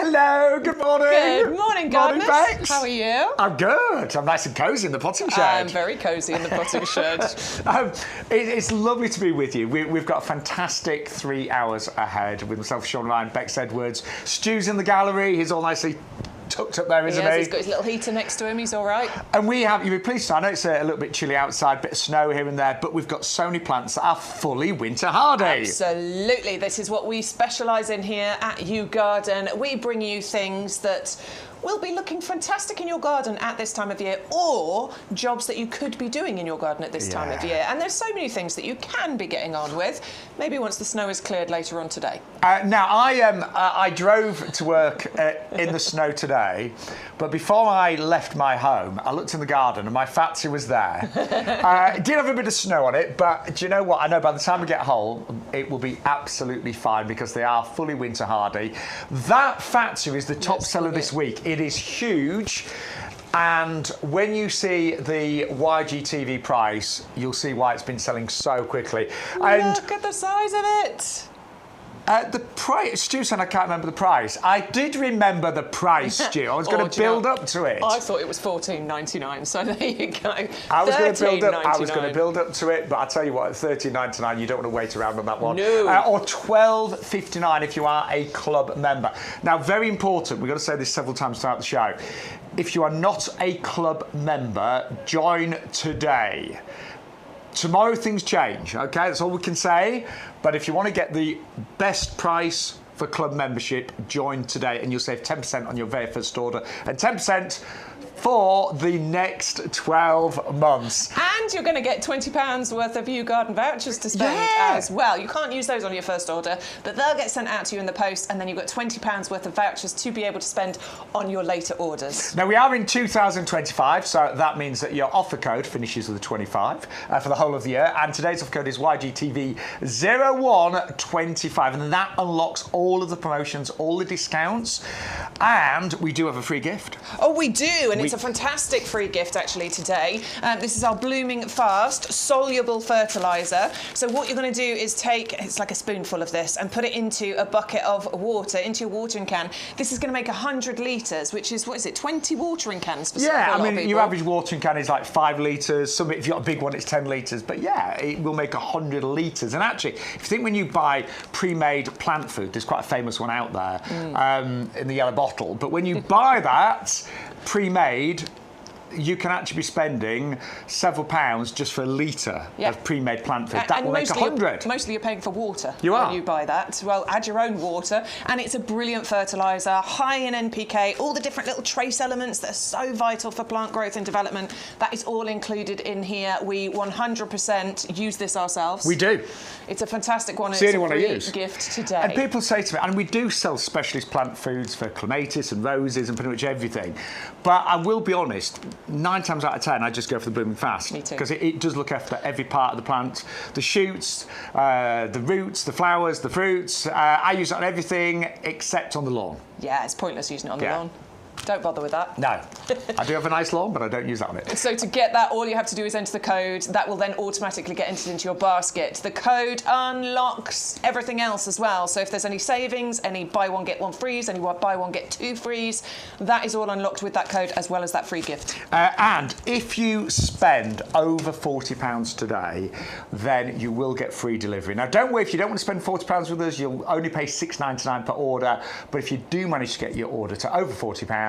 Hello, good morning. Good morning, gardeners. Morning, Bex. How are you? I'm good. I'm nice and cosy in the potting shed. I'm very cosy in the potting shed. It's lovely to be with you. We've got a fantastic 3 hours ahead with myself, Shaun, Ryan, Bex Edwards. Stu's in the gallery. He's all nicely tucked up there, isn't he? He's got his little heater next to him. He's all right. And we have, you'll be pleased to know, I know it's a little bit chilly outside, bit of snow here and there, but we've got so many plants that are fully winter hardy. Absolutely. This is what we specialise in here at YouGarden. We bring you things that will be looking fantastic in your garden at this time of year, or jobs that you could be doing in your garden at this time of year. And there's so many things that you can be getting on with, maybe once the snow is cleared later on today. Now, I drove to work in the snow today, but before I left my home, I looked in the garden and my fatty was there. It did have a bit of snow on it, but do you know what? I know by the time I get home, it will be absolutely fine because they are fully winter hardy. That fatty is the top seller this week. It is huge. And when you see the YGTV price, you'll see why it's been selling so quickly. And look at the size of it. The price, Stu said I can't remember the price. I did remember the price, Stu. I was going to build up to it. I thought it was $14.99, so there you go. I was going to build up to it, but I tell you what, at $13.99, you don't want to wait around on that one. No. Or $12.59 if you are a club member. Now, very important, we've got to say this several times throughout the show. If you are not a club member, join today. Tomorrow things change, okay? That's all we can say. But if you want to get the best price for club membership, join today and you'll save 10% on your very first order and 10% for the next 12 months. And you're going to get £20 worth of YouGarden vouchers to spend as well. You can't use those on your first order, but they'll get sent out to you in the post, and then you've got £20 worth of vouchers to be able to spend on your later orders. Now, we are in 2025, so that means that your offer code finishes with a 25 for the whole of the year, and today's offer code is YGTV0125, and that unlocks all of the promotions, all the discounts, and we do have a free gift. Oh, we do, and it's a fantastic free gift actually today. This is our Blooming Fast soluble fertiliser. So what you're going to do is take, it's like a spoonful of this, and put it into a bucket of water, into your watering can. This is going to make 100 litres, which is, what is it, 20 watering cans for a lot of people. Your average watering can is like 5 litres. Some, if you've got a big one, it's 10 litres. But yeah, it will make 100 litres. And actually, if you think when you buy pre-made plant food, there's quite a famous one out there in the yellow bottle. But when you buy that pre-made, you can actually be spending several pounds just for a litre of pre-made plant food. That will make 100. Mostly you're paying for water when you buy that. Well, add your own water, and it's a brilliant fertiliser, high in NPK, all the different little trace elements that are so vital for plant growth and development. That is all included in here. We 100% use this ourselves. We do. It's a fantastic one. It's the only one I use. Gift today. And people say to me, and we do sell specialist plant foods for clematis and roses and pretty much everything, but I will be honest, 9 times out of 10, I just go for the Blooming Fast. Me too. Because it does look after every part of the plant. The shoots, the roots, the flowers, the fruits. I use it on everything except on the lawn. Yeah, it's pointless using it on the lawn. Don't bother with that. No. I do have a nice lawn, but I don't use that on it. So to get that, all you have to do is enter the code. That will then automatically get entered into your basket. The code unlocks everything else as well. So if there's any savings, any buy one, get one frees, any buy one, get two frees, that is all unlocked with that code as well as that free gift. And if you spend over £40 today, then you will get free delivery. Now, don't worry, if you don't want to spend £40 with us, you'll only pay £6.99 per order. But if you do manage to get your order to over £40,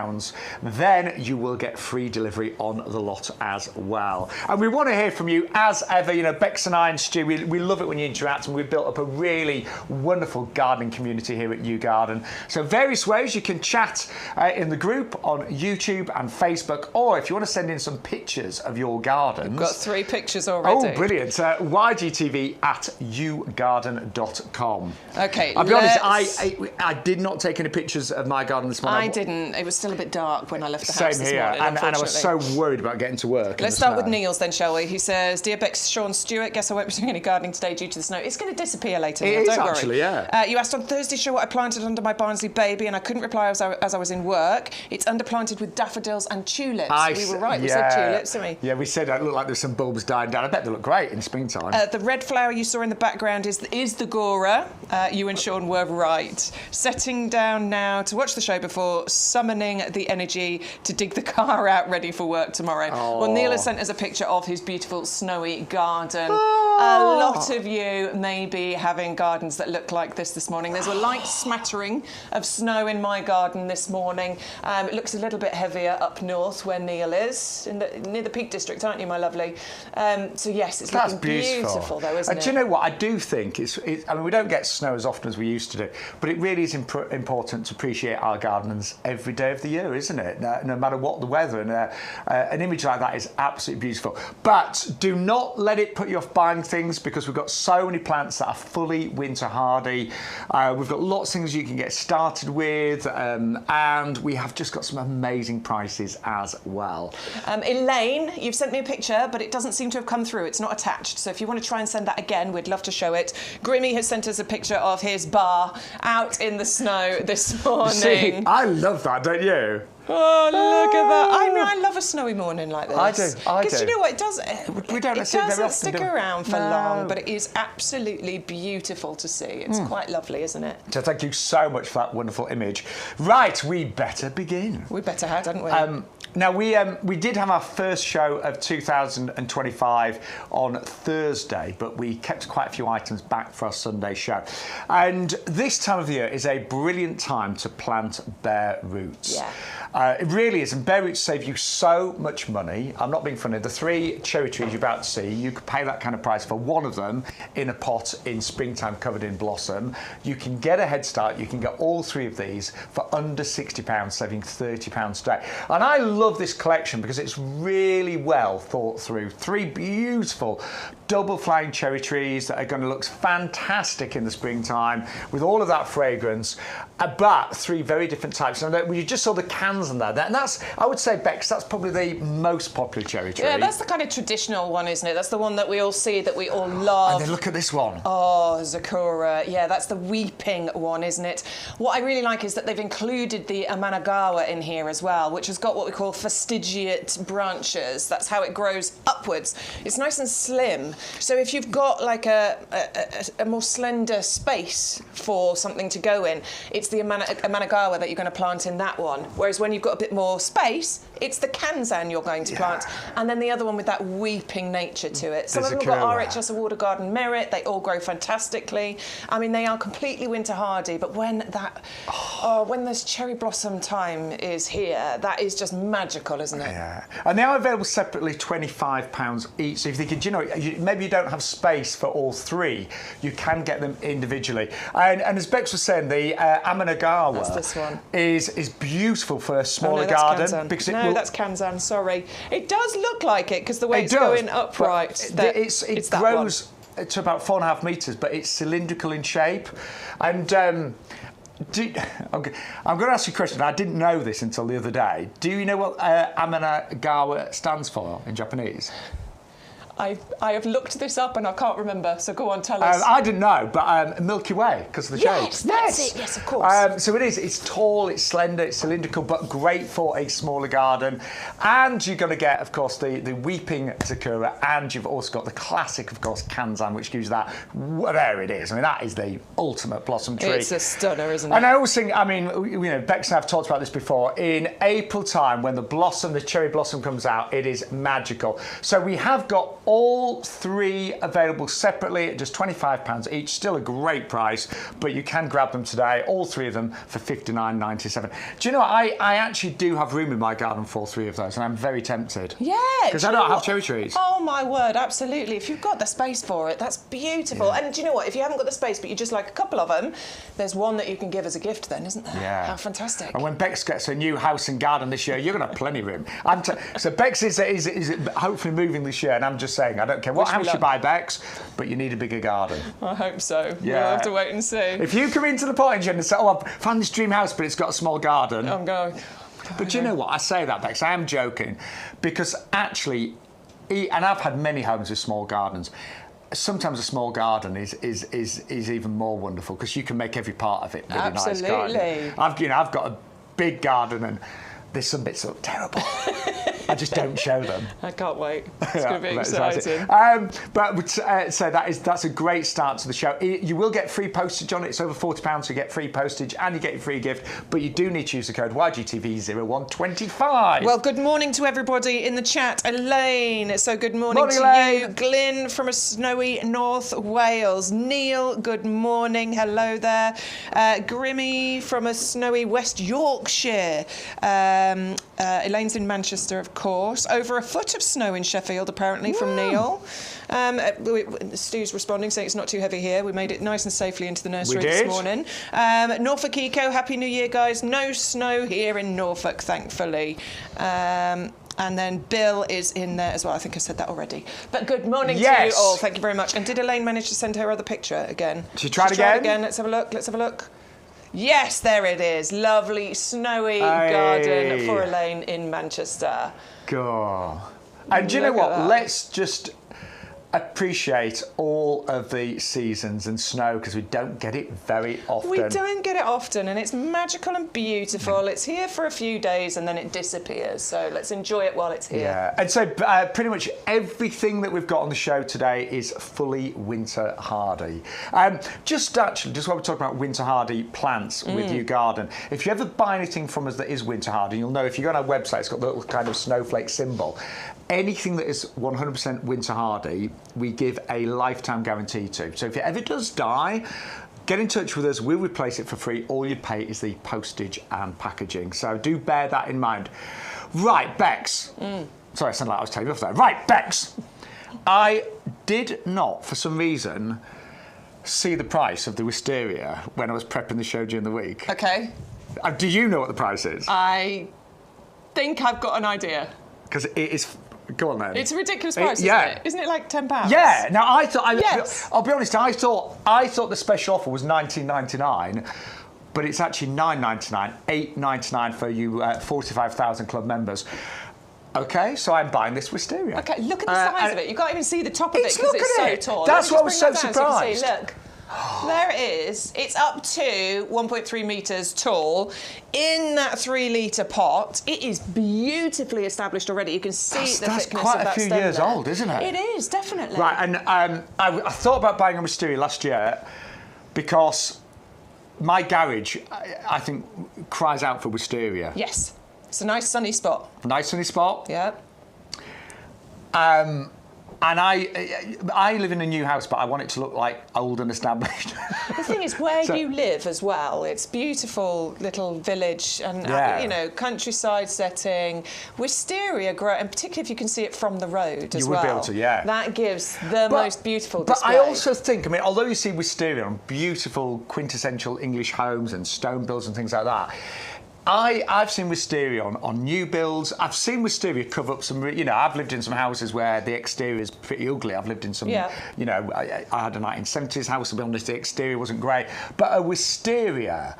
then you will get free delivery on the lot as well. And we want to hear from you as ever. You know, Bex and I and Stu, we love it when you interact, and we've built up a really wonderful gardening community here at YouGarden. So various ways you can chat in the group on YouTube and Facebook, or if you want to send in some pictures of your gardens. We've got 3 pictures already. Oh, brilliant. YGTV@yougarden.com. Okay, I'll be honest, I did not take any pictures of my garden this morning. I didn't. It was still a bit dark when I left the house Same this here, morning, and I was so worried about getting to work. Let's start with Neil's then, shall we? He says, "Dear Bex, Shaun, Stewart, guess I won't be doing any gardening today due to the snow." It's going to disappear later, Neil, don't worry. Actually, yeah. You asked on Thursday's show what I planted under my Barnsley baby, and I couldn't reply as I was in work. It's underplanted with daffodils and tulips. We were right, we said tulips, didn't we? Yeah, we said it looked like there's some bulbs dying down. I bet they look great in springtime. The red flower you saw in the background is the Gora. You and Shaun were right. Setting down now to watch the show before summoning the energy to dig the car out ready for work tomorrow. Oh. Well, Neil has sent us a picture of his beautiful snowy garden. A lot of you may be having gardens that look like this morning. There's a light smattering of snow in my garden this morning. It looks a little bit heavier up north where Neil is, near the Peak District, aren't you, my lovely? So yes, it's looking beautiful though, isn't it? Do you know what I do think? I mean, we don't get snow as often as we used to do, but it really is important to appreciate our gardens every day of the year, isn't it? No matter what the weather, and an image like that is absolutely beautiful. But do not let it put you off buying things, because we've got so many plants that are fully winter hardy. We've got lots of things you can get started with, and we have just got some amazing prices as well. Elaine, you've sent me a picture, but it doesn't seem to have come through. It's not attached. So if you want to try and send that again, we'd love to show it. Grimmy has sent us a picture of his bar out in the snow this morning. See, I love that, don't you? Oh, look at that. I mean, I love a snowy morning like this. I do. Because you know what, it doesn't often, stick around for long, but it is absolutely beautiful to see. It's quite lovely, isn't it? So thank you so much for that wonderful image. Right, we better begin. We better had, hadn't we? Now, we did have our first show of 2025 on Thursday, but we kept quite a few items back for our Sunday show. And this time of the year is a brilliant time to plant bare roots. Yeah. It really is, and bare roots save you so much money. I'm not being funny. The 3 cherry trees you're about to see, you could pay that kind of price for one of them in a pot in springtime covered in blossom. You can get a head start. You can get all 3 of these for under £60, saving £30 today. And I love this collection because it's really well thought through. 3 beautiful double flying cherry trees that are going to look fantastic in the springtime with all of that fragrance, but 3 very different types. And you just saw the cans in there, and that's, I would say, Bex, that's probably the most popular cherry tree. Yeah, that's the kind of traditional one, isn't it? That's the one that we all see, that we all love. And then look at this one. Oh, Sakura. Yeah, that's the weeping one, isn't it? What I really like is that they've included the Amanagawa in here as well, which has got what we call fastigiate branches. That's how it grows upwards. It's nice and slim. So if you've got like a more slender space for something to go in, it's the Amanagawa that you're going to plant in that one. Whereas when you've got a bit more space, it's the Kanzan you're going to plant. And then the other one with that weeping nature to it. Some of them have got RHS Award of Garden Merit. They all grow fantastically. I mean, they are completely winter hardy, but when this cherry blossom time is here, that is just magical, isn't it? Yeah. And they are available separately, £25 each. So if you think, you know, maybe you don't have space for all 3, you can get them individually. And as Bex was saying, the Amanagawa that's this one. is beautiful for a smaller that's garden. Kanzan. Because that's Kanzan, sorry. It does look like it, because the way it's going upright. It grows to about 4.5 metres, but it's cylindrical in shape. And I'm going to ask you a question. I didn't know this until the other day. Do you know what Amanagawa stands for in Japanese? I have looked this up and I can't remember, so go on, tell us. I didn't know, but Milky Way, because of the shape. Yes, that's it, yes, of course. So it is. It's tall, it's slender, it's cylindrical, but great for a smaller garden. And you're going to get, of course, the weeping Sakura, and you've also got the classic, of course, Kanzan, which gives you that. There it is. I mean, that is the ultimate blossom tree. It's a stunner, isn't it? And I always think, I mean, you know, Bex and I have talked about this before. In April time, when the cherry blossom comes out, it is magical. So we have got all 3 available separately at just £25 each. Still a great price, but you can grab them today, all 3 of them, for £59.97. Do you know what? I actually do have room in my garden for all 3 of those, and I'm very tempted. Yeah. Because I don't have cherry trees. Oh, my word, absolutely. If you've got the space for it, that's beautiful. Yeah. And do you know what? If you haven't got the space, but you just like a couple of them, there's one that you can give as a gift then, isn't there? Yeah. How fantastic. And when Bex gets a new house and garden this year, you're going to have plenty of room. So Bex is hopefully moving this year, and I'm just saying, I don't care what house you buy, Bex, but you need a bigger garden. I hope so. Yeah. We'll have to wait and see. If you come into the potting shed and say, oh, I've found this dream house, but it's got a small garden. I'm going. But you know what? I say that, Bex, I am joking, because actually, and I've had many homes with small gardens, sometimes a small garden is even more wonderful, because you can make every part of it really Absolutely. nice garden. I've got a big garden, and there's some bits that look terrible. I just don't show them. I can't wait. It's going to be exciting. So that's a great start to the show. You will get free postage on it. It's over £40, so you get free postage and you get your free gift. But you do need to use the code YGTV0125. Well, good morning to everybody in the chat. Elaine, so good morning to Elaine. you. Glyn from a snowy North Wales. Neil, good morning. Hello there. Grimmy from a snowy West Yorkshire. Elaine's in Manchester, of course. Over a foot of snow in Sheffield, apparently, from Neil. Stu's responding, saying it's not too heavy here. We made it nice and safely into the nursery this morning. Norfolk Eco, Happy New Year, guys. No snow here in Norfolk, thankfully. And then Bill is in there as well. I think I said that already. But good morning to you all. Thank you very much. And did Elaine manage to send her other picture again? She tried again? Let's have a look. Yes, there it is. Lovely snowy garden for Elaine in Manchester. God. And do you know what? Let's just appreciate all of the seasons and snow, because we don't get it very often. We don't get it often, and it's magical and beautiful. It's here for a few days and then it disappears. So let's enjoy it while it's here. Yeah, and so pretty much everything that we've got on the show today is fully winter hardy. Just while we're talking about winter hardy plants with YouGarden, if you ever buy anything from us that is winter hardy, you'll know if you go on our website, it's got the little kind of snowflake symbol. Anything that is 100% winter hardy, we give a lifetime guarantee to. So if it ever does die, get in touch with us. We'll replace it for free. All you pay is the postage and packaging. So do bear that in mind. Right, Bex. Sorry, I sounded like I was telling you off there. Right, Bex. I did not, for some reason, see the price of the wisteria when I was prepping the show during the week. Okay. Do you know what the price is? I think I've got an idea. Because it is... Go on then. It's a ridiculous price, isn't it? Isn't it like £10? Yeah. Now I thought. Yes. I'll be honest. I thought the special offer was $19.99, but it's actually $9.99, $8.99 for you 45,000 club members. Okay, so I'm buying this wisteria. Okay, look at the size of it. You can't even see the top of it because it's so tall. That's why I was so surprised. So look. There it is. It's up to 1.3 metres tall in that 3-litre pot. It is beautifully established already. You can see the thickness of that stem. That's quite a few years old, isn't it? It is, definitely. Right, and I thought about buying a wisteria last year because my garage, I think, cries out for wisteria. Yes. It's a nice sunny spot. Nice sunny spot. Yeah. And I live in a new house, but I want it to look like old and established. The thing is, where you live as well, it's beautiful little village and, countryside setting. Wisteria grow, and particularly if you can see it from the road as well. You would be able to, yeah. That gives the most beautiful display. But I also think, although you see wisteria on beautiful quintessential English homes and stone builds and things like that, I've seen wisteria on new builds. I've seen wisteria cover up some, I've lived in some houses where the exterior is pretty ugly. I've lived in some, I had a 1970s house, to be honest, the exterior wasn't great. But a wisteria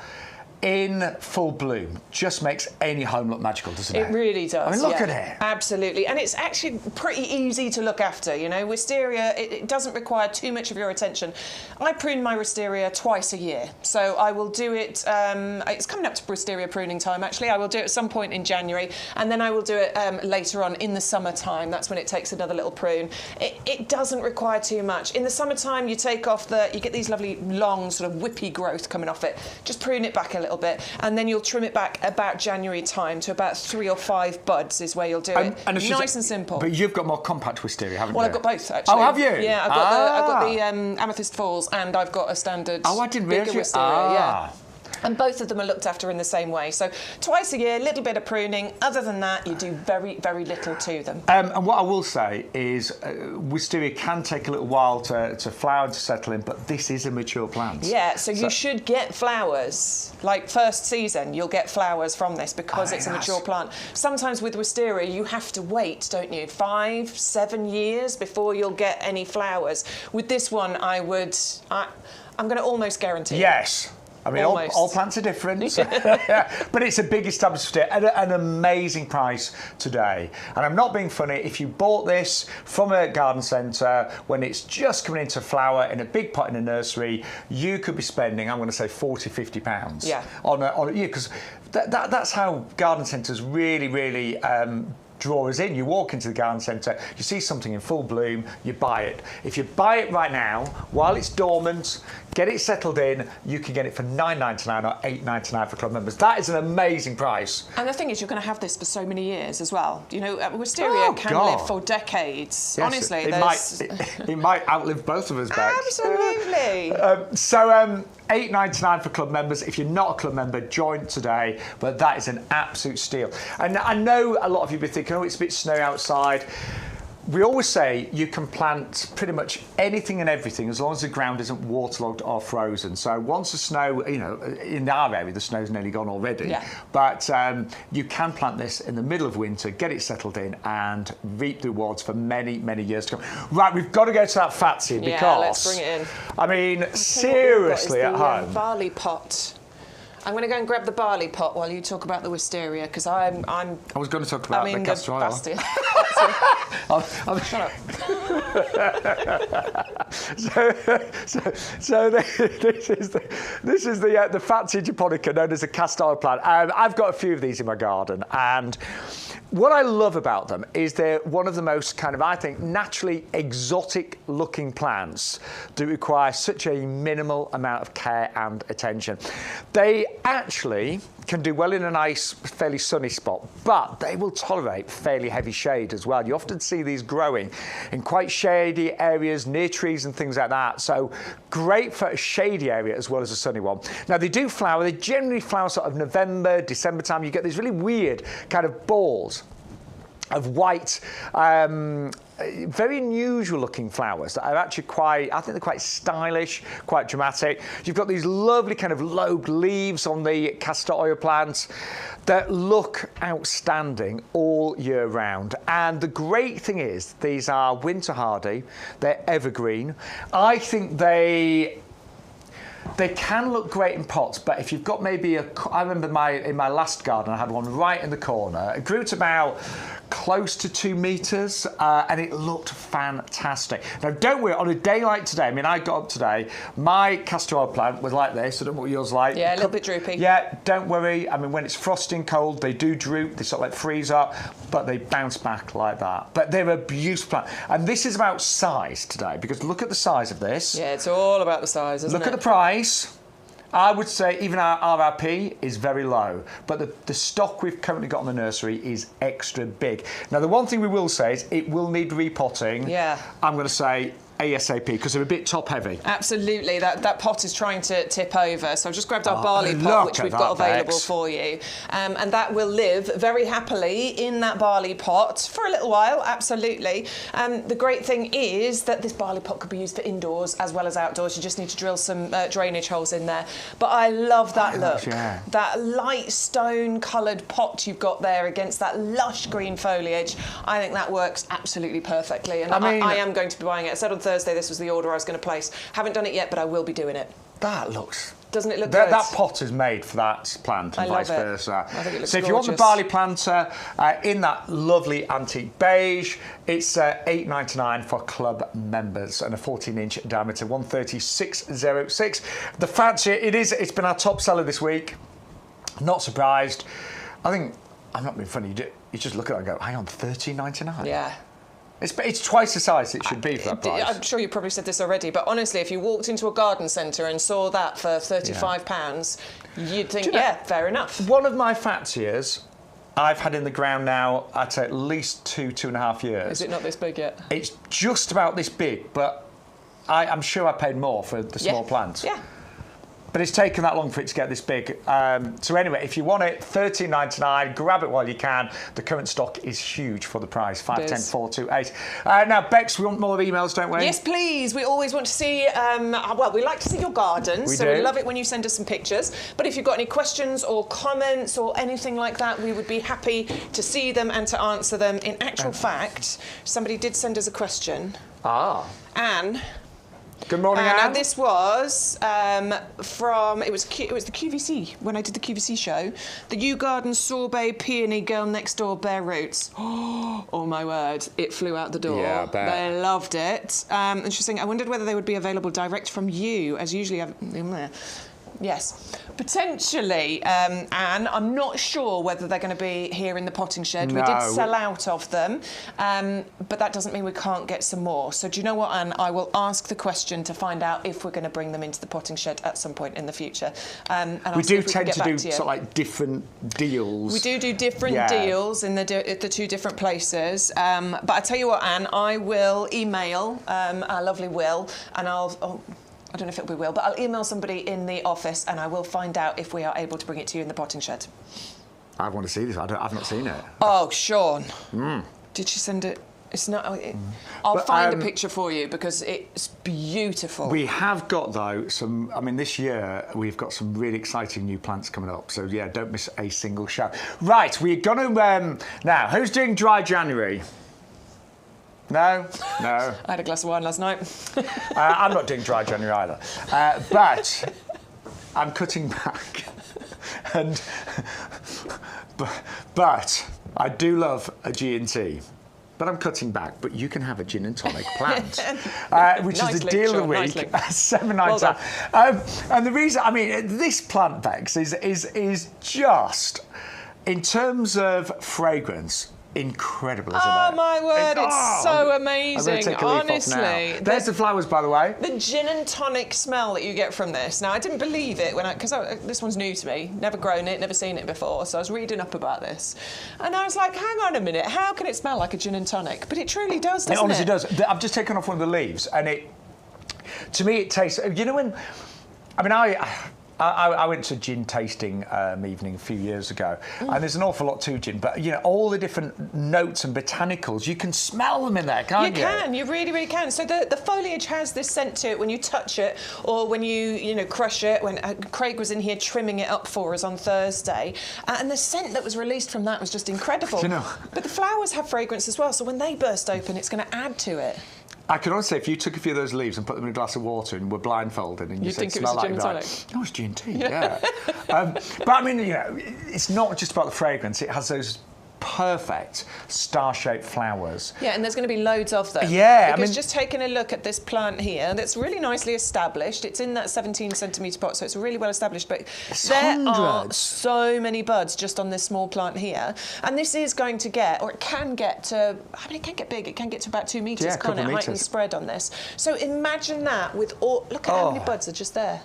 in full bloom just makes any home look magical, doesn't it? It really does. Look at it. Absolutely. And it's actually pretty easy to look after, Wisteria, it doesn't require too much of your attention. I prune my wisteria twice a year. So I will do it, it's coming up to wisteria pruning time, actually. I will do it at some point in January, and then I will do it later on in the summertime. That's when it takes another little prune. It doesn't require too much. In the summertime, you take off you get these lovely long sort of whippy growth coming off it. Just prune it back a little bit, and then you'll trim it back about January time to about 3 or 5 buds is where you'll do it. And nice and simple. But you've got more compact wisteria, haven't you? Well, I've got both, actually. Oh, have you? Yeah, I've got the Amethyst Falls, and I've got a standard I didn't realise bigger wisteria. Yeah. And both of them are looked after in the same way. So twice a year, a little bit of pruning. Other than that, you do very, very little to them. And what I will say is wisteria can take a little while to flower and to settle in, but this is a mature plant. Yeah, so you should get flowers. Like first season, you'll get flowers from this because it's a mature plant. Sometimes with wisteria, you have to wait, don't you? 5, 7 years before you'll get any flowers. With this one, I'm going to almost guarantee. Yes. All plants are different, but it's a big established at an amazing price today. And I'm not being funny. If you bought this from a garden centre when it's just coming into flower in a big pot in a nursery, you could be spending, I'm going to say, £40, £50 on a because that's how garden centres really draw us in. You walk into the garden centre, you see something in full bloom, you buy it. If you buy it right now, while it's dormant, get it settled in, you can get it for $9.99 or $8.99 for club members. That is an amazing price. And the thing is, you're going to have this for so many years as well. You know, wisteria can live for decades. Yes, honestly, it might outlive both of us, Bex. Absolutely. $8.99 for club members. If you're not a club member, join today. But that is an absolute steal. And I know a lot of you be thinking, oh, it's a bit snowy outside. We always say you can plant pretty much anything and everything as long as the ground isn't waterlogged or frozen. So once the snow, you know, in our area, the snow's nearly gone already. Yeah. But you can plant this in the middle of winter, get it settled in, and reap the rewards for many, many years to come. Right, we've got to go to that Fatsy because... Yeah, let's bring it in. I mean, seriously, at home. Barley pot. I'm going to go and grab the barley pot while you talk about the wisteria, because I was going to talk about the castor oil. Shut up. So this is the Fatsy japonica, known as a castor oil plant. I've got a few of these in my garden, and what I love about them is they're one of the most kind of, I think, naturally exotic looking plants that require such a minimal amount of care and attention. They actually can do well in a nice, fairly sunny spot, but they will tolerate fairly heavy shade as well. You often see these growing in quite shady areas, near trees and things like that. So great for a shady area as well as a sunny one. Now they do flower. They generally flower sort of November, December time. You get these really weird kind of balls of white, very unusual looking flowers that are actually quite, I think they're quite stylish, quite dramatic. You've got these lovely kind of lobed leaves on the castor oil plants that look outstanding all year round. And the great thing is these are winter hardy, they're evergreen. I think they can look great in pots, but if you've got maybe I remember in my last garden, I had one right in the corner. It grew to about close to 2 meters, and it looked fantastic. Now, don't worry, on a day like today, I mean, I got up today, my castor oil plant was like this. I don't know what yours like. Yeah, a little bit droopy. Yeah, don't worry. I mean, when it's frosting cold, they do droop. They sort of like freeze up, but they bounce back like that. But they're a beautiful plant. And this is about size today, because look at the size of this. Yeah, it's all about the size, isn't it? Look at the price. I would say even our RRP is very low, but the stock we've currently got in the nursery is extra big. Now, the one thing we will say is it will need repotting. Yeah. I'm going to say ASAP, because they're a bit top heavy. Absolutely, that pot is trying to tip over, so I've just grabbed our barley pot, which we've got available for you, and that will live very happily in that barley pot for a little while. Absolutely. The great thing is that this barley pot could be used for indoors as well as outdoors. You just need to drill some drainage holes in there. But I love that look. Yeah. That light stone coloured pot you've got there against that lush green foliage. I think that works absolutely perfectly, and I am going to be buying it. I said on Thursday this was the order I was going to place. Haven't done it yet, but I will be doing it. That looks... Doesn't it look good? That pot is made for that plant and vice versa. I think it looks so if you want the barley planter in that lovely antique beige, it's $8.99 for club members and a 14-inch diameter, 136.06. The Fatsy, it's been our top seller this week. Not surprised. I think, I'm not being funny, you just look at it and go, hang on, $13.99? Yeah. It's twice the size it should be for that price. I'm sure you probably said this already, but honestly, if you walked into a garden centre and saw that for £35, you'd think, yeah, fair enough. One of my Fatsyas I've had in the ground now, I'd say at least 2.5 years. Is it not this big yet? It's just about this big, but I'm sure I paid more for the small plant. Yeah. But it's taken that long for it to get this big. So anyway, if you want it, $13.99. Grab it while you can. The current stock is huge for the price, 510428. Now, Bex, we want more emails, don't we? Yes, please. We always want to see, well, we like to see your garden. We love it when you send us some pictures. But if you've got any questions or comments or anything like that, we would be happy to see them and to answer them. In actual fact, somebody did send us a question. Anne. Good morning, Anne. Now this was from it was the QVC when I did the QVC show. The YouGarden sorbet peony girl next door bare roots. Oh my word! It flew out the door. Yeah, I bet. They loved it. And she's saying, I wondered whether they would be available direct from you, as usually Yes, potentially, Anne. I'm not sure whether they're going to be here in the potting shed. No. We did sell out of them, but that doesn't mean we can't get some more. So do you know what, Anne? I will ask the question to find out if we're going to bring them into the potting shed at some point in the future. And we do tend to do sort of like different deals. We do different deals in the two different places. But I tell you what, Anne, I will email our lovely Will, and I don't know if it'll be Will, but I'll email somebody in the office and I will find out if we are able to bring it to you in the potting shed. I want to see this. I've not seen it. Oh, Shaun. Did she send it? It's not. I'll find a picture for you because it's beautiful. We have got, though, some. I mean, this year we've got some really exciting new plants coming up. So, yeah, don't miss a single show. Right, we're going to. Now, who's doing dry January? No? No. I had a glass of wine last night. I'm not doing dry January either. But I'm cutting back. But I do love a G&T. But I'm cutting back. But you can have a gin and tonic plant, which is the deal of the week. £7.99. And the reason, I mean, this plant, Bex, is just, in terms of fragrance, incredible, isn't it? Oh my word, it's so amazing. I'm take a leaf honestly. Off now. There's the flowers, by the way. The gin and tonic smell that you get from this. Now, I didn't believe it because this one's new to me. Never grown it, never seen it before. So I was reading up about this, and I was like, hang on a minute, how can it smell like a gin and tonic? But it truly does, doesn't it? It honestly does. I've just taken off one of the leaves, and to me, it tastes. You know when? I mean, I went to gin tasting evening a few years ago, and there's an awful lot to gin, but you know, all the different notes and botanicals, you can smell them in there, can't you? You can, you really, really can. So the foliage has this scent to it when you touch it or when you crush it. When Craig was in here trimming it up for us on Thursday, and the scent that was released from that was just incredible. You know. But the flowers have fragrance as well, so when they burst open, it's going to add to it. I can honestly say, if you took a few of those leaves and put them in a glass of water and were blindfolded and you said, think it was a gin and tonic? Oh, it's G&T, yeah. But I mean, you know, it's not just about the fragrance. It has those perfect star-shaped flowers. Yeah, and there's going to be loads of them. Yeah, because just taking a look at this plant here, that's really nicely established. It's in that 17-centimetre pot, so it's really well established. But there are so many buds just on this small plant here, and this is going to get, or it can get to, I mean, it can get big. It can get to about 2 metres, can't it? Height and spread on this. So imagine that with all. Look at how many buds are just there.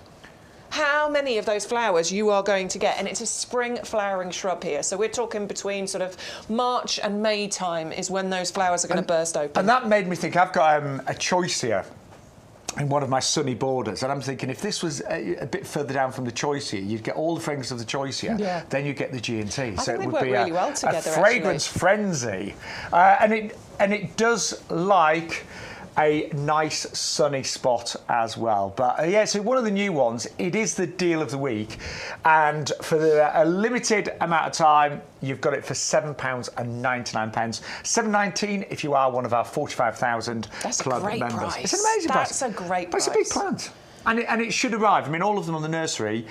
How many of those flowers you are going to get, and it's a spring flowering shrub here, so we're talking between sort of March and May time is when those flowers are going to burst open. And that made me think, I've got a choice here in one of my sunny borders, and I'm thinking if this was a bit further down from the choice here, you'd get all the fragrance of the choice here, then you get the G&T. So it would be really well together, a fragrance frenzy, and it does like a nice sunny spot as well. But yeah, so one of the new ones, it is the deal of the week, and for a limited amount of time you've got it for £7.99, £7.19 if you are one of our 45,000 club members. Price. It's an amazing price. That's a great price. But it's a big plant, and it should arrive. I mean, all of them on the nursery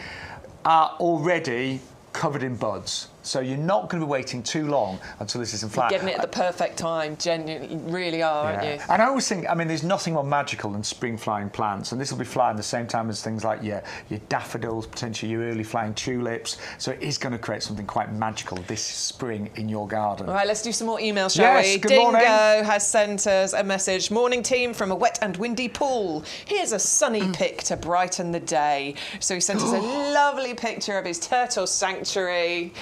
are already covered in buds, so you're not going to be waiting too long until this is in flower. You're getting it at the perfect time, genuinely, really are, aren't you? And I always think, I mean, there's nothing more magical than spring flying plants, and this will be flying the same time as things like your daffodils, potentially your early flying tulips, so it is going to create something quite magical this spring in your garden. All right, let's do some more emails, shall we? Good Dingo morning. has sent us a message. Morning team from a wet and windy pool. Here's a sunny pic to brighten the day. So he sent us a lovely picture of his turtle sanctuary.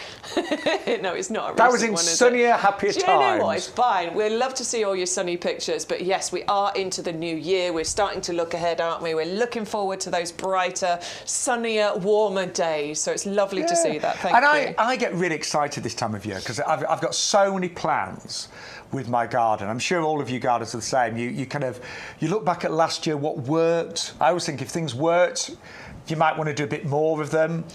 No, it's not a That was in one, sunnier, happier times. Do you know what? It's fine. We'd love to see all your sunny pictures, but yes, we are into the new year. We're starting to look ahead, aren't we? We're looking forward to those brighter, sunnier, warmer days. So it's lovely to see that. Thank you. I get really excited this time of year because I've got so many plans with my garden. I'm sure all of you gardeners are the same. You look back at last year, what worked. I always think if things worked, you might want to do a bit more of them.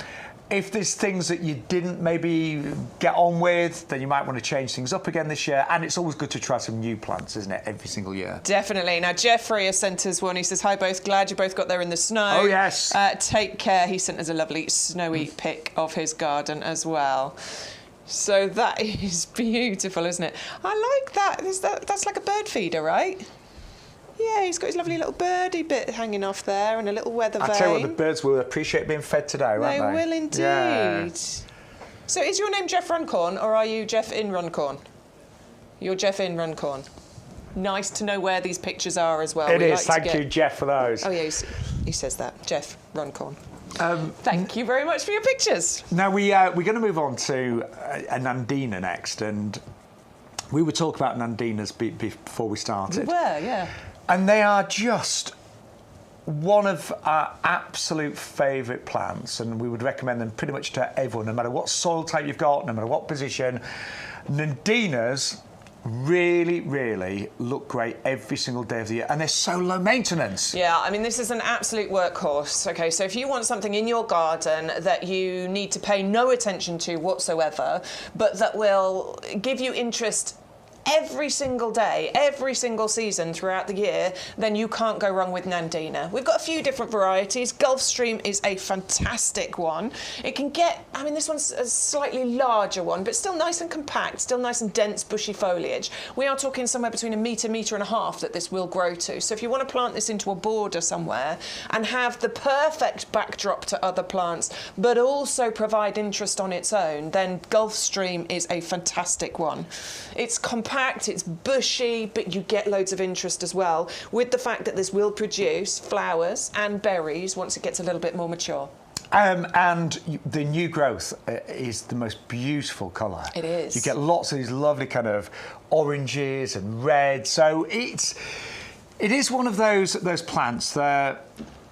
If there's things that you didn't maybe get on with, then you might want to change things up again this year. And it's always good to try some new plants, isn't it, every single year? Definitely. Now, Jeffrey has sent us one. He says, hi both, glad you both got there in the snow. Oh, yes. Take care. He sent us a lovely snowy pic of his garden as well. So that is beautiful, isn't it? I like that. That's like a bird feeder, right? Yeah, he's got his lovely little birdie bit hanging off there and a little weather vane. I tell you what, the birds will appreciate being fed today, won't they? They will indeed. Yeah. So is your name Jeff Runcorn or are you Jeff in Runcorn? You're Jeff in Runcorn. Nice to know where these pictures are as well. It is. Thank you, Jeff, for those. Oh, yeah, he says that. Jeff Runcorn. Thank you very much for your pictures. Now, we're going to move on to a Nandina next, and we were talking about Nandinas before we started. We were, yeah. And they are just one of our absolute favourite plants, and we would recommend them pretty much to everyone, no matter what soil type you've got, no matter what position. Nandinas really, really look great every single day of the year, and they're so low maintenance. Yeah, I mean, this is an absolute workhorse. Okay, so if you want something in your garden that you need to pay no attention to whatsoever, but that will give you interest every single day, every single season throughout the year, then you can't go wrong with Nandina. We've got a few different varieties. Gulfstream is a fantastic one. It can get, I mean, this one's a slightly larger one, but still nice and compact, still nice and dense, bushy foliage. We are talking somewhere between a metre and a half that this will grow to. So if you want to plant this into a border somewhere and have the perfect backdrop to other plants, but also provide interest on its own, then Gulfstream is a fantastic one. It's compact, it's bushy, but you get loads of interest as well, with the fact that this will produce flowers and berries once it gets a little bit more mature. And the new growth is the most beautiful colour. It is. You get lots of these lovely kind of oranges and reds. So it is one of those plants that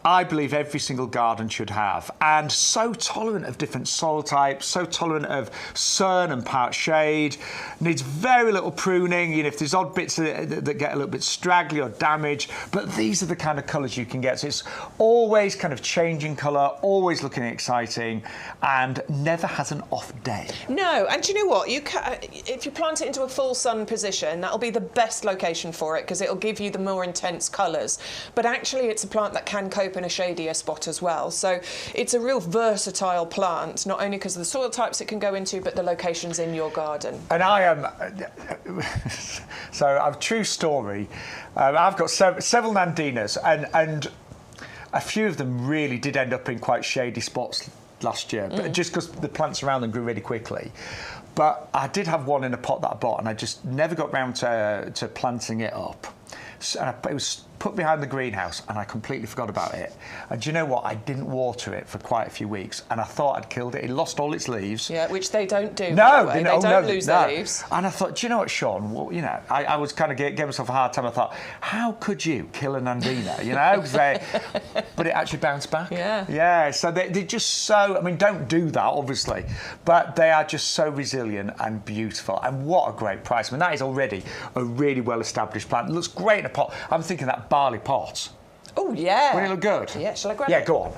I believe every single garden should have, and so tolerant of different soil types, so tolerant of sun and part shade, needs very little pruning, if there's odd bits that get a little bit straggly or damaged, but these are the kind of colours you can get. So it's always kind of changing colour, always looking exciting, and never has an off day. No, and do you know what? If you plant it into a full sun position, that'll be the best location for it because it'll give you the more intense colours. But actually it's a plant that can cope in a shadier spot as well. So it's a real versatile plant, not only because of the soil types it can go into, but the locations in your garden. And I am, so a true story, I've got several Nandinas, and a few of them really did end up in quite shady spots last year, but just because the plants around them grew really quickly. But I did have one in a pot that I bought, and I just never got round to planting it up. And it was put behind the greenhouse, and I completely forgot about it. And do you know what? I didn't water it for quite a few weeks, and I thought I'd killed it. It lost all its leaves. Yeah, which they don't do. No, they don't lose their leaves. And I thought, do you know what, Shaun? Well, I was kind of giving myself a hard time. I thought, how could you kill a Nandina? But it actually bounced back. Yeah. Yeah. So they're just so. I mean, don't do that, obviously, but they are just so resilient and beautiful. And what a great price! I mean, that is already a really well-established plant. It looks great in a pot. I'm thinking that barley pot. Oh yeah. Wouldn't it look good? Yeah. Shall I grab it? Yeah, go on.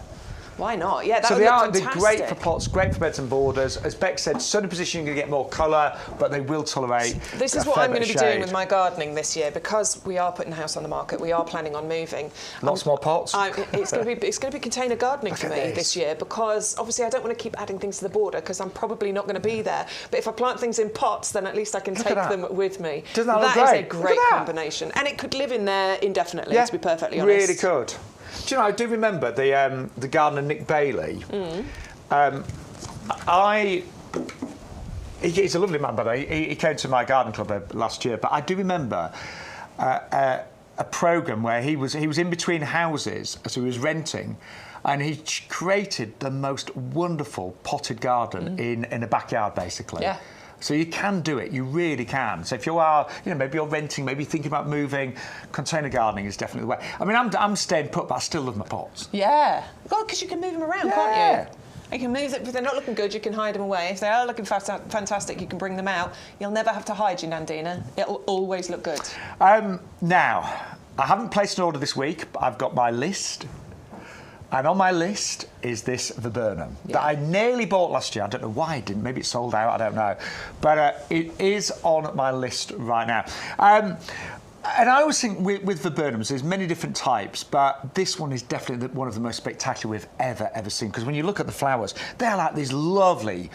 Why not? Yeah, that so would look fantastic. They're great for pots, great for beds and borders. As Beck said, sunny position you're going to get more colour, but they will tolerate. This is what I'm going to be doing with my gardening this year, because we are putting the house on the market. We are planning on moving. Lots more pots. It's going to be container gardening for me this year, because obviously I don't want to keep adding things to the border because I'm probably not going to be there. But if I plant things in pots, then at least I can take them with me. Doesn't that look great? That is a great combination, and it could live in there indedigently. To be perfectly honest, really could. Do you know, I do remember the gardener Nick Bailey. He's a lovely man, by the way. He came to my garden club last year, but I do remember a programme where he was in between houses, so he was renting, and he created the most wonderful potted garden in a backyard, basically. Yeah. So you can do it, you really can. So if you are, maybe you're renting, maybe thinking about moving, container gardening is definitely the way. I mean, I'm staying put, but I still love my pots. Yeah. Well, because you can move them around, can't you? You can move them. If they're not looking good, you can hide them away. If they are looking fantastic, you can bring them out. You'll never have to hide your Nandina. It'll always look good. Now, I haven't placed an order this week, but I've got my list. And on my list is this viburnum that I nearly bought last year. I don't know why I didn't. Maybe it sold out. I don't know. But it is on my list right now. And I always think with viburnums, there's many different types, but this one is definitely one of the most spectacular we've ever seen. Because when you look at the flowers, they're like these lovely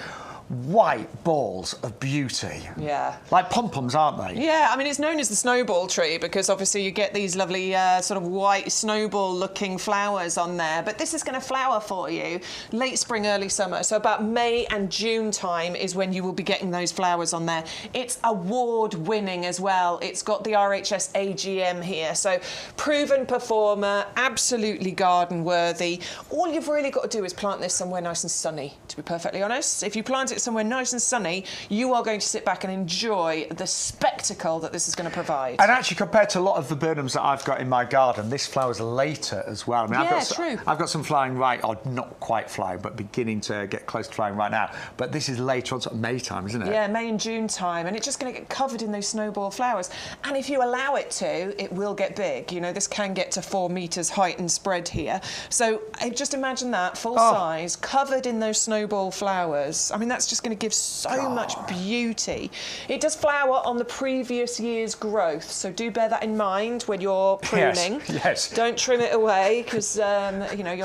white balls of beauty. Yeah. Like pom-poms, aren't they? Yeah, I mean, it's known as the snowball tree because obviously you get these lovely sort of white snowball-looking flowers on there. But this is going to flower for you late spring, early summer. So about May and June time is when you will be getting those flowers on there. It's award-winning as well. It's got the RHS AGM here. So proven performer, absolutely garden-worthy. All you've really got to do is plant this somewhere nice and sunny, to be perfectly honest. If you plant it somewhere nice and sunny, you are going to sit back and enjoy the spectacle that this is going to provide. And actually, compared to a lot of viburnums that I've got in my garden, this flowers later as well. I mean, I've got some flying right, or not quite flying, but beginning to get close to flying right now. But this is later on, sort of May time, isn't it? Yeah, May and June time, and it's just going to get covered in those snowball flowers. And if you allow it to, it will get big. You know, this can get to 4 metres height and spread here. So just imagine that, full size, covered in those snowball flowers. I mean, that's just going to give so much beauty. It does flower on the previous year's growth, so do bear that in mind when you're pruning. Yes. Don't trim it away because you know you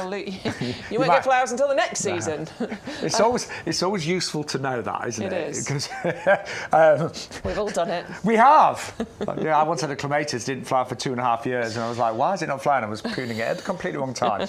won't get flowers until the next season. It's always useful to know that, isn't it? It is. Because we've all done it. We have. Yeah, I once had a clematis, didn't flower for 2.5 years, and I was like, why is it not flowering? I was pruning it at the completely wrong time.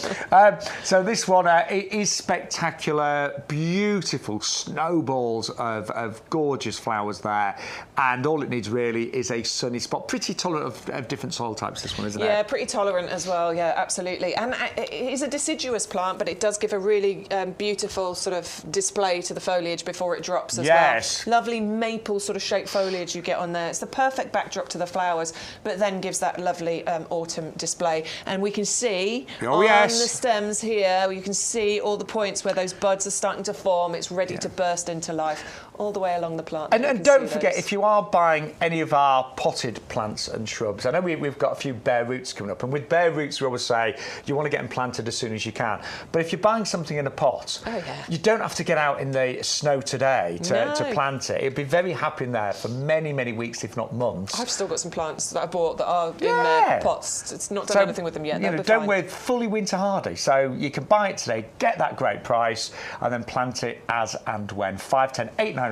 So this one it is spectacular, beautiful snowballs of gorgeous flowers there, and all it needs really is a sunny spot. Pretty tolerant of different soil types, this one, isn't it? Yeah, pretty tolerant as well, yeah, absolutely. And it is a deciduous plant, but it does give a really beautiful sort of display to the foliage before it drops as well. Lovely maple sort of shaped foliage you get on there. It's the perfect backdrop to the flowers, but then gives that lovely autumn display. And we can see on the stems here, you can see all the points where those buds are starting to form. It's ready to burst into life all the way along the plant. And don't forget, if you are buying any of our potted plants and shrubs, I know we've got a few bare roots coming up, and with bare roots we always say you want to get them planted as soon as you can. But if you're buying something in a pot, you don't have to get out in the snow today to plant it. It'd be very happy in there for many, many weeks, if not months. I've still got some plants that I bought that are in their pots. It's not done anything with them yet. We're fully winter hardy, so you can buy it today, get that great price, and then plant it as and when. 510 895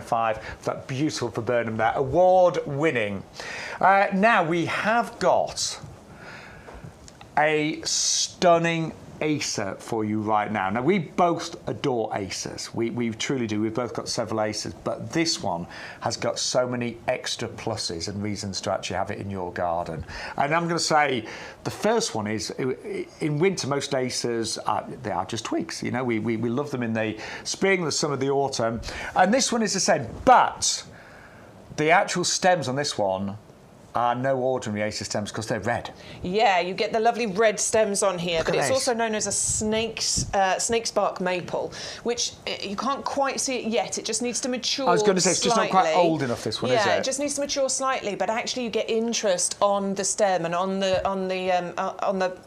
for that beautiful viburnum there, award-winning. Now we have got a stunning Acer for you right now. Now, we both adore Acers. We truly do. We've both got several Acers, but this one has got so many extra pluses and reasons to actually have it in your garden. And I'm going to say the first one is, in winter, most Acers, they are just twigs. You know, we love them in the spring, the summer, the autumn. And this one is the same, but the actual stems on this one are no ordinary Acer stems because they're red. Yeah, you get the lovely red stems on here, but it's also known as a snake bark maple, which you can't quite see it yet. It just needs to mature. I was going to say it's just not quite old enough, this one, is it? Yeah, it just needs to mature slightly, but actually you get interest on the stem and on the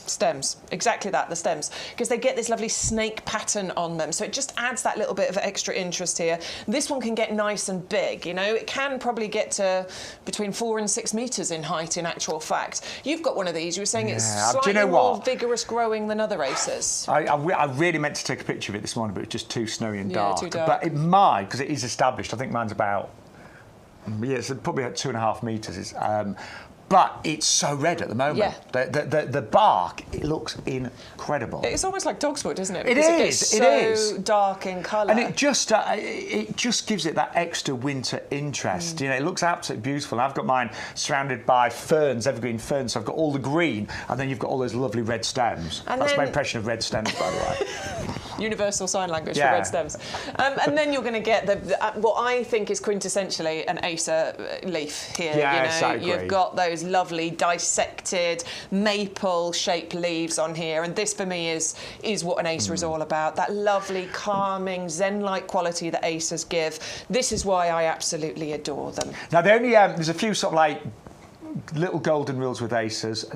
stems. Exactly that, the stems, because they get this lovely snake pattern on them. So it just adds that little bit of extra interest here. This one can get nice and big. You know, it can probably get to between 4 and 6 metres in height, in actual fact. You've got one of these. You were saying it's slightly more vigorous growing than other Acers. I really meant to take a picture of it this morning, but it was just too snowy and dark. Too dark. But it might, because it is established. I think mine's about, it's probably about 2.5 metres. But it's so red at the moment. Yeah. The bark, it looks incredible. It's almost like dog's wood, isn't it? It is. It is so dark in colour. And it just gives it that extra winter interest. You know, it looks absolutely beautiful. I've got mine surrounded by ferns, evergreen ferns. So I've got all the green, and then you've got all those lovely red stems. That's my impression of red stems, by the way. Universal sign language for red stems. And then you're going to get what I think is quintessentially an Acer leaf here. Yes, I agree. You've got those lovely dissected maple shaped leaves on here, and this for me is what an Acer is all about. That lovely calming zen-like quality that Acers give. This is why I absolutely adore them. Now there's a few sort of like little golden rules with Acers.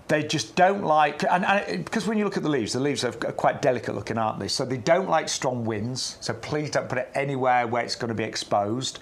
They just don't like, and because when you look at the leaves are quite delicate looking, aren't they? So they don't like strong winds. So please don't put it anywhere where it's going to be exposed.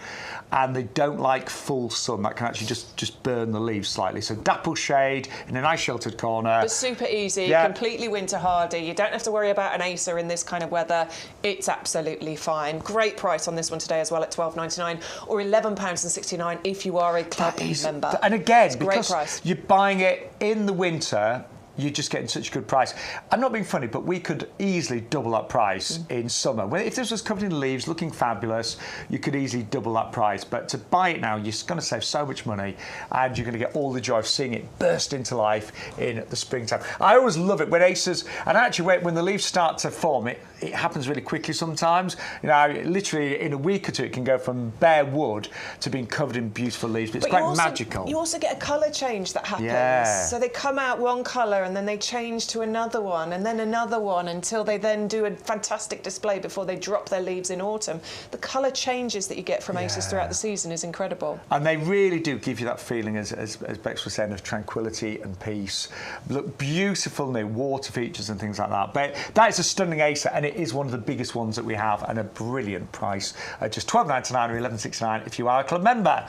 And they don't like full sun. That can actually just burn the leaves slightly. So dapple shade in a nice sheltered corner. But super easy, yeah. Completely winter hardy. You don't have to worry about an Acer in this kind of weather. It's absolutely fine. Great price on this one today as well at £12.99 or £11.69 if you are a club member. And again, it's because price. You're buying it in the winter, you're just getting such a good price. I'm not being funny, but we could easily double that price in summer. If this was covered in leaves, looking fabulous, you could easily double that price. But to buy it now, you're going to save so much money, and you're going to get all the joy of seeing it burst into life in the springtime. I always love it when acers, and actually when the leaves start to form, it happens really quickly sometimes. You know, literally in a week or two, it can go from bare wood to being covered in beautiful leaves. But it's quite magical. You also get a colour change that happens. Yeah. So they come out one colour and then they change to another one and then another one until they then do a fantastic display before they drop their leaves in autumn. The colour changes that you get from acers throughout the season is incredible. And they really do give you that feeling, as Bex was saying, of tranquility and peace. Look, beautiful new water features and things like that. But that is a stunning acer, and it is one of the biggest ones that we have, and a brilliant price at just £12.99 or £11.69 if you are a club member.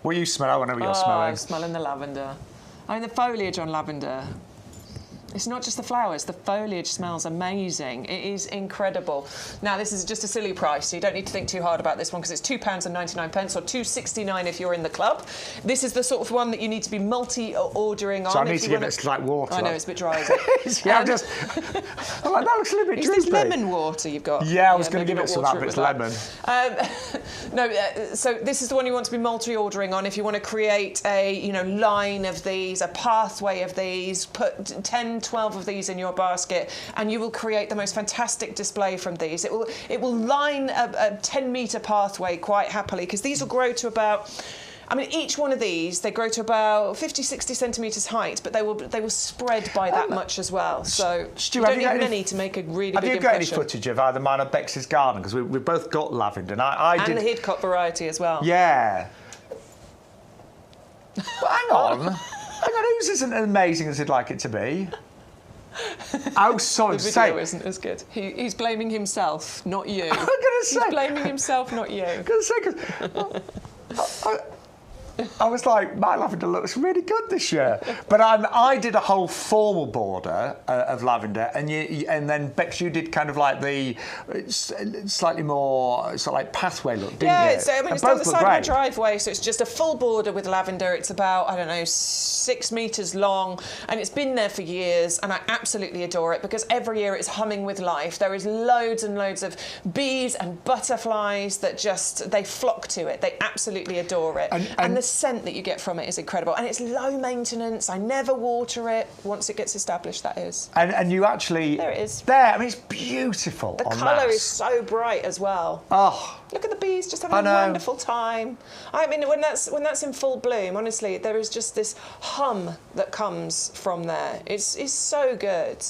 What you smell? I know what you're smelling. I'm smelling the lavender. I mean, the foliage on lavender. It's not just the flowers, the foliage smells amazing. It is incredible. Now, this is just a silly price, so you don't need to think too hard about this one because it's £2.99 or £2.69 if you're in the club. This is the sort of one that you need to be multi-ordering on. So I need to give it like water. I know, it's a bit dry, isn't it? Yeah, I'm like, that looks a little bit droopy. Is this lemon water you've got? Yeah, I was going to give it some of that, but it's lemon. So this is the one you want to be multi-ordering on if you want to create a line of these, a pathway of these, put 10, 12 of these in your basket, and you will create the most fantastic display from these. It will line a 10-metre pathway quite happily, because these will grow to about, I mean, each one of these, they grow to about 50, 60 centimetres height, but they will spread by that much as well. So Stu, you don't need many to make a really big impression. Have you got any footage of either mine or Bex's garden? Because we've both got lavender, and I did. And the Hidcote variety as well. Yeah. Well, hang on, whose isn't as amazing as he'd like it to be? Oh, sorry. The video isn't as good. He's blaming himself, not you. I'm going to say. He's blaming himself, not you. I'm going to say, because I was like, my lavender looks really good this year. But I did a whole formal border of lavender, and then Bex, you did kind of like the slightly more sort of like pathway look, didn't you? Yeah, it's on the side of my driveway, so it's just a full border with lavender. It's about, I don't know, 6 metres long, and it's been there for years, and I absolutely adore it because every year it's humming with life. There is loads and loads of bees and butterflies that they flock to it. They absolutely adore it. And the scent that you get from it is incredible, and it's low maintenance. I never water it once it gets established, that is. And you actually, there it is. There, I mean, it's beautiful. The colour is so bright as well. Oh, look at the bees just having a wonderful time. I mean, when that's in full bloom, honestly, there is just this hum that comes from there. It's so good.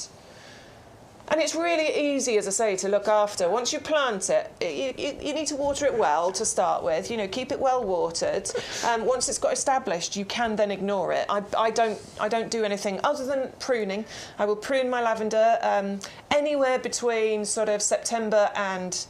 And it's really easy, as I say, to look after. Once you plant it, you need to water it well to start with. Keep it well watered. Once it's got established, you can then ignore it. I don't do anything other than pruning. I will prune my lavender anywhere between sort of September and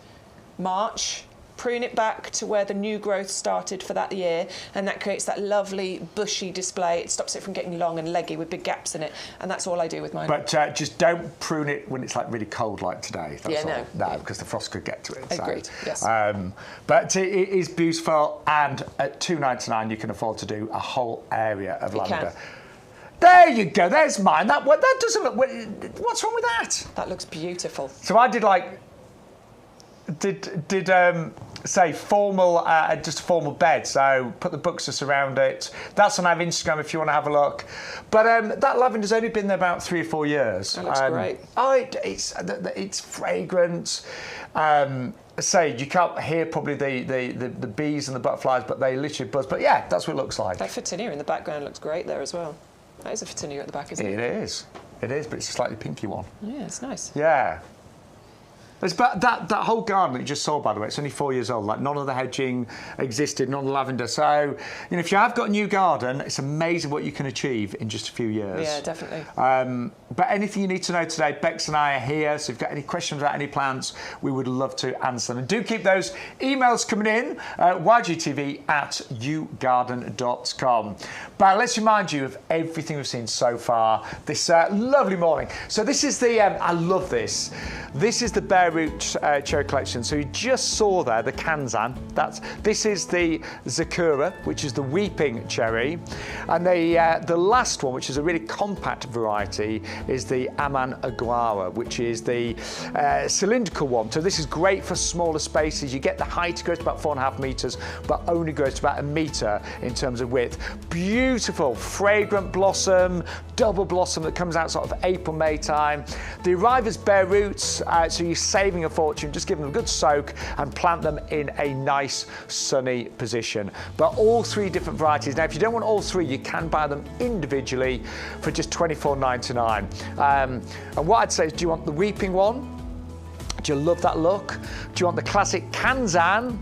March. Prune it back to where the new growth started for that year, and that creates that lovely bushy display. It stops it from getting long and leggy with big gaps in it, and that's all I do with mine. But just don't prune it when it's like really cold like today. That's all. No, because the frost could get to it. Agreed, yes. But it is beautiful, and at £2.99 you can afford to do a whole area of lavender. There you go, there's mine. That doesn't look... What's wrong with that? That looks beautiful. So I did like... say formal, just a formal bed. So put the books just around it. That's on our Instagram if you want to have a look. But that lavender's only been there about 3 or 4 years. That looks great. It's fragrant. Say you can't hear probably the bees and the butterflies, but they literally buzz. But yeah, that's what it looks like. That Photinia in the background looks great there as well. That is a Photinia at the back, isn't it? It is. It is, but it's a slightly pinky one. Yeah, it's nice. Yeah. But that whole garden that you just saw, by the way, it's only 4 years old. Like, none of the hedging existed, none of the lavender. So, you know, if you have got a new garden, it's amazing what you can achieve in just a few years. Yeah, definitely. But anything you need to know today, Bex and I are here. So if you've got any questions about any plants, we would love to answer them. And do keep those emails coming in, ygtv@yougarden.com. But let's remind you of everything we've seen so far this lovely morning. So this is the, I love this. This is the bare root cherry collection. So you just saw there the Kanzan. This is the Zakura, which is the weeping cherry. And the last one, which is a really compact variety, is the Aman Aguara, which is the cylindrical one. So this is great for smaller spaces. You get the height, it goes to about 4.5 metres, but only goes to about 1 metre in terms of width. Beautiful, fragrant blossom, double blossom that comes out sort of April, May time. They arrive as bare roots, so you're saving a fortune. Just give them a good soak and plant them in a nice sunny position. But all 3 different varieties. Now, if you don't want all 3, you can buy them individually for just $24.99. And what I'd say is, do you want the weeping one? Do you love that look? Do you want the classic Kanzan?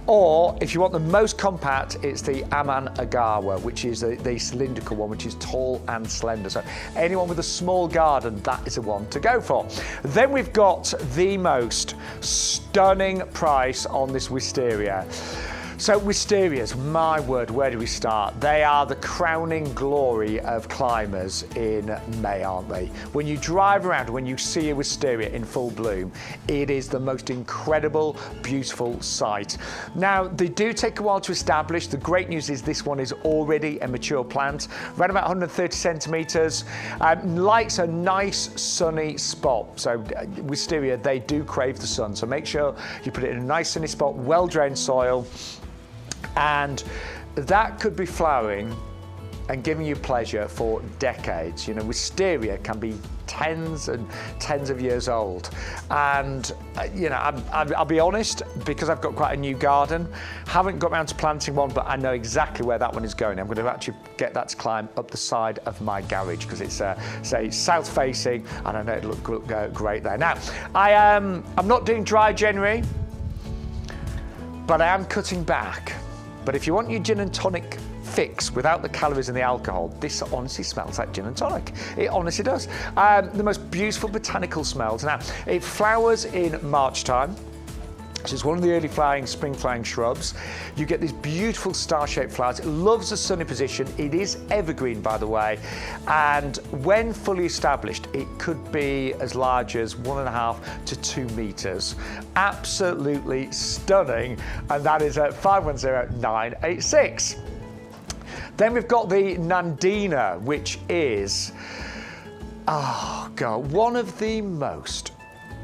Or if you want the most compact, it's the Aman Aguara, which is the cylindrical one, which is tall and slender. So anyone with a small garden, that is the one to go for. Then we've got the most stunning price on this wisteria. So wisterias, my word, where do we start? They are the crowning glory of climbers in May, aren't they? When you drive around, when you see a wisteria in full bloom, it is the most incredible, beautiful sight. Now, they do take a while to establish. The great news is this one is already a mature plant, around about 130 centimetres, likes a nice sunny spot. So wisteria, they do crave the sun. So make sure you put it in a nice sunny spot, well-drained soil, and that could be flowering and giving you pleasure for decades. You know, wisteria can be tens and tens of years old. And, you know, I'll be honest, because I've got quite a new garden, haven't got around to planting one, but I know exactly where that one is going. I'm going to actually get that to climb up the side of my garage because it's, say, south facing, and I know it'll look great there. Now, I'm not doing dry January, but I am cutting back. But if you want your gin and tonic fix without the calories and the alcohol, this honestly smells like gin and tonic. It honestly does. The most beautiful botanical smells. Now, it flowers in March time. So it's one of the early flowering, spring flowering shrubs. You get these beautiful star-shaped flowers. It loves a sunny position. It is evergreen, by the way. And when fully established, it could be as large as 1.5 to 2 metres. Absolutely stunning. And that is at 510-986. Then we've got the Nandina, which is, oh God, one of the most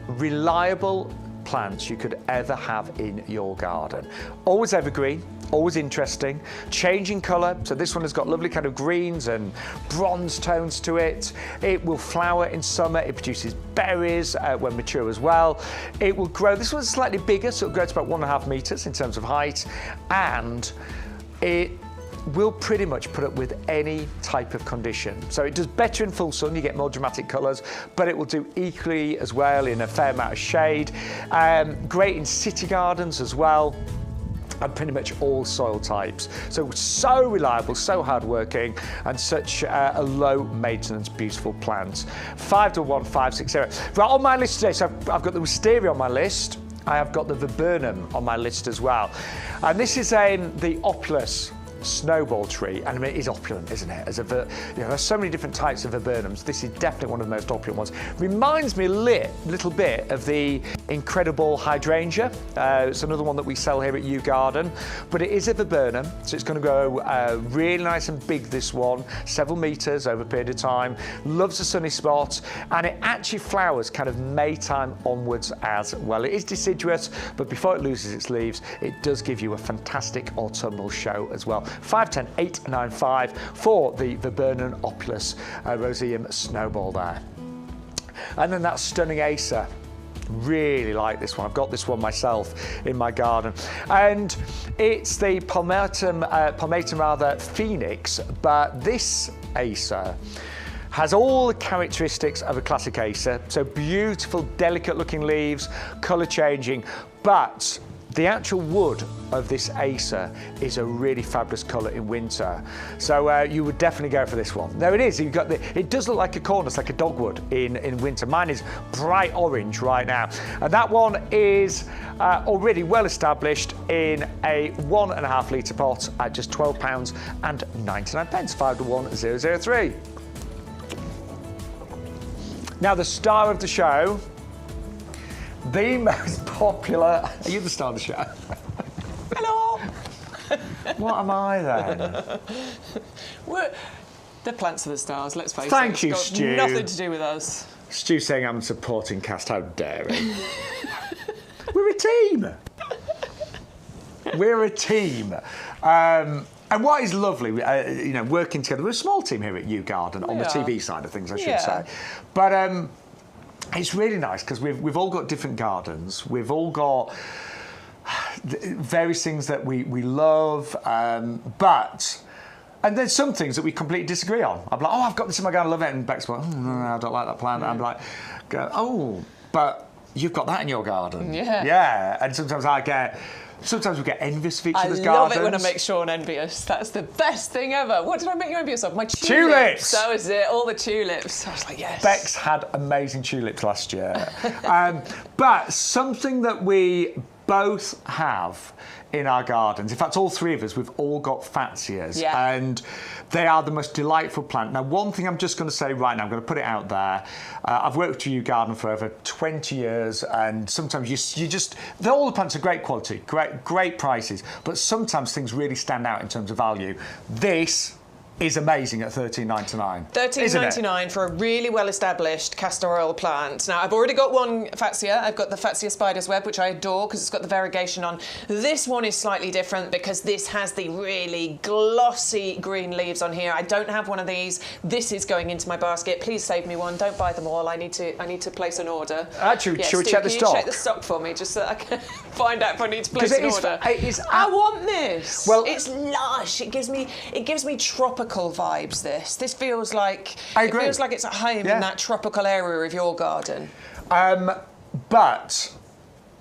reliable plants you could ever have in your garden. Always evergreen, always interesting, changing colour. So this one has got lovely kind of greens and bronze tones to it. It will flower in summer. It produces berries when mature as well. It will grow. This one's slightly bigger, so it'll grow to about 1.5 metres in terms of height, and it will pretty much put up with any type of condition. So it does better in full sun, you get more dramatic colours, but it will do equally as well in a fair amount of shade. Great in city gardens as well, and pretty much all soil types. So reliable, so hardworking, and such a low maintenance, beautiful plant. 521-560. Right, on my list today, so I've got the wisteria on my list. I have got the viburnum on my list as well. And this is the Opulus snowball tree, and I mean, it is opulent, isn't it? There's so many different types of viburnums. This is definitely one of the most opulent ones. Reminds me a little bit of the incredible hydrangea. It's another one that we sell here at YouGarden, but it is a viburnum, so it's going to grow really nice and big, this one, several metres over a period of time. Loves a sunny spot, and it actually flowers kind of May time onwards as well. It is deciduous, but before it loses its leaves, it does give you a fantastic autumnal show as well. 510-895 for the Viburnum Opulus Roseum snowball there. And then that stunning Acer. Really like this one. I've got this one myself in my garden, and it's the Palmatum Phoenix, but this Acer has all the characteristics of a classic Acer. So beautiful, delicate looking leaves, colour changing, but the actual wood of this Acer is a really fabulous colour in winter. So you would definitely go for this one. There it is, you've got it does look like a cornice, like a dogwood in winter. Mine is bright orange right now. And that one is already well established in a 1.5 litre pot at just £12.99, 521 003. Now the star of the show, the most popular... Are you the star of the show? Hello! What am I then? The plants are the stars, let's face it. Thank you, It's got Stu. nothing to do with us. Stu saying I'm supporting cast, how dare he? We're a team. We're a team. And what is lovely, you know, working together, we're a small team here at YouGarden on the TV side of things, I should say. But it's really nice because we've all got different gardens. We've all got various things that we love, and there's some things that we completely disagree on. I'm like, oh, I've got this in my garden, I love it, and Beck's like, oh, no, I don't like that plant. I'm like, oh, but you've got that in your garden. Yeah, and sometimes we get envious of each other's gardens. I love it when I make Shaun envious. That's the best thing ever. What did I make you envious of? My tulips. That was it, all the tulips. I was like, yes. Bex had amazing tulips last year. But something that we both have in our gardens, in fact all three of us, we've all got Fatsias, and they are the most delightful plant. Now one thing I'm just going to say right now, I'm going to put it out there, I've worked with YouGarden for over 20 years, and sometimes you just, all the plants are great quality, great prices, but sometimes things really stand out in terms of value. This is amazing at $13.99. $13.99 for a really well-established castor oil plant. Now, I've already got one Fatsia. I've got the Fatsia Spider's Web, which I adore because it's got the variegation on. This one is slightly different because this has the really glossy green leaves on here. I don't have one of these. This is going into my basket. Please save me one. Don't buy them all. I need to place an order. Actually, should we check the stock? Can you check the stock for me just so that I can find out if I need to place an order? I want this. Well, it's lush. It gives me tropical vibes. This feels like I agree. It feels like it's at home in that tropical area of your garden. But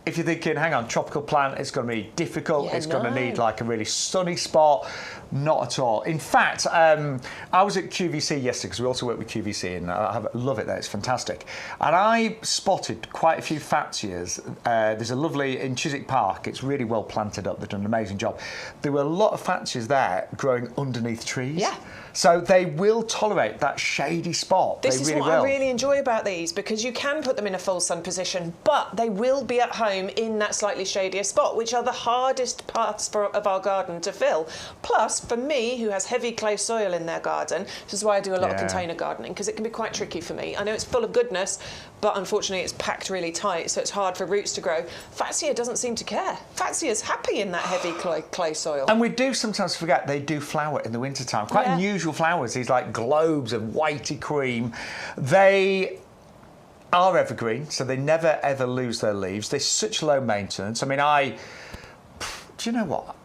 if you're thinking, hang on, tropical plant, it's going to be difficult. It's going to need like a really sunny spot. Not at all. In fact, I was at QVC yesterday because we also work with QVC, and I love it there. It's fantastic. And I spotted quite a few Fatsias. There's a lovely in Chiswick Park. It's really well planted up. They've done an amazing job. There were a lot of Fatsias there growing underneath trees. Yeah. So they will tolerate that shady spot. This is what I really enjoy about these, because you can put them in a full sun position, but they will be at home in that slightly shadier spot, which are the hardest parts of our garden to fill. Plus, for me, who has heavy clay soil in their garden, this is why I do a lot of container gardening, because it can be quite tricky for me. I know it's full of goodness, but unfortunately it's packed really tight, so it's hard for roots to grow. Fatsia doesn't seem to care. Fatsia's happy in that heavy clay soil. And we do sometimes forget they do flower in the wintertime. Quite unusual flowers, these like globes of whitey cream. They are evergreen, so they never ever lose their leaves. They're such low maintenance. I mean, do you know what?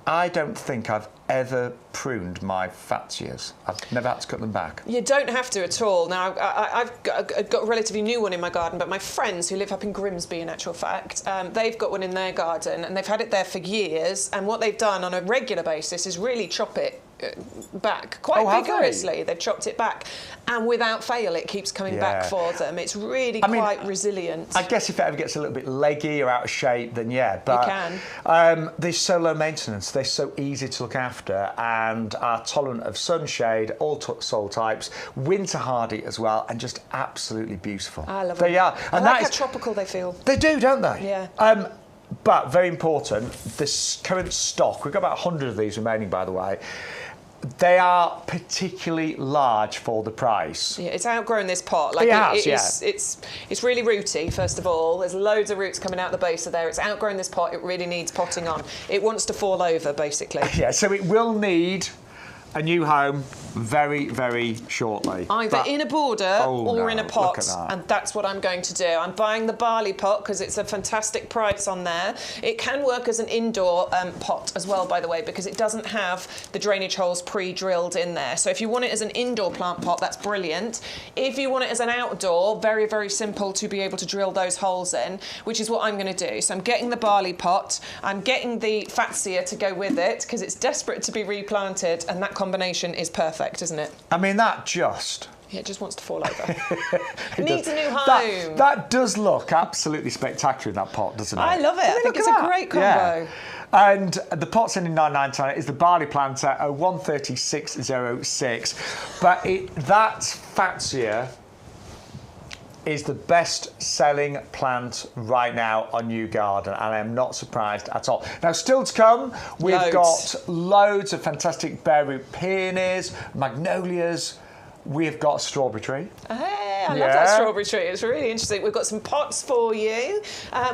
I don't think I've ever pruned my Fatsias. I've never had to cut them back. You don't have to at all. Now, I've got a relatively new one in my garden, but my friends who live up in Grimsby, in actual fact, they've got one in their garden, and they've had it there for years, and what they've done on a regular basis is really chop it back quite vigorously. They've chopped it back, and without fail it keeps coming back for them. It's really quite resilient. I guess if it ever gets a little bit leggy or out of shape, then but you can. They're so low maintenance, they're so easy to look after, and are tolerant of sunshade, all soil types, winter hardy as well, and just absolutely beautiful. I love them. They are. And I like how tropical they feel. They do, don't they? Yeah. But very important, this current stock, we've got about 100 of these remaining, by the way. They are particularly large for the price. Yeah, it's outgrown this pot. Like it's really rooty, first of all. There's loads of roots coming out the base of there. It's outgrown this pot. It really needs potting on. It wants to fall over, basically. Yeah, so it will need a new home very, very shortly. Either in a border or in a pot, look at that. and that's what I'm going to do. I'm buying the barley pot because it's a fantastic price on there. It can work as an indoor pot as well, by the way, because it doesn't have the drainage holes pre-drilled in there. So if you want it as an indoor plant pot, that's brilliant. If you want it as an outdoor, very, very simple to be able to drill those holes in, which is what I'm going to do. So I'm getting the barley pot, I'm getting the fatsia to go with it because it's desperate to be replanted, and that combination is perfect, isn't it? I mean, that just... Yeah, it just wants to fall over. It needs a new home. That does look absolutely spectacular in that pot, doesn't it? I love it. I think it's a great combo. Yeah. And the pot's in £9.99 is the barley planter 013606. But that fatsia is the best-selling plant right now on YouGarden, and I am not surprised at all. Now, still to come, we've got loads of fantastic berry peonies, magnolias. We've got a strawberry tree. Hey, I love that strawberry tree. It's really interesting. We've got some pots for you.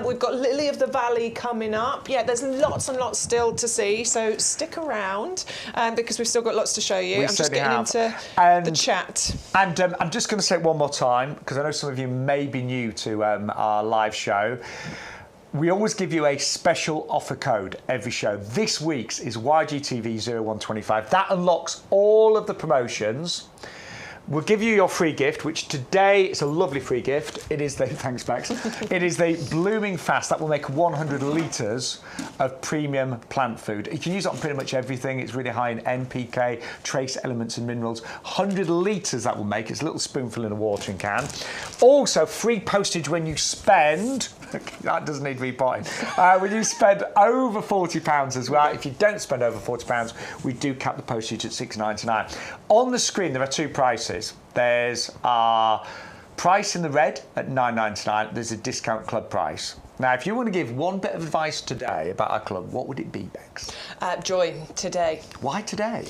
We've got Lily of the Valley coming up. Yeah, there's lots and lots still to see, so stick around because we've still got lots to show you. I'm just getting into the chat. And I'm just going to say it one more time, because I know some of you may be new to our live show. We always give you a special offer code every show. This week's is YGTV0125. That unlocks all of the promotions. We'll give you your free gift, which today is a lovely free gift. It is the, thanks Max, it is the Blooming Fast. That will make 100 litres of premium plant food. You can use it on pretty much everything. It's really high in NPK, trace elements and minerals. 100 litres that will make. It's a little spoonful in a watering can. Also, free postage when you spend, that doesn't need repotting, when you spend over £40 as well. If you don't spend over £40, we do cap the postage at £6.99. On the screen, there are two prices. There's our price in the red at £9.99. There's a discount club price. Now, if you want to give one bit of advice today about our club, what would it be, Bex? Join today. Why today?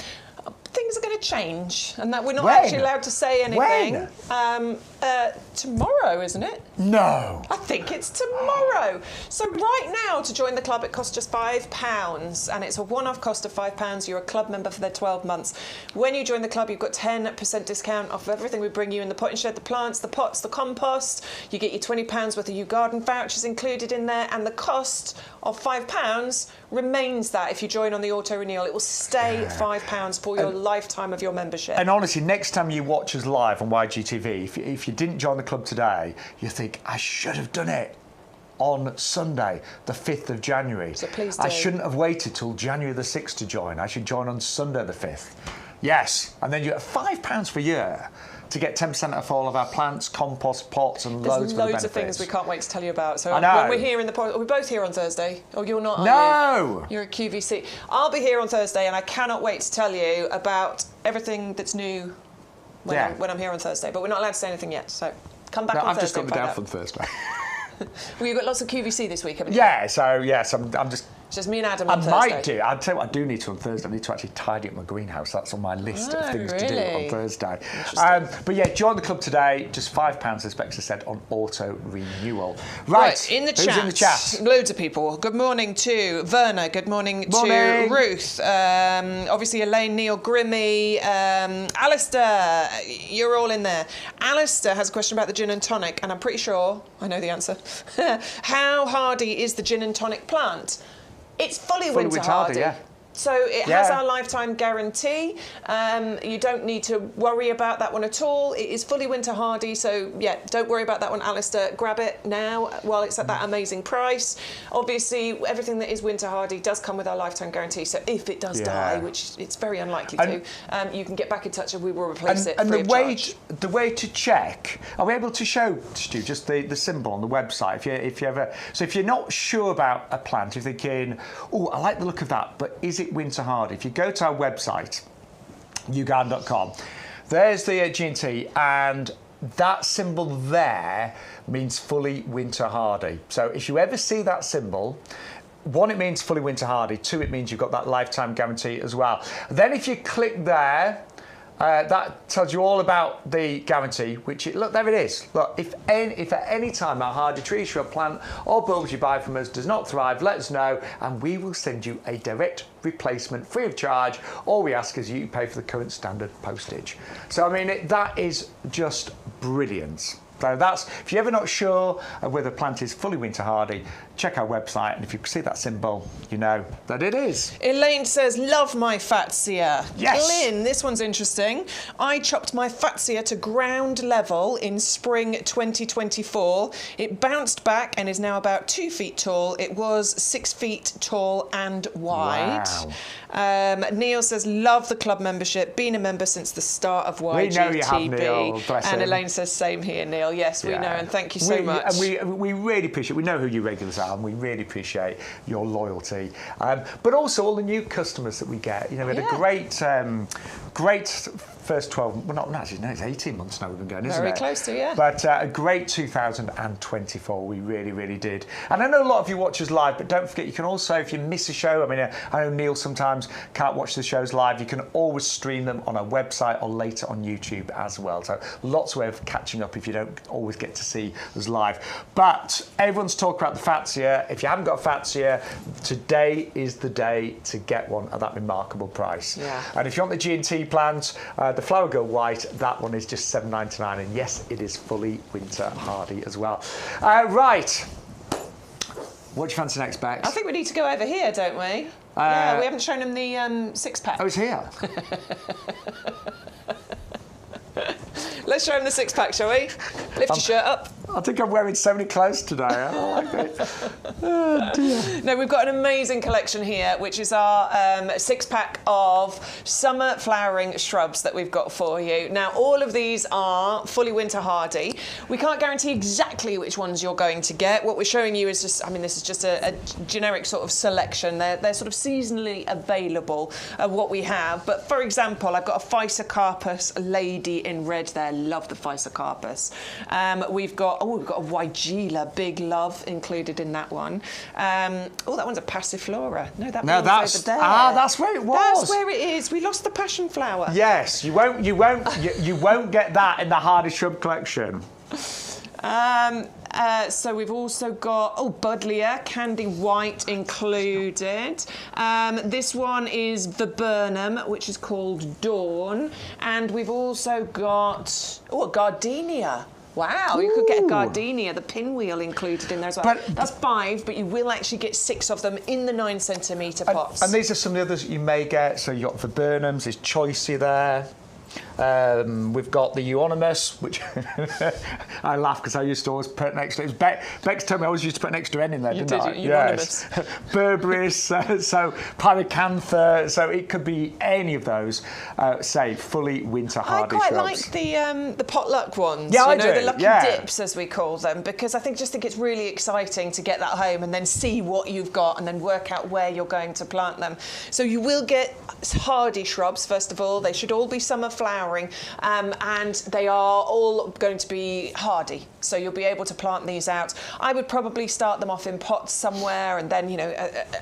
Things are going to change, and that we're not actually allowed to say anything. When? Tomorrow, isn't it? No. I think it's tomorrow. So right now, to join the club, it costs just £5, and it's a one-off cost of £5. You're a club member for the 12 months. When you join the club, you've got 10% discount off everything we bring you in the potting shed, the plants, the pots, the compost. You get your £20 worth of YouGarden vouchers included in there, and the cost of £5 remains that. If you join on the auto renewal, it will stay £5 for your lifetime of your membership. And honestly, next time you watch us live on YGTV, if you didn't join the club today, you think, I should have done it on Sunday, the 5th of January. So please do. I shouldn't have waited till January the 6th to join. I should join on Sunday the 5th. Yes, and then you get £5 per year to get 10% off all of our plants, compost, pots, and loads of benefits. Of things we can't wait to tell you about. So I know. when we're here in the pod, are we both here on Thursday? Or you're not? No. You're at QVC. I'll be here on Thursday, and I cannot wait to tell you about everything that's new when I'm here on Thursday. But we're not allowed to say anything yet. So come back on I've Thursday. just got the down on Thursday. Well, you've got lots of QVC this week, haven't you? Yeah. So yes, I'm just. It's just me and Adam on Thursday. I might do. I'll tell you what I do need to on Thursday. I need to actually tidy up my greenhouse. That's on my list of things to do on Thursday. But yeah, join the club today. Just £5, as Bexa said, on auto renewal. Right. In the Who's chat. in the chat? Loads of people. Good morning to Verna. Good morning to Ruth. Obviously Elaine, Neil, Grimmy, Alistair. You're all in there. Alistair has a question about the gin and tonic, and I'm pretty sure I know the answer. How hardy is the gin and tonic plant? It's fully winter hardy. Yeah. So it has our lifetime guarantee. You don't need to worry about that one at all. It is fully winter hardy, so yeah, don't worry about that one, Alistair. Grab it now while it's at that amazing price. Obviously, everything that is winter hardy does come with our lifetime guarantee, so if it does die, which it's very unlikely to, you can get back in touch and we will replace it free of charge. The way to check, are we able to show, Stu, just the symbol on the website? If you ever, so if you're not sure about a plant, you're thinking, oh, I like the look of that, but is it winter hardy? If you go to our website, YouGarden.com, there's the G&T, and that symbol there means fully winter hardy. So if you ever see that symbol, one, it means fully winter hardy. Two, it means you've got that lifetime guarantee as well. Then if you click there, That tells you all about the guarantee, look, there it is. Look, if at any time our hardy tree, shrub, plant or bulbs you buy from us does not thrive, let us know and we will send you a direct replacement free of charge. All we ask is you pay for the current standard postage. So, I mean, that is just brilliant. So that's, if you're ever not sure of whether a plant is fully winter hardy, check our website, and if you see that symbol, you know that it is. Elaine says, love my Fatsia. Yes. Lynn, this one's interesting. I chopped my Fatsia to ground level in spring 2024. It bounced back and is now about 2 feet tall. It was 6 feet tall and wide. Wow. Neil says, love the club membership. Been a member since the start of YGTB. We know you have, Neil. Bless and him. Elaine says, same here, Neil. Yes, we know, and thank you so much. And we really appreciate, we know who you regulars are, and we really appreciate your loyalty. But also all the new customers that we get. You know, we had a great first 12, well, not actually, no, it's 18 months now we've been going, isn't it? Very close to, yeah. But a great 2024, we really, really did. And I know a lot of you watch us live, but don't forget, you can also, if you miss a show, I mean, I know Neil sometimes can't watch the shows live, you can always stream them on our website or later on YouTube as well. So lots of way of catching up if you don't always get to see us live. But everyone's talking about the Fatsia. If you haven't got a Fatsia, today is the day to get one at that remarkable price. Yeah. And if you want the G&T plant, the Flower Girl White, that one is just $7.99, and yes, it is fully winter hardy as well. Right, what do you fancy next, Bex? I think we need to go over here, don't we? Yeah, we haven't shown him the six-pack. Oh, it's here. Let's show him the six-pack, shall we? Lift your shirt up. I think I'm wearing so many clothes today. I like it. Oh, dear. No, we've got an amazing collection here, which is our six-pack of summer flowering shrubs that we've got for you. Now, all of these are fully winter hardy. We can't guarantee exactly which ones you're going to get. What we're showing you is just, I mean, this is just a generic sort of selection. They're sort of seasonally available of what we have. But for example, I've got a Physocarpus lady in red there. Love the Physocarpus. We've got a Weigela, big love included in that one. That one's a Passiflora. No, that's over there. That's where it was. That's where it is. We lost the passion flower. Yes, you won't get that in the hardy shrub collection. So we've also got, Buddleia, Candy White included. This one is Viburnum, which is called Dawn. And we've also got, a Gardenia. Wow, you could get a Gardenia, the pinwheel included in there as well. But that's 5, but you will actually get 6 of them in the 9cm pots. And these are some of the others that you may get. So you've got Viburnums, there's Choicey there. We've got the Euonymus, which I laugh because I used to always put next to it. Bex told me I always used to put an extra N in there, didn't I? Euonymus. Yes. Berberis, so Pyracantha, so it could be any of those, say, fully winter hardy shrubs. I quite like the potluck ones. Yeah, I do. The lucky dips, as we call them, because I think it's really exciting to get that home and then see what you've got and then work out where you're going to plant them. So you will get hardy shrubs, first of all. They should all be summer flowering, and they are all going to be hardy, so you'll be able to plant these out. I would probably start them off in pots somewhere, and then,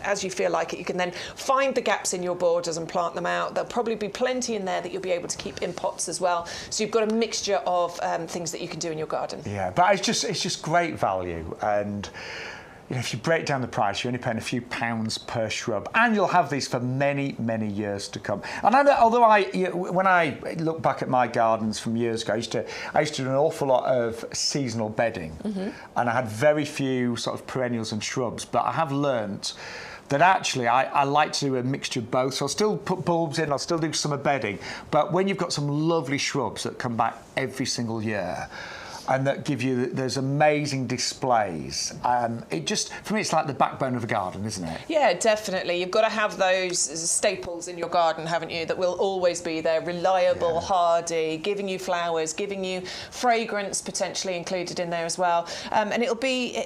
as you feel like it, you can then find the gaps in your borders and plant them out. There'll probably be plenty in there that you'll be able to keep in pots as well, so you've got a mixture of things that you can do in your garden. Yeah, but it's just great value, and if you break down the price, you're only paying a few pounds per shrub, and you'll have these for many, many years to come. And although when I look back at my gardens from years ago, I used to do an awful lot of seasonal bedding, and I had very few sort of perennials and shrubs. But I have learnt that actually I like to do a mixture of both. So I'll still put bulbs in, I'll still do summer bedding, but when you've got some lovely shrubs that come back every single year, and that give you those amazing displays. It just, for me, it's like the backbone of a garden, isn't it? Yeah, definitely. You've got to have those staples in your garden, haven't you, that will always be there, reliable, hardy, giving you flowers, giving you fragrance potentially included in there as well. And it'll be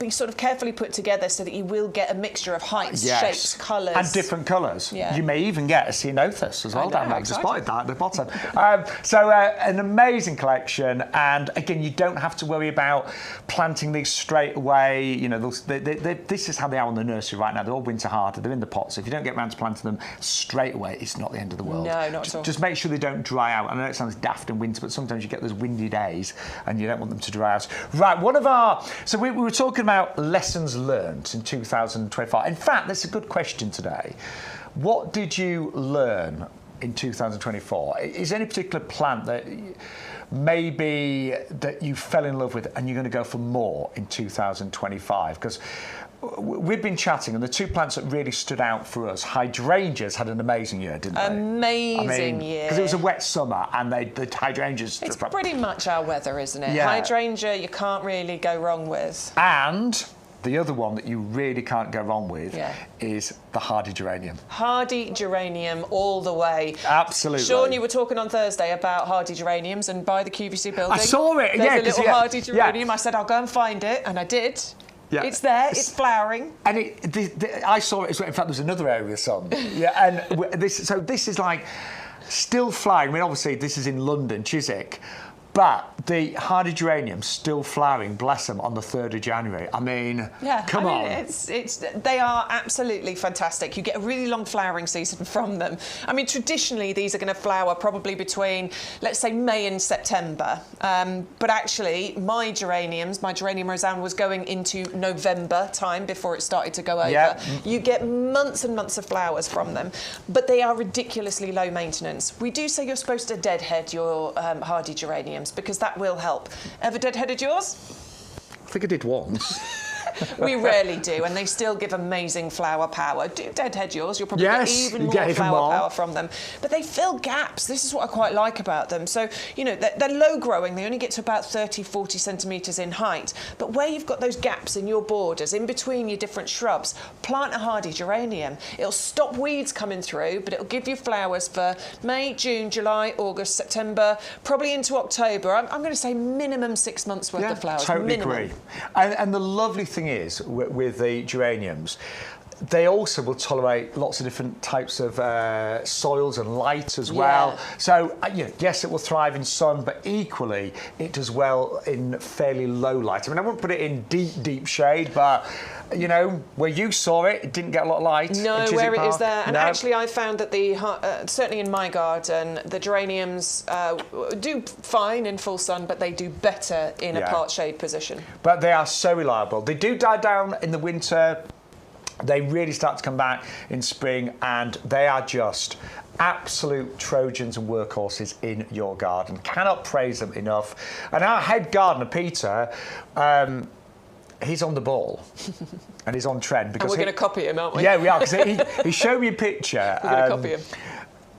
sort of carefully put together so that you will get a mixture of heights, shapes, colours. And different colours. Yeah. You may even get a ceanothus as well down there. I just spotted that at the bottom. So an amazing collection, and again, again, you don't have to worry about planting these straight away. You know, this is how they are in the nursery right now. They're all winter hardy. They're in the pots. So if you don't get around to planting them straight away, it's not the end of the world. No, not at all. Just make sure they don't dry out. I know it sounds daft in winter, but sometimes you get those windy days and you don't want them to dry out. Right, so we were talking about lessons learned in 2025. In fact, that's a good question today. What did you learn in 2024? Is there any particular plant that maybe that you fell in love with and you're going to go for more in 2025? Because we've been chatting, and the two plants that really stood out for us, hydrangeas had an amazing year, didn't they? Amazing year. Because it was a wet summer, and the hydrangeas... It's pretty much our weather, isn't it? Yeah. Hydrangea, you can't really go wrong with. And the other one that you really can't go wrong with is the hardy geranium. Hardy geranium all the way. Absolutely. Shaun, you were talking on Thursday about hardy geraniums, and by the QVC building... I saw it, there's a little hardy geranium. I said, I'll go and find it, and I did. Yeah. It's there, it's flowering. And I saw it as well. In fact, there's another area of sun. Yeah, and this is like still flowering. I mean, obviously, this is in London, Chiswick. But the hardy geranium's still flowering, bless them, on the 3rd of January. I mean, come on. They are absolutely fantastic. You get a really long flowering season from them. I mean, traditionally, these are going to flower probably between, let's say, May and September. But actually, my geranium roseanne was going into November time before it started to go over. Yeah. You get months and months of flowers from them, but they are ridiculously low maintenance. We do say you're supposed to deadhead your hardy geraniums, because that will help. Ever deadheaded yours? I think I did once. We rarely do, and they still give amazing flower power. Do deadhead yours, you'll probably get even more flower power from them. But they fill gaps. This is what I quite like about them. So, you know, they're low growing. They only get to about 30, 40 centimetres in height. But where you've got those gaps in your borders, in between your different shrubs, plant a hardy geranium. It'll stop weeds coming through, but it'll give you flowers for May, June, July, August, September, probably into October. I'm going to say minimum 6 months worth of flowers. Totally agree. And the lovely thing is with the geraniums, they also will tolerate lots of different types of soils and light as well. So, yes, it will thrive in sun, but equally it does well in fairly low light. I mean, I wouldn't put it in deep, deep shade, but, you know, where you saw it, it didn't get a lot of light. No, where it is there. And actually, I found that certainly in my garden, the geraniums do fine in full sun, but they do better in a part shade position. But they are so reliable. They do die down in the winter. They really start to come back in spring, and they are just absolute Trojans and workhorses in your garden. Cannot praise them enough. And our head gardener, Peter, he's on the ball and he's on trend. Because and we're going to copy him, aren't we? Yeah, we are, because he showed me a picture. We're going to copy him.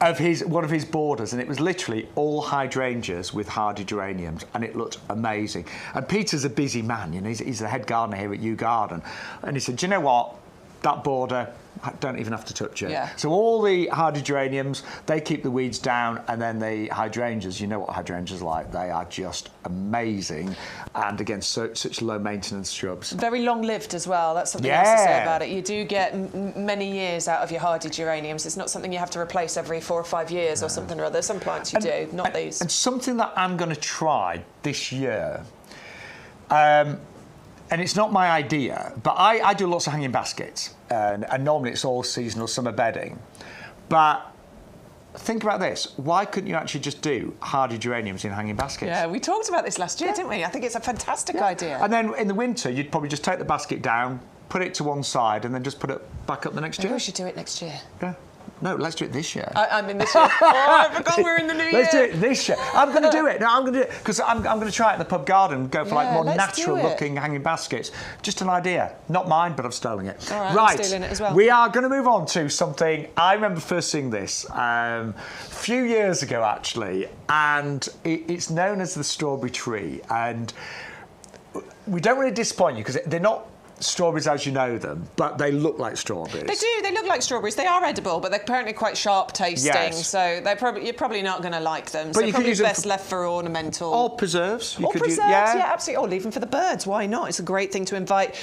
Of one of his borders, and it was literally all hydrangeas with hardy geraniums, and it looked amazing. And Peter's a busy man, you know, he's the head gardener here at YouGarden, and he said, do you know what? That border, I don't even have to touch it. Yeah. So all the hardy geraniums, they keep the weeds down, and then the hydrangeas, you know what hydrangeas are like, they are just amazing, and again, such low maintenance shrubs. Very long lived as well, that's something else to say about it. You do get many years out of your hardy geraniums. It's not something you have to replace every 4 or 5 years or something or other. Some plants you do, not these. And something that I'm going to try this year, and it's not my idea, but I do lots of hanging baskets, and normally it's all seasonal summer bedding. But think about this, why couldn't you actually just do hardy geraniums in hanging baskets? Yeah, we talked about this last year, didn't we? I think it's a fantastic idea. And then in the winter, you'd probably just take the basket down, put it to one side, and then just put it back up the next year. Maybe we should do it next year. Yeah. No, let's do it this year. I'm in this year. Oh, I forgot we're in the new year. Let's do it this year. I'm going to do it. No, I'm going to do it because I'm going to try it in the pub garden and go for like more natural-looking hanging baskets. Just an idea. Not mine, but I'm stealing it. All right, I'm stealing it as well. We are going to move on to something. I remember first seeing this a few years ago, actually, and it's known as the strawberry tree. And we don't really disappoint you because they're not strawberries as you know them, but they look like strawberries. They do. They look like strawberries. They are edible, but they're apparently quite sharp tasting. Yes. So you're probably not going to like them. But so you probably could use best left for ornamental. Or preserves. Or preserves, yeah, absolutely. Or leave them for the birds. Why not? It's a great thing to invite,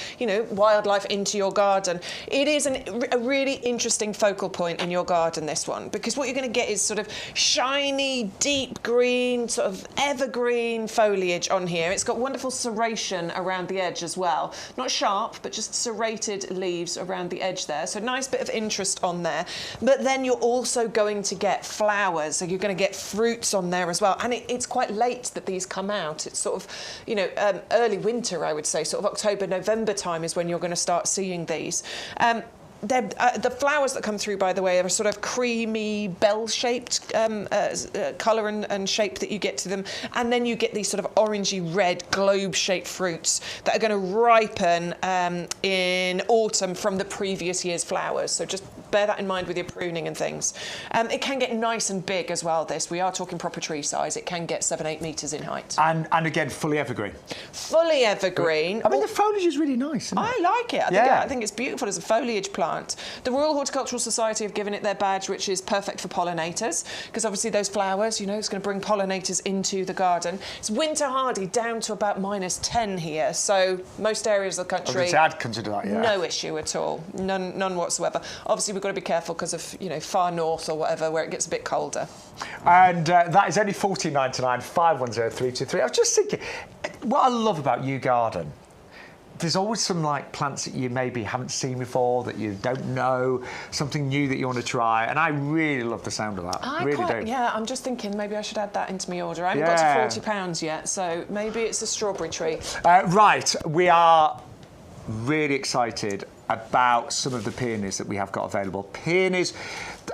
wildlife into your garden. It is a really interesting focal point in your garden, this one, because what you're going to get is sort of shiny, deep green, sort of evergreen foliage on here. It's got wonderful serration around the edge as well. Not sharp, but just serrated leaves around the edge there. So nice bit of interest on there. But then you're also going to get flowers. So you're going to get fruits on there as well. And it's quite late that these come out. It's sort of, early winter, I would say, sort of October, November time is when you're going to start seeing these. The flowers that come through, by the way, are a sort of creamy, bell-shaped colour and shape that you get to them. And then you get these sort of orangey red, globe-shaped fruits that are going to ripen in autumn from the previous year's flowers. So just bear that in mind with your pruning and things. It can get nice and big as well, this. We are talking proper tree size. It can get 7-8 metres in height. And again, fully evergreen. Fully evergreen. I mean, the foliage is really nice, isn't it? I like it. I think it's beautiful as a foliage plant. The Royal Horticultural Society have given it their badge, which is perfect for pollinators, because obviously those flowers, it's going to bring pollinators into the garden. It's winter hardy down to about -10 here, so most areas of the country, I'd consider that, yeah. No issue at all, none whatsoever. Obviously, we've got to be careful because of far north or whatever, where it gets a bit colder. And that is only $14.99, 510323. I was just thinking, what I love about YouGarden, there's always some plants that you maybe haven't seen before, that you don't know, something new that you want to try, and I really love the sound of that. I really do. Yeah, I'm just thinking maybe I should add that into my order. I haven't got to £40 yet, so maybe it's a strawberry tree. Right, we are really excited about some of the peonies that we have got available. Peonies,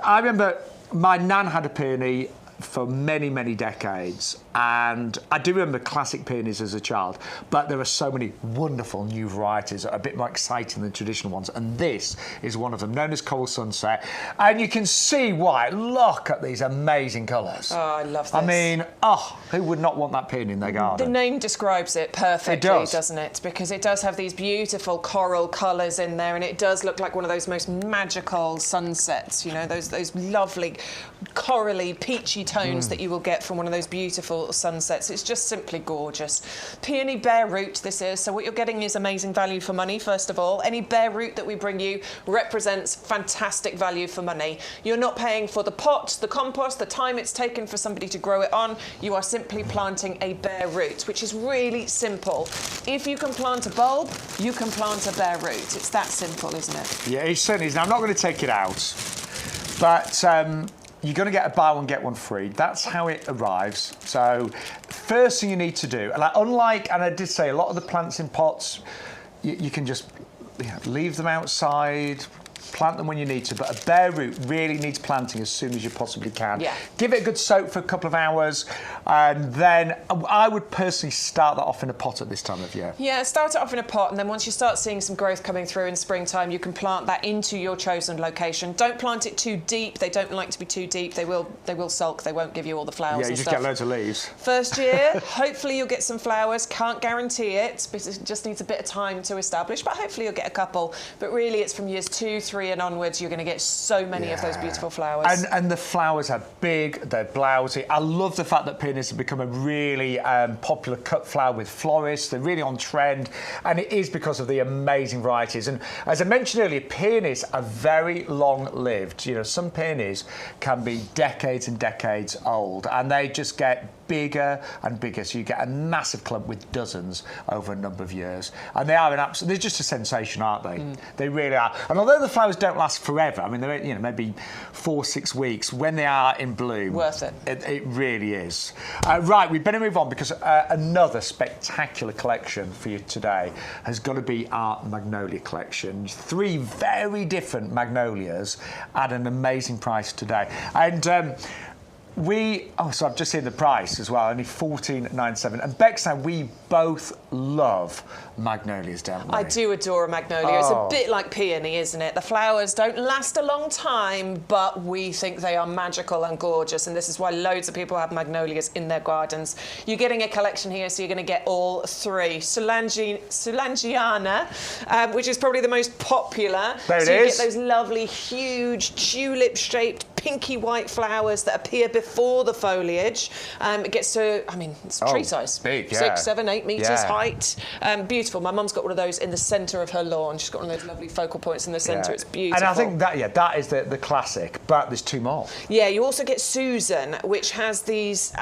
I remember my nan had a peony for many, many decades, and I do remember classic peonies as a child, but there are so many wonderful new varieties that are a bit more exciting than traditional ones, and this is one of them, known as Coral Sunset, and you can see why. Look at these amazing colours. Oh, I love this. I mean, who would not want that peony in their garden? The name describes it perfectly, doesn't it? Because it does have these beautiful coral colours in there, and it does look like one of those most magical sunsets, those lovely corally, peachy tones that you will get from one of those beautiful sunsets. It's just simply gorgeous. Peony bare root this is, so what you're getting is amazing value for money, first of all. Any bare root that we bring you represents fantastic value for money. You're not paying for the pot, the compost, the time it's taken for somebody to grow it on. You are simply planting a bare root, which is really simple. If you can plant a bulb, you can plant a bare root. It's that simple, isn't it? Yeah, it certainly is. Now, I'm not going to take it out, but you're going to get a buy one, get one free. That's how it arrives. So first thing you need to do, and I did say, a lot of the plants in pots, you can just leave them outside, plant them when you need to, but a bare root really needs planting as soon as you possibly can. Yeah. Give it a good soak for a couple of hours, and then I would personally start that off in a pot at this time of year. Yeah, start it off in a pot, and then once you start seeing some growth coming through in springtime, you can plant that into your chosen location. Don't plant it too deep. They don't like to be too deep. They will sulk. They won't give you all the flowers. Yeah, you just get loads of leaves. First year, hopefully you'll get some flowers. Can't guarantee it, because it just needs a bit of time to establish, but hopefully you'll get a couple. But really, it's from years 2, 3 and onwards, you're going to get so many of those beautiful flowers. And the flowers are big, they're blousy. I love the fact that peonies have become a really popular cut flower with florists. They're really on trend, and it is because of the amazing varieties. And as I mentioned earlier, peonies are very long-lived. Some peonies can be decades and decades old, and they just get bigger and bigger, so you get a massive clump with dozens over a number of years, and they are they're just a sensation, aren't they? They really are. And although the flowers don't last forever, I mean, they're maybe 4-6 weeks, when they are in bloom, worth it. It really is. Right, we better move on, because another spectacular collection for you today has got to be our magnolia collection. 3 very different magnolias at an amazing price today, and so I've just seen the price as well, only $14.97. And Bex, now we both love magnolias, don't we? I do adore a magnolia. It's a bit like peony, isn't it? The flowers don't last a long time, but we think they are magical and gorgeous, and this is why loads of people have magnolias in their gardens. You're getting a collection here, so you're going to get all three. Soulangiana, which is probably the most popular. There it so you is. get those lovely, huge, tulip-shaped, pinky white flowers that appear before the foliage. It gets to, I mean, it's tree size. Big, yeah. 6, 7, 8 metres height. Beautiful. My mum's got one of those in the centre of her lawn. She's got one of those lovely focal points in the centre. It's beautiful. And I think that is the classic, but there's two more. Yeah, you also get Susan, which has these,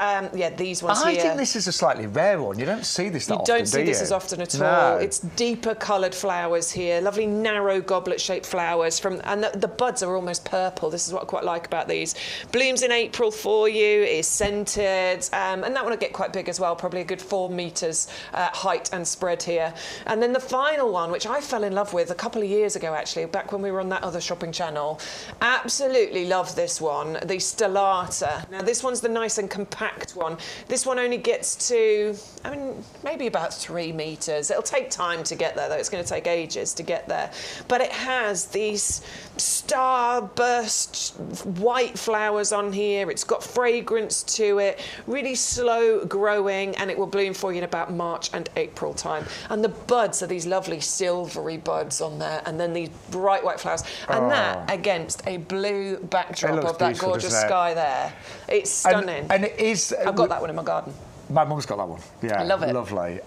these ones here. I think this is a slightly rare one. You don't see this that often, do you? You don't see this as often at all. It's deeper coloured flowers here, lovely narrow goblet-shaped flowers, and the buds are almost purple. This is what I quite like about these. Blooms in April for you, is scented, and that one will get quite big as well, probably a good 4 metres height and spread here. And then the final one, which I fell in love with a couple of years ago, actually, back when we were on that other shopping channel. Absolutely love this one, the Stellata. Now, this one's the nice and compact one. This one only gets to, I mean, maybe about 3 metres. It'll take time to get there, though. It's going to take ages to get there. But it has these starburst white flowers on here. It's got fragrance to it, really slow growing, and it will bloom for you in about March and April time. And the buds are these lovely silvery buds on there, and then these bright white flowers. And that against a blue backdrop of that gorgeous sky there. It's stunning. And it is... I've got that one in my garden. My mum's got that one. Yeah, I love it. Lovely.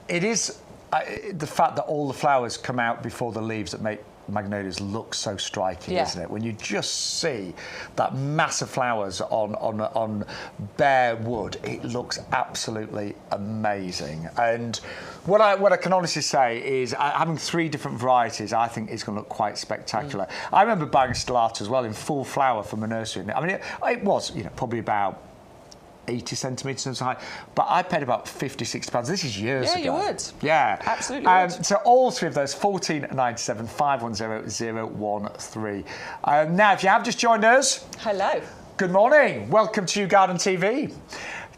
It is the fact that all the flowers come out before the leaves that make magnolias look so striking, isn't it? When you just see that mass of flowers on bare wood, it looks absolutely amazing. And what I can honestly say is having 3 different varieties, I think is going to look quite spectacular. I remember buying a Stellata as well in full flower from a nursery. I mean, it was, probably about 80 centimetres high, but I paid about £50–60. This is years ago. Yeah, you would. Yeah, absolutely. Would. So all 3 of those, 1497 510 013. Now, if you have just joined us, hello. Good morning. Welcome to YouGarden TV.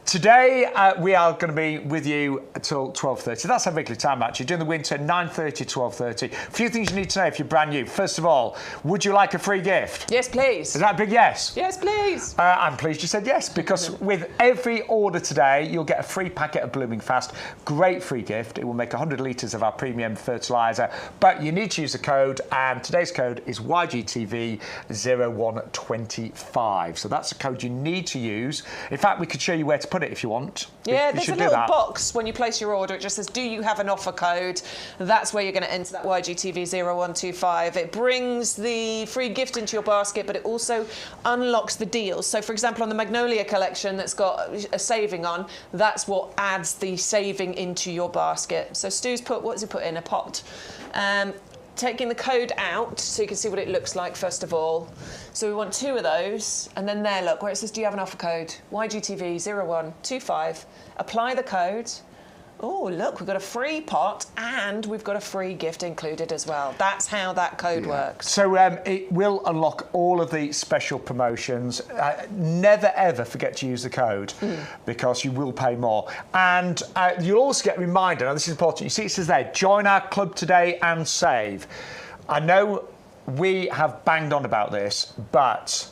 Today we are going to be with you until 12:30. That's our regular time, actually. During the winter, 9:30 to 12:30. A few things you need to know if you're brand new. First of all, would you like a free gift? Yes, please. Is that a big yes? Yes, please. I'm pleased you said yes, because with every order today, you'll get a free packet of Blooming Fast. Great free gift. It will make 100 litres of our premium fertiliser, but you need to use the code, and today's code is YGTV0125. So that's the code you need to use. In fact, we could show you where to put it if you want. Yeah, there's a little box when you place your order. It just says, do you have an offer code? That's where you're going to enter that YGTV0125. It brings the free gift into your basket, but it also unlocks the deals. So, for example, on the Magnolia collection that's got a saving on, that's what adds the saving into your basket. So Stu's what does he put in? A pot. Taking the code out so you can see what it looks like first of all. So we want 2 of those, and then there, look, where it says, do you have an offer code? YGTV0125. Apply the code. Oh, look, we've got a free pot and we've got a free gift included as well. That's how that code works. So it will unlock all of the special promotions. Never, ever forget to use the code because you will pay more. And you'll also get a reminder, now this is important, you see it says there, join our club today and save. I know we have banged on about this, but...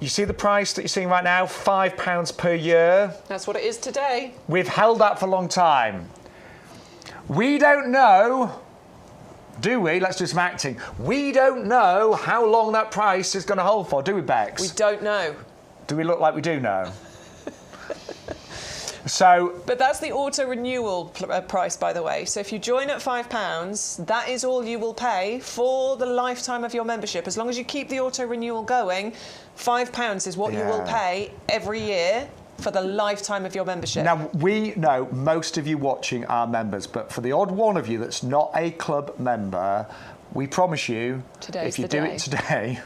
You see the price that you're seeing right now? £5 per year. That's what it is today. We've held that for a long time. We don't know, do we? Let's do some acting. We don't know how long that price is going to hold for, do we, Bex? We don't know. Do we look like we do know? But that's the auto-renewal price, by the way. So if you join at £5, that is all you will pay for the lifetime of your membership. As long as you keep the auto-renewal going, £5 is what you will pay every year for the lifetime of your membership. Now, we know most of you watching are members, but for the odd one of you that's not a club member, we promise you, if you do it today,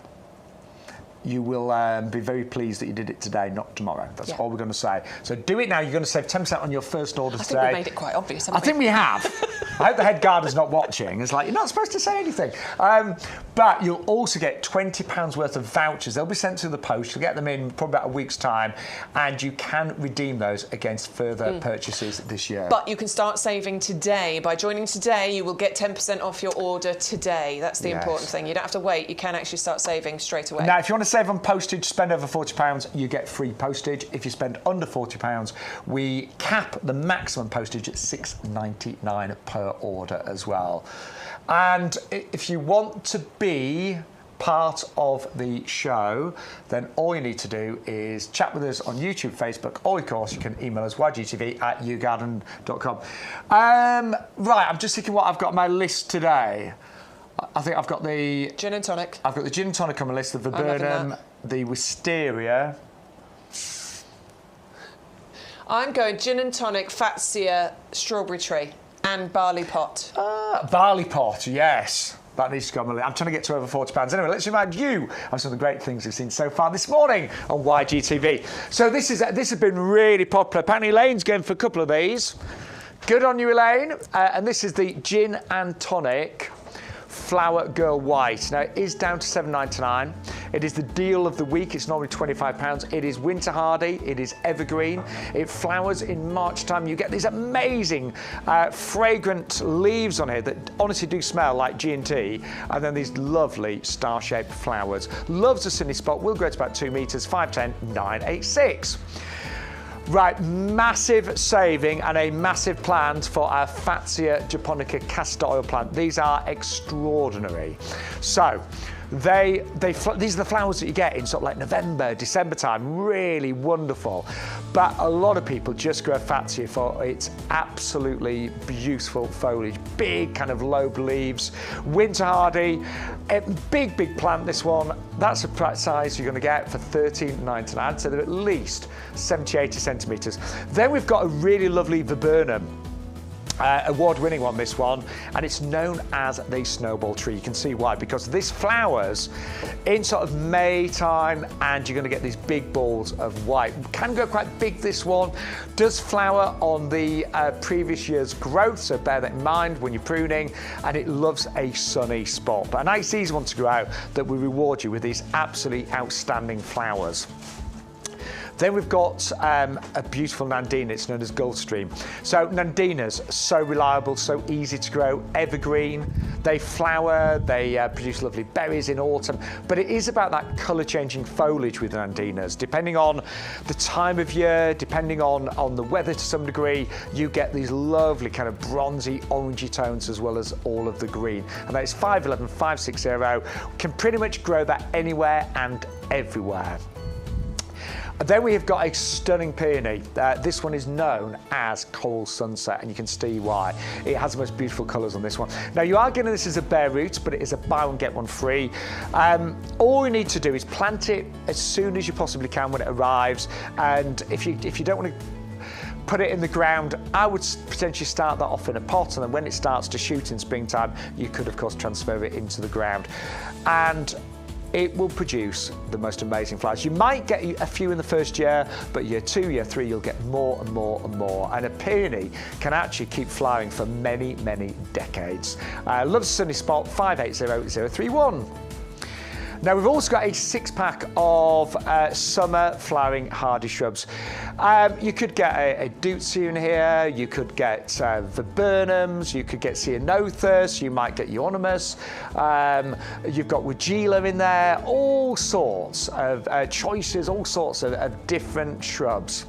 you will be very pleased that you did it today, not tomorrow. That's all we're going to say. So do it now. You're going to save 10% on your first order today. I think we made it quite obvious, haven't we? I think we have. I hope the head gardener's not watching. It's like, you're not supposed to say anything. But you'll also get £20 worth of vouchers. They'll be sent through the post. You'll get them in probably about a week's time, and you can redeem those against further purchases this year. But you can start saving today. By joining today, you will get 10% off your order today. That's the important thing. You don't have to wait. You can actually start saving straight away. Now, if you want to save on postage, spend over £40, you get free postage. If you spend under £40, we cap the maximum postage at £6.99 per order as well. And if you want to be part of the show, then all you need to do is chat with us on YouTube, Facebook, or of course you can email us ygtv@yougarden.com. Right, I'm just thinking what I've got on my list today. I think I've got the gin and tonic. I've got the gin and tonic on my list, the viburnum, the wisteria. I'm going gin and tonic, fatsia, strawberry tree, and barley pot. Barley pot, yes. That needs to go on my list. I'm trying to get to over £40. Anyway, let's remind you of some of the great things we've seen so far this morning on YGTV. So this has been really popular. Apparently Elaine's going for a couple of these. Good on you, Elaine. And this is the gin and tonic Flower Girl White. Now, it is down to $7.99. It is the deal of the week. It's normally £25. It is winter hardy. It is evergreen. It flowers in March time. You get these amazing fragrant leaves on here that honestly do smell like G&T, and then these lovely star-shaped flowers. Loves a sunny spot. Will grow to about 2 metres, 510 986. Right, massive saving and a massive plant for our Fatsia japonica castor oil plant. These are extraordinary. So, these are the flowers that you get in sort of like November, December time. Really wonderful. But a lot of people just grow Fatsia for its absolutely beautiful foliage. Big kind of lobed leaves, winter hardy, a big plant, this one. That's the price size you're going to get for $13.99. So they're at least 70-80 centimetres. Then we've got a really lovely viburnum. Award-winning one, this one, and it's known as the snowball tree. You can see why, because this flowers in sort of May time, and you're going to get these big balls of white. Can go quite big, this one. Does flower on the previous year's growth, so bear that in mind when you're pruning, and it loves a sunny spot. But a nice easy one to grow out that will reward you with these absolutely outstanding flowers. Then we've got a beautiful Nandina. It's known as Gulfstream. So Nandinas, so reliable, so easy to grow, evergreen. They flower, they produce lovely berries in autumn, but it is about that colour-changing foliage with Nandinas. Depending on the time of year, depending on the weather to some degree, you get these lovely kind of bronzy, orangey tones as well as all of the green. And that is 511 560. Can pretty much grow that anywhere and everywhere. Then we have got a stunning peony. This one is known as Coral Sunset, and you can see why. It has the most beautiful colours on this one. Now, you are getting this as a bare root, but it is a buy one, get one free. All you need to do is plant it as soon as you possibly can when it arrives. And if you don't want to put it in the ground, I would potentially start that off in a pot, and then when it starts to shoot in springtime, you could, of course, transfer it into the ground. And it will produce the most amazing flowers. You might get a few in the first year, but year 2, year 3, you'll get more and more and more. And a peony can actually keep flowering for many, many decades. Loves a sunny spot, 580031. Now, we've also got a 6-pack of summer flowering hardy shrubs. You could get a Deutzia in here, you could get viburnums, you could get ceanothus, you might get euonymus, you've got Weigela in there, all sorts of choices, all sorts of different shrubs.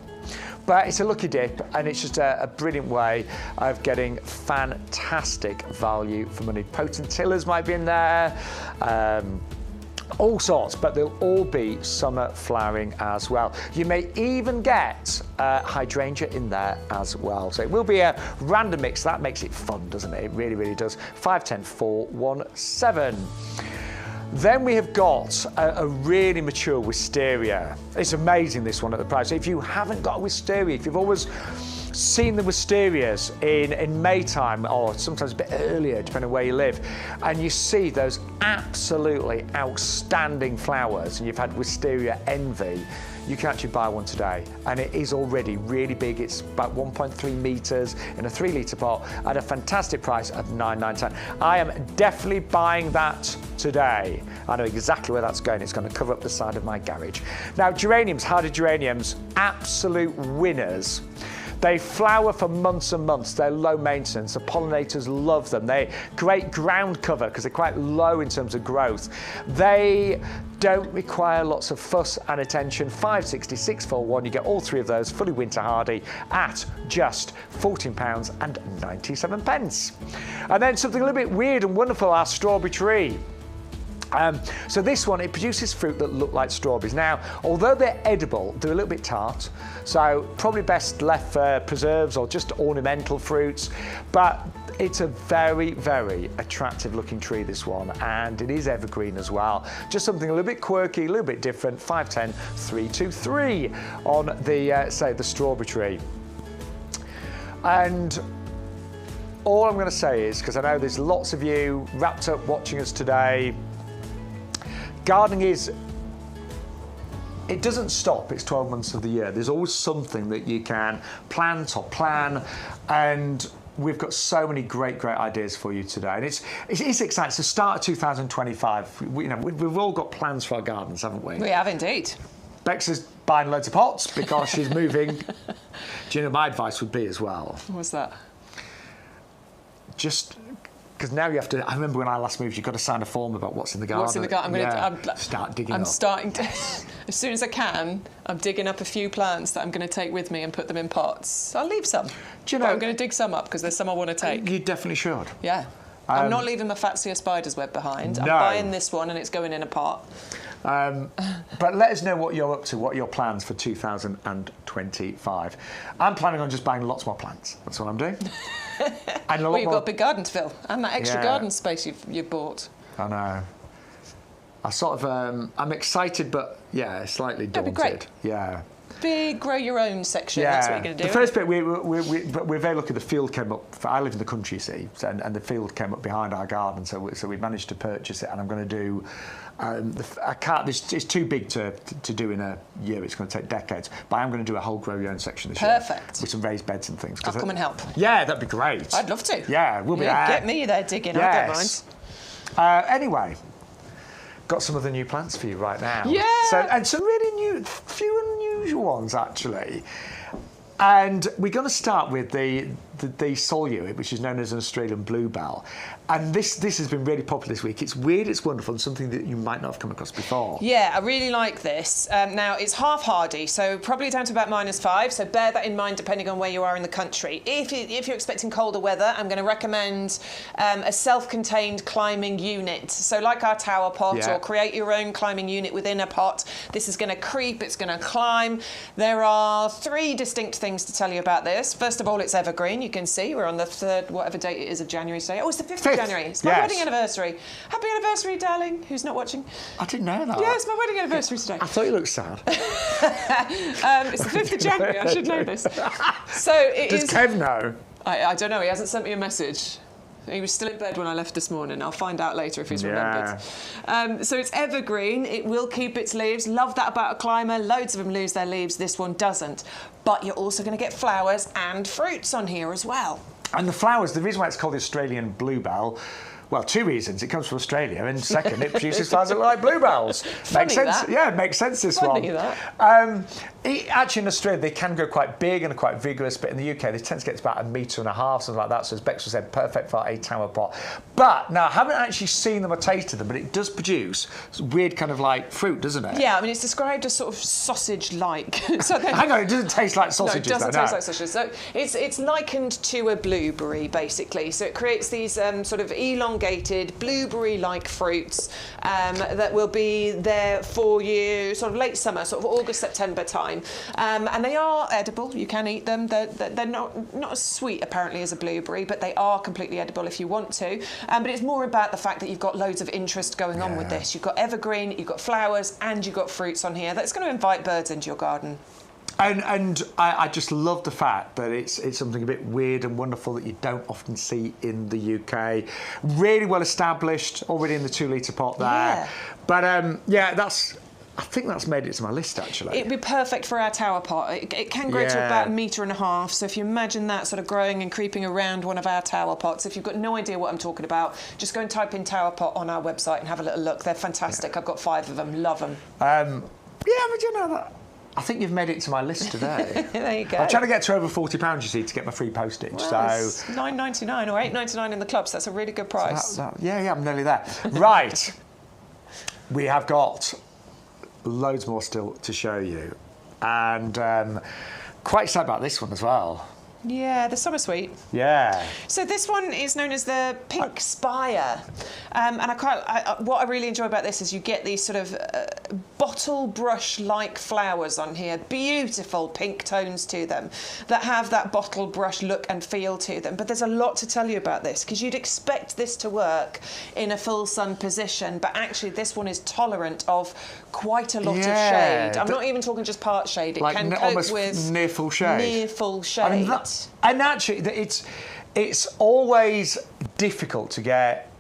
But it's a lucky dip, and it's just a brilliant way of getting fantastic value for money. Potentillers might be in there. All sorts, but they'll all be summer flowering as well. You may even get hydrangea in there as well. So it will be a random mix. That makes it fun, doesn't it? It really, really does. 510417. Then we have got a really mature wisteria. It's amazing, this one, at the price. So if you haven't got a wisteria, if you've always seen the wisterias in May time, or sometimes a bit earlier, depending on where you live, and you see those absolutely outstanding flowers, and you've had wisteria envy, you can actually buy one today, and it is already really big. It's about 1.3 metres in a 3-litre pot at a fantastic price of £9.99. I am definitely buying that today. I know exactly where that's going. It's going to cover up the side of my garage. Now, geraniums, hardy geraniums, absolute winners. They flower for months and months. They're low maintenance. The pollinators love them. They're great ground cover because they're quite low in terms of growth. They don't require lots of fuss and attention. 560, 641. You get all three of those fully winter hardy at just £14.97. And then something a little bit weird and wonderful, our strawberry tree. So this one, it produces fruit that look like strawberries. Now, although they're edible, they're a little bit tart, so probably best left for preserves or just ornamental fruits, but it's a very, very attractive looking tree, this one, and it is evergreen as well. Just something a little bit quirky, a little bit different. 510 323 on the, say, the strawberry tree. And all I'm going to say is, because I know there's lots of you wrapped up watching us today, gardening it doesn't stop. It's 12 months of the year. There's always something that you can plant or plan, and we've got so many great ideas for you today. And it's exciting. It's the start of 2025. We've all got plans for our gardens, haven't we? We have indeed. Bex is buying loads of pots because she's moving. Do you know, my advice would be as well. What's that? Just because now you have to. I remember when I last moved, you've got to sign a form about what's in the garden. What's in the garden? I'm start digging I'm up. starting to. As soon as I can, I'm digging up a few plants that I'm going to take with me and put them in pots. I'll leave some. Do you know? But I'm going to dig some up because there's some I want to take. You definitely should. Yeah. I'm not leaving my Fatsia spider's web behind. No. I'm buying this one and it's going in a pot. But let us know what you're up to, what are your plans for 2025. I'm planning on just buying lots more plants. That's what I'm doing. And Well, you've got a big garden to fill and that extra garden space you've bought. I know. I sort of, I'm excited, but yeah, slightly daunted. That'd be great. Yeah. Big grow your own section. Yeah. That's what you're going to do. The first bit, we're very lucky. The field came up. I live in the country, you see, and the field came up behind our garden, so we managed to purchase it. And I'm going to do. I can't. It's too big to do in a year. It's going to take decades. But I'm going to do a whole grow your own section this year. Perfect. With some raised beds and things. I'll come and help. Yeah, that'd be great. I'd love to. Yeah, we'll be there. Get me there digging. Yes. I don't mind. Anyway. Got some other new plants for you right now. Yeah. And some really few unusual ones actually. And we're going to start with the solio, which is known as an Australian bluebell. And this has been really popular this week. It's weird, it's wonderful, and something that you might not have come across before. Yeah, I really like this. Now, it's half hardy, so probably down to about -5, so bear that in mind depending on where you are in the country. If you're expecting colder weather, I'm going to recommend a self-contained climbing unit. So like our tower pot, or create your own climbing unit within a pot. This is going to creep, it's going to climb. There are 3 distinct things to tell you about this. First of all, it's evergreen. You can see we're on the 3rd, whatever date it is of January today. Oh, it's the 5th of January. It's my wedding anniversary. Happy anniversary, darling. Who's not watching? I didn't know that. Yeah, it's my wedding anniversary today. I thought you looked sad. It's the 5th of January. I should know this. So Does Kev know? I don't know. He hasn't sent me a message. He was still in bed when I left this morning. I'll find out later if he's remembered. So it's evergreen. It will keep its leaves. Love that about a climber. Loads of them lose their leaves. This one doesn't. But you're also going to get flowers and fruits on here as well. And the flowers, the reason why it's called the Australian bluebell, well, 2 reasons. It comes from Australia, and second, it produces flowers that look like bluebells. Makes sense. That. Yeah, it makes sense, this Funny one. That. Actually, in Australia, they can go quite big and quite vigorous, but in the UK, they tend to get to about 1.5 meters, something like that. So as Bex said, perfect for a tower pot. But now, I haven't actually seen them or tasted them, but it does produce weird kind of like fruit, doesn't it? Yeah, I mean, it's described as sort of sausage-like. Hang on, it doesn't taste like sausages, no, it doesn't taste like sausages. So it's likened to a blueberry, basically. So it creates these sort of elongated blueberry-like fruits that will be there for you sort of late summer, sort of August, September time. And they are edible. You can eat them. They're not as sweet, apparently, as a blueberry, but they are completely edible if you want to. But it's more about the fact that you've got loads of interest going on with this. You've got evergreen, you've got flowers, and you've got fruits on here. That's going to invite birds into your garden. And I just love the fact that it's something a bit weird and wonderful that you don't often see in the UK. Really well established, already in the 2 litre pot there. Yeah. But I think that's made it to my list, actually. It'd be perfect for our tower pot. It can grow to about 1.5 metres. So if you imagine that sort of growing and creeping around one of our tower pots, if you've got no idea what I'm talking about, just go and type in tower pot on our website and have a little look. They're fantastic. I've got 5 of them. Love them. But you know that. I think you've made it to my list today. There you go. I'm trying to get to over £40, you see, to get my free postage. Well, it's $9.99 or $8.99 in the clubs. That's a really good price. Yeah, I'm nearly there. Right. We have got loads more still to show you. And quite excited about this one as well. Yeah, the summer sweet. Yeah. So this one is known as the Pink Spire, and what I really enjoy about this is you get these sort of bottle brush-like flowers on here, beautiful pink tones to them that have that bottle brush look and feel to them. But there's a lot to tell you about this because you'd expect this to work in a full sun position, but actually this one is tolerant of quite a lot of shade. I'm not even talking just part shade. It can cope with near full shade. Near full shade. I mean, and actually, it's always difficult to get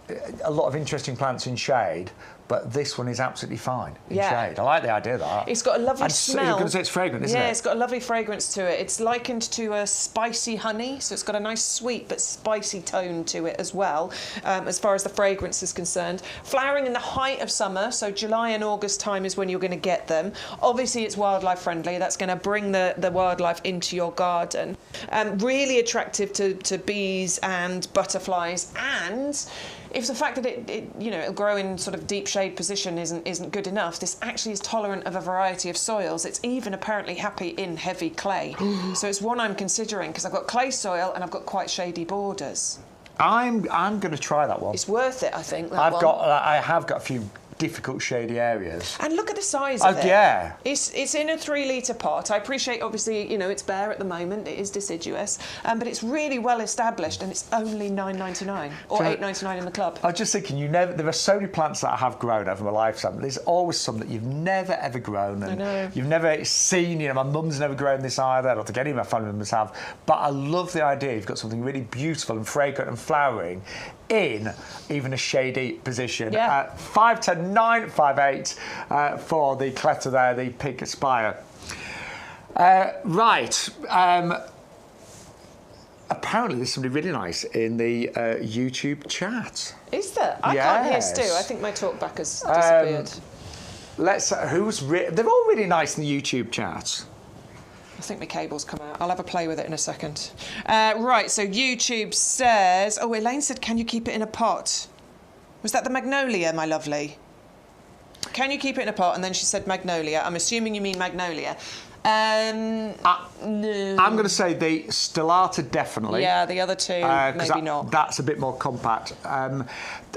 a lot of interesting plants in shade, but this one is absolutely fine in shade. I like the idea of that. It's got a lovely smell. You're going to say it's fragrant, isn't it? Yeah, it's got a lovely fragrance to it. It's likened to a spicy honey, so it's got a nice sweet but spicy tone to it as well, as far as the fragrance is concerned. Flowering in the height of summer, so July and August time is when you're going to get them. Obviously, it's wildlife friendly. That's going to bring the wildlife into your garden. Really attractive to bees and butterflies, and if the fact that it'll grow in sort of deep shade position isn't good enough, this actually is tolerant of a variety of soils. It's even apparently happy in heavy clay. So it's one I'm considering because I've got clay soil and I've got quite shady borders. I'm going to try that one. It's worth it, I think. I have got a few difficult shady areas. And look at the size of it. Yeah. It's in a 3 litre pot. I appreciate, obviously, it's bare at the moment. It is deciduous, but it's really well established, and it's only $9.99 or $8.99 in the club. I was just thinking, there are so many plants that I have grown over my lifetime. There's always some that you've never ever grown, and I know. You've never seen. My mum's never grown this either. I don't think any of my family members have. But I love the idea. You've got something really beautiful and fragrant and flowering in even a shady position. Yeah. 510958 for the Cleta there, the Pink Spire. Right. Apparently there's somebody really nice in the YouTube chat. Is there? I can't hear Stu. I think my talkback has disappeared. They're all really nice in the YouTube chat. I think my cable's come out. I'll have a play with it in a second. Right, so YouTube says... Oh, Elaine said, can you keep it in a pot? Was that the magnolia, my lovely? Can you keep it in a pot? And then she said magnolia. I'm assuming you mean magnolia. No. I'm going to say the stellata, definitely. Yeah, the other two, maybe not. That's a bit more compact.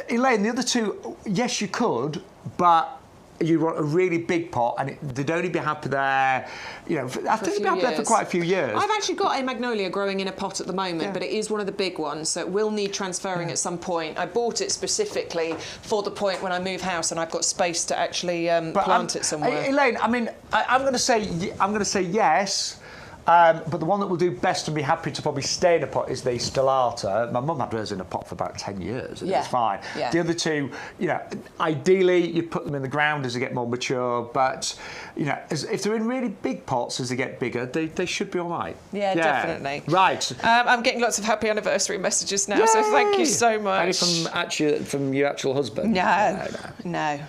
Elaine, the other two, yes, you could, but... You want a really big pot, and they'd only be happy there. I think they'd be happy there for quite a few years. I've actually got a magnolia growing in a pot at the moment, but it is one of the big ones, so it will need transferring at some point. I bought it specifically for the point when I move house and I've got space to actually plant it somewhere. Elaine, I mean, I'm going to say yes. But the one that will do best and be happy to probably stay in a pot is the stellata. My mum had hers in a pot for about 10 years, and it's fine. Yeah. The other two, ideally you put them in the ground as they get more mature, but if they're in really big pots as they get bigger, they should be all right. Yeah, definitely. Right. I'm getting lots of happy anniversary messages now, so thank you so much. Any from your actual husband? No.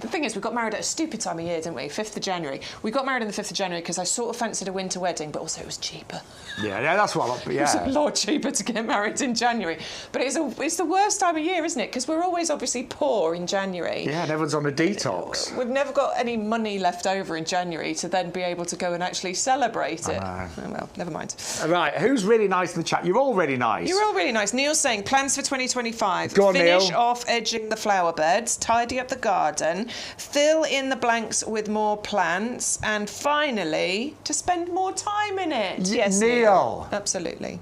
The thing is, we got married at a stupid time of year, didn't we? 5th of January. We got married on the 5th of January because I sort of fancied a winter wedding, but also it was cheaper. Yeah, that's what I want. Yeah. It was a lot cheaper to get married in January. But it's the worst time of year, isn't it? Because we're always obviously poor in January. Yeah, and everyone's on a detox. We've never got any money left over in January to then be able to go and actually celebrate it. Oh, well, never mind. Right, who's really nice in the chat? You're all really nice. You're all really nice. Neil's saying plans for 2025. Go on, Finish Neil. off edging the flower beds, tidy up the garden, fill in the blanks with more plants, and finally to spend more time in it. Yes, Neil. Absolutely.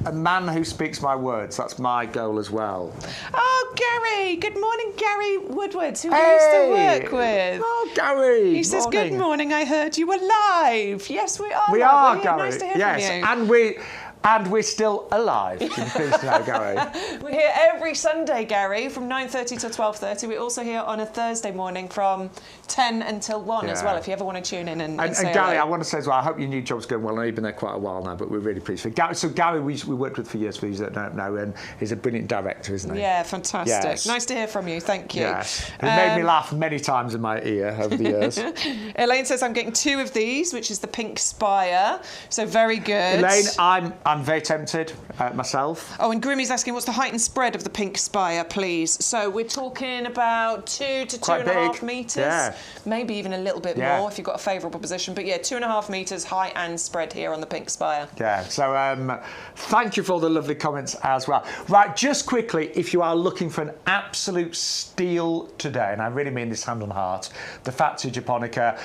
a man who speaks my words. That's my goal as well. Oh, Gary. Good morning, Gary Woodward, who we used to work with. Oh, Gary. He says, good morning, I heard you were live. Yes, we are. We are, Gary. Nice to hear from you. And we're still alive. Gary. We're here every Sunday, Gary, from 9:30 till 12:30. We're also here on a Thursday morning from 10 until 1 as well, if you ever want to tune in and say Gary, hello. I want to say as well, I hope your new job's going well. I know you've been there quite a while now, but we're really pleased for you. Gary, so Gary, we worked with for years, for those that don't know, and he's a brilliant director, isn't he? Yeah, fantastic. Yes. Nice to hear from you. Thank you. Yes. It made me laugh many times in my ear over the years. Elaine says, I'm getting 2 of these, which is the pink spire. So very good. Elaine, I'm very tempted myself. Oh, and Grimmy's asking, what's the height and spread of the pink spire, please? So we're talking about 2 to Quite 2.5 big. metres. Yeah. Maybe even a little bit more if you've got a favourable position. But yeah, 2.5 metres height and spread here on the pink spire. Yeah, so thank you for all the lovely comments as well. Right, just quickly, if you are looking for an absolute steal today, and I really mean this hand on heart, the Fatsia japonica,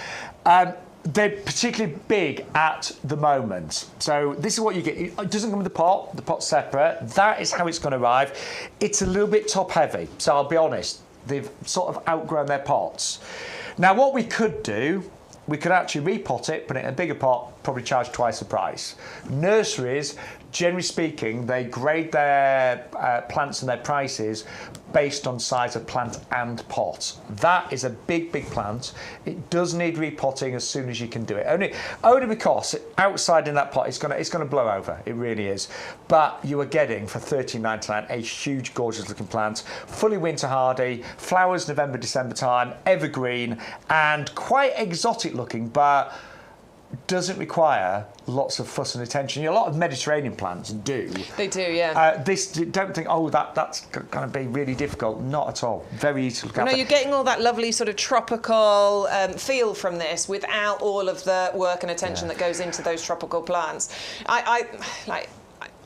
they're particularly big at the moment. So this is what you get. It doesn't come with the pot. The pot's separate. That is how it's going to arrive. It's a little bit top heavy. So I'll be honest, they've sort of outgrown their pots. Now what we could do, we could actually repot it, put it in a bigger pot, probably charge twice the price. Nurseries, generally speaking, they grade their plants and their prices based on size of plant and pot. That is a big, big plant. It does need repotting as soon as you can do it. Only because outside in that pot, it's gonna blow over. It really is. But you are getting for £13.99 a huge, gorgeous looking plant, fully winter hardy, flowers November, December time, evergreen, and quite exotic looking, but doesn't require lots of fuss and attention. A lot of Mediterranean plants do. They do, yeah. Don't think, oh, that's going to be really difficult. Not at all. Very easy to look after. No, you're getting all that lovely sort of tropical feel from this without all of the work and attention that goes into those tropical plants.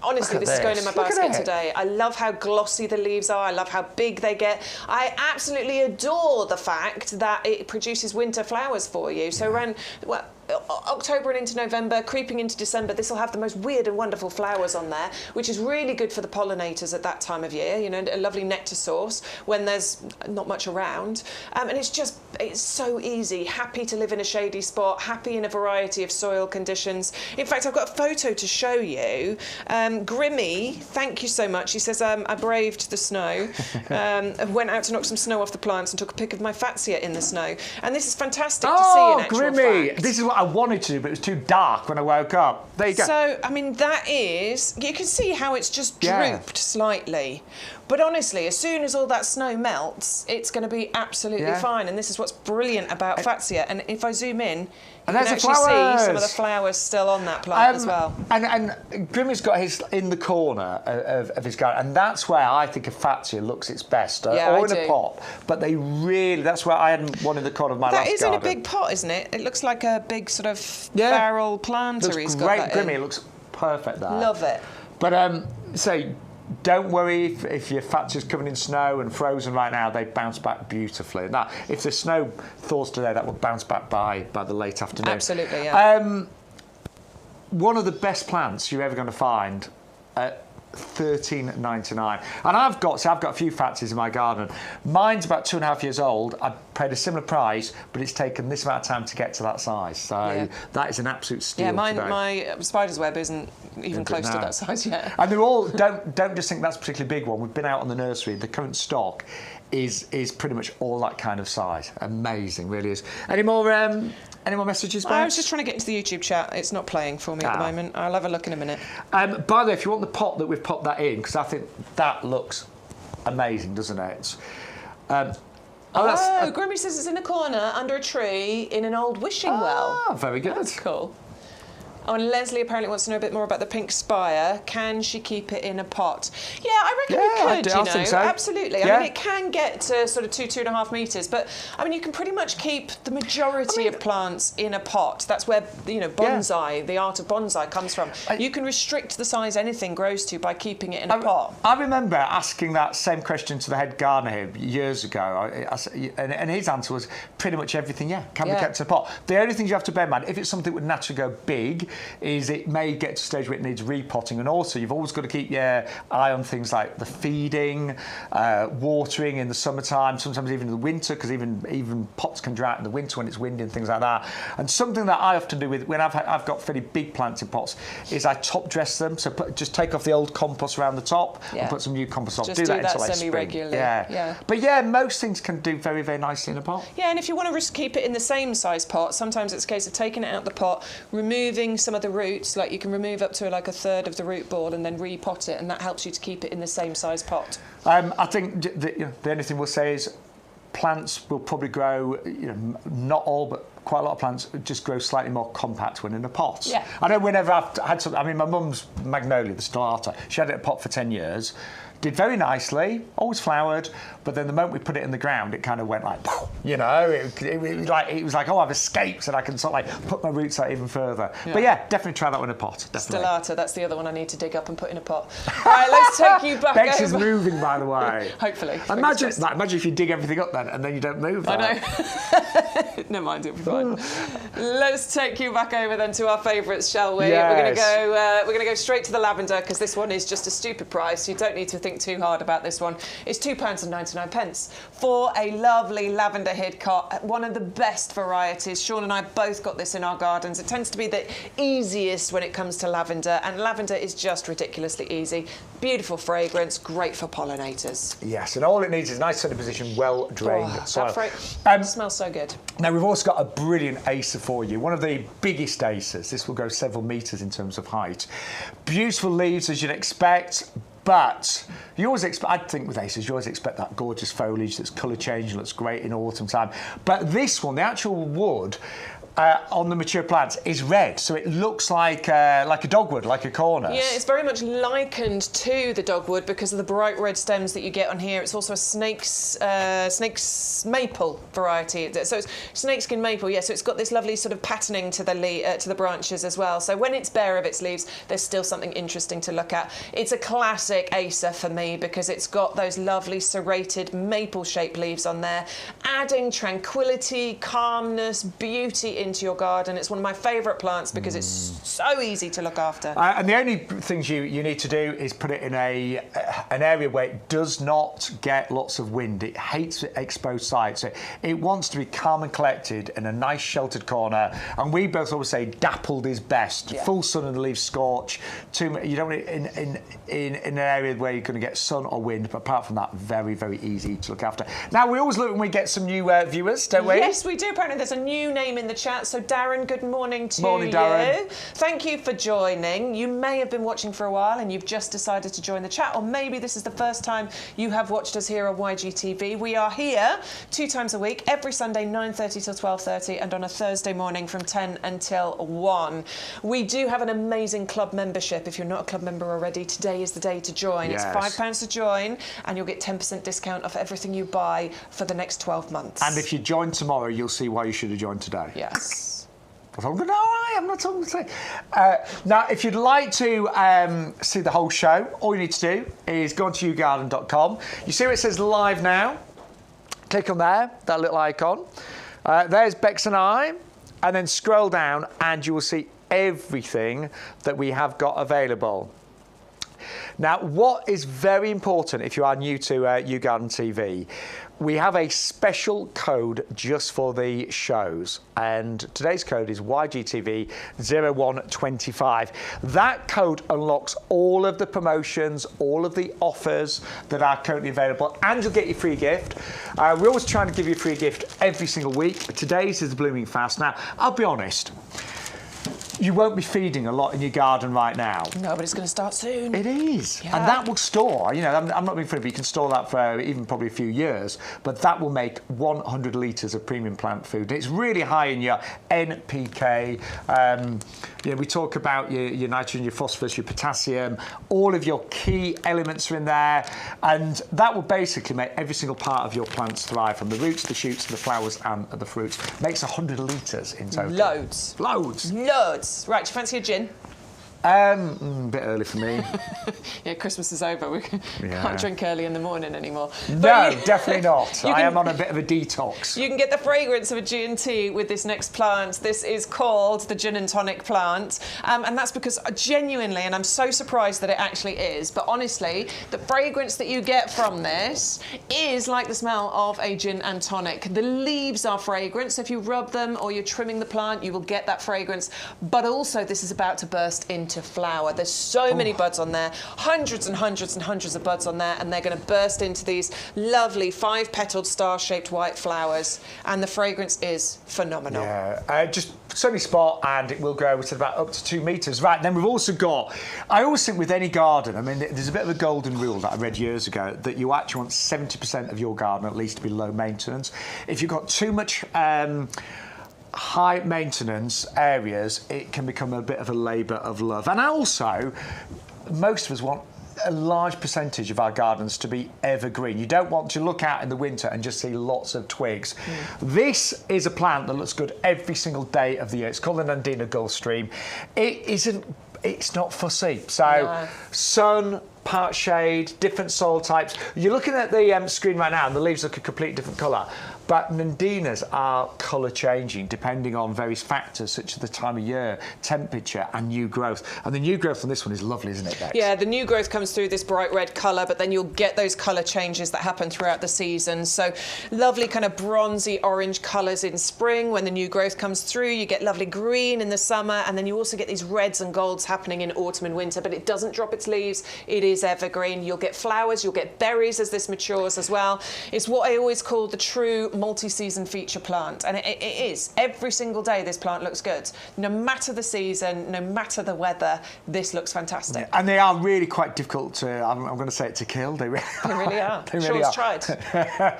Honestly, this is going in my basket today. I love how glossy the leaves are. I love how big they get. I absolutely adore the fact that it produces winter flowers for you. So around October and into November, creeping into December, this will have the most weird and wonderful flowers on there, which is really good for the pollinators at that time of year. You know, a lovely nectar source when there's not much around. And it's so easy. Happy to live in a shady spot, happy in a variety of soil conditions. In fact, I've got a photo to show you. Grimmy, thank you so much. He says, I braved the snow, went out to knock some snow off the plants and took a pic of my Fatsia in the snow. And this is fantastic to see in actual Grimmy, fact. this is what I wanted to do, but it was too dark when I woke up. There you go. So, I mean, that is, you can see how it's just drooped slightly. But honestly, as soon as all that snow melts, it's going to be absolutely fine. And this is what's brilliant about Fatsia. And if I zoom in, you can actually see some of the flowers still on that plant as well. And Grimmy's got his in the corner of his garden, and that's where I think a Fatsia looks its best, or in a pot. But that's where I had one in the corner of my last garden. That is in a big pot, isn't it? It looks like a big sort of barrel planter. Looks great, Grimmy. It looks perfect there. Love it. But don't worry if your Fatsia's covered in snow and frozen right now, they bounce back beautifully. Now, if the snow thaws today, that will bounce back by the late afternoon. Absolutely, yeah. One of the best plants you're ever going to find at £13.99. And I've got a few Fatsias in my garden. Mine's about 2.5 years old. I paid a similar price, but it's taken this amount of time to get to that size. So that is an absolute steal. Yeah, today. My spider's web isn't even close to that size yet. And they're all don't just think that's a particularly big one. We've been out on the nursery. The current stock is pretty much all that kind of size. Amazing, really is. Any more messages, I was just trying to get into the YouTube chat. It's not playing for me at the moment. I'll have a look in a minute. By the way, if you want the pot that we've popped that in, because I think that looks amazing, doesn't it? Grimmy says it's in a corner under a tree in an old wishing well. Ah, very good. That's cool. Oh, and Leslie apparently wants to know a bit more about the pink spire. Can she keep it in a pot? Yeah, I reckon we could, I think so. Absolutely. I mean, it can get to sort of 2.5 metres, but I mean, you can pretty much keep the majority of plants in a pot. That's where, bonsai, the art of bonsai comes from. You can restrict the size anything grows to by keeping it in a pot. I remember asking that same question to the head gardener here years ago, and his answer was pretty much everything, can be kept in a pot. The only thing you have to bear in mind, if it's something that would naturally go big, is it may get to a stage where it needs repotting, and also you've always got to keep your eye on things like the feeding, watering in the summertime, sometimes even in the winter, because even pots can dry out in the winter when it's windy and things like that. And something that I often do when I've got fairly big plants in pots is I top dress them. So just take off the old compost around the top and put some new compost on. Just do that until semi-regularly. Yeah. But yeah, most things can do very, very nicely in a pot. Yeah, and if you want to keep it in the same size pot, sometimes it's a case of taking it out the pot, removing some of the roots, like you can remove up to like a third of the root ball and then repot it, and that helps you to keep it in the same size pot. I think the only thing we'll say is plants will probably grow, not all, but quite a lot of plants just grow slightly more compact when in a pot. Yeah. I know whenever I've had something, I mean, my mum's magnolia, the starter, she had it in a pot for 10 years. Did very nicely, always flowered, but then the moment we put it in the ground, it kind of went like, it was like, oh, I've escaped, and I can sort of like put my roots out even further. Yeah. But yeah, definitely try that one in a pot. Definitely. Stellata, that's the other one I need to dig up and put in a pot. Right, let's take you back. Bex is moving, by the way. Hopefully. Imagine if you dig everything up then, and then you don't move. I know. Never mind, it'll be fine. Let's take you back over then to our favourites, shall we? Yes. We're gonna go straight to the lavender, because this one is just a stupid price. You don't need to think too hard about this one. It's £2.99 for a lovely lavender hidcote, one of the best varieties. Shaun and I both got this in our gardens. It tends to be the easiest when it comes to lavender, and lavender is just ridiculously easy. Beautiful fragrance, great for pollinators. Yes, and all it needs is a nice sunny position, well drained soil. That smells so good. Now we've also got a brilliant acer for you, one of the biggest acers. This will go several metres in terms of height. Beautiful leaves as you'd expect, but you always expect, I think with acers, you always expect that gorgeous foliage that's colour changing, looks great in autumn time. But this one, the actual wood, on the mature plants is red, so it looks like a dogwood, like a cornice. Yeah, it's very much likened to the dogwood because of the bright red stems that you get on here. It's also a snake's maple variety. So it's snakeskin maple, yeah. So it's got this lovely sort of patterning to the branches as well. So when it's bare of its leaves, there's still something interesting to look at. It's a classic acer for me because it's got those lovely serrated maple-shaped leaves on there, adding tranquility, calmness, beauty into your garden. It's one of my favourite plants because it's so easy to look after. And the only things you need to do is put it in an area where it does not get lots of wind. It hates exposed sites. It wants to be calm and collected in a nice sheltered corner. And we both always say dappled is best. Yeah. Full sun and the leaves scorch. You don't want it in an area where you're going to get sun or wind. But apart from that, very, very easy to look after. Now, we always look when we get some new viewers, don't we? Yes, we do. Apparently, there's a new name in the chat. So, Darren, good morning to you. Morning, Darren. Thank you for joining. You may have been watching for a while and you've just decided to join the chat, or maybe this is the first time you have watched us here on YGTV. We are here 2 times a week, every Sunday 9:30 till 12:30, and on a Thursday morning from 10 until 1. We do have an amazing club membership. If you're not a club member already, today is the day to join. Yes. It's £5 to join, and you'll get 10% discount off everything you buy for the next 12 months. And if you join tomorrow, you'll see why you should have joined today. Yes. I'm not talking to say. Now, if you'd like to see the whole show, all you need to do is go onto YouGarden.com. You see where it says live now? Click on there, that little icon. There's Bex and I, and then scroll down and you will see everything that we have got available. Now, what is very important if you are new to YouGarden TV, we have a special code just for the shows, and today's code is YGTV 0125. That code unlocks all of the promotions, all of the offers that are currently available, and you'll get your free gift. We're always trying to give you a free gift every single week. Today's is the Blooming Fast. Now, I'll be honest, you won't be feeding a lot in your garden right now. No, but it's going to start soon. It is. Yeah. And that will store, I'm not being funny, but you can store that for even probably a few years, but that will make 100 litres of premium plant food. It's really high in your NPK. We talk about your nitrogen, your phosphorus, your potassium, all of your key elements are in there, and that will basically make every single part of your plants thrive, from the roots, the shoots, the flowers, and the fruits. Makes 100 litres in total. Loads. Loads. Loads. Right, do you fancy a gin? A bit early for me. Yeah, Christmas is over. We can't drink early in the morning anymore. No, definitely not. I am on a bit of a detox. You can get the fragrance of a G&T with this next plant. This is called the Gin and Tonic plant. And that's because genuinely, and I'm so surprised that it actually is, but honestly, the fragrance that you get from this is like the smell of a gin and tonic. The leaves are fragrant, so if you rub them or you're trimming the plant, you will get that fragrance. But also, this is about to burst into flower. There's so many buds on there, hundreds and hundreds and hundreds of buds on there, and they're going to burst into these lovely 5-petaled star-shaped white flowers, and the fragrance is phenomenal. Yeah, just sunny spot, and it will grow to about up to 2 metres. Right, then we've also got, I always think with any garden, I mean, there's a bit of a golden rule that I read years ago, that you actually want 70% of your garden at least to be low maintenance. If you've got too much high maintenance areas, it can become a bit of a labour of love. And also, most of us want a large percentage of our gardens to be evergreen. You don't want to look out in the winter and just see lots of twigs. This is a plant that looks good every single day of the year. It's called the Nandina Gulfstream. It's not fussy. So sun, part shade, different soil types. You're looking at the screen right now and the leaves look a completely different colour. But Nandinas are colour changing depending on various factors such as the time of year, temperature and new growth. And the new growth on this one is lovely, isn't it, Bex? Yeah, the new growth comes through this bright red colour, but then you'll get those colour changes that happen throughout the season. So lovely kind of bronzy orange colours in spring. When the new growth comes through, you get lovely green in the summer, and then you also get these reds and golds happening in autumn and winter, but it doesn't drop its leaves. It is evergreen. You'll get flowers, you'll get berries as this matures as well. It's what I always call the true multi-season feature plant, and it is. Every single day this plant looks good. No matter the season, no matter the weather, this looks fantastic. Yeah, and they are really quite difficult to, I'm going to say it, to kill. They really are. They really Shaun's are. tried.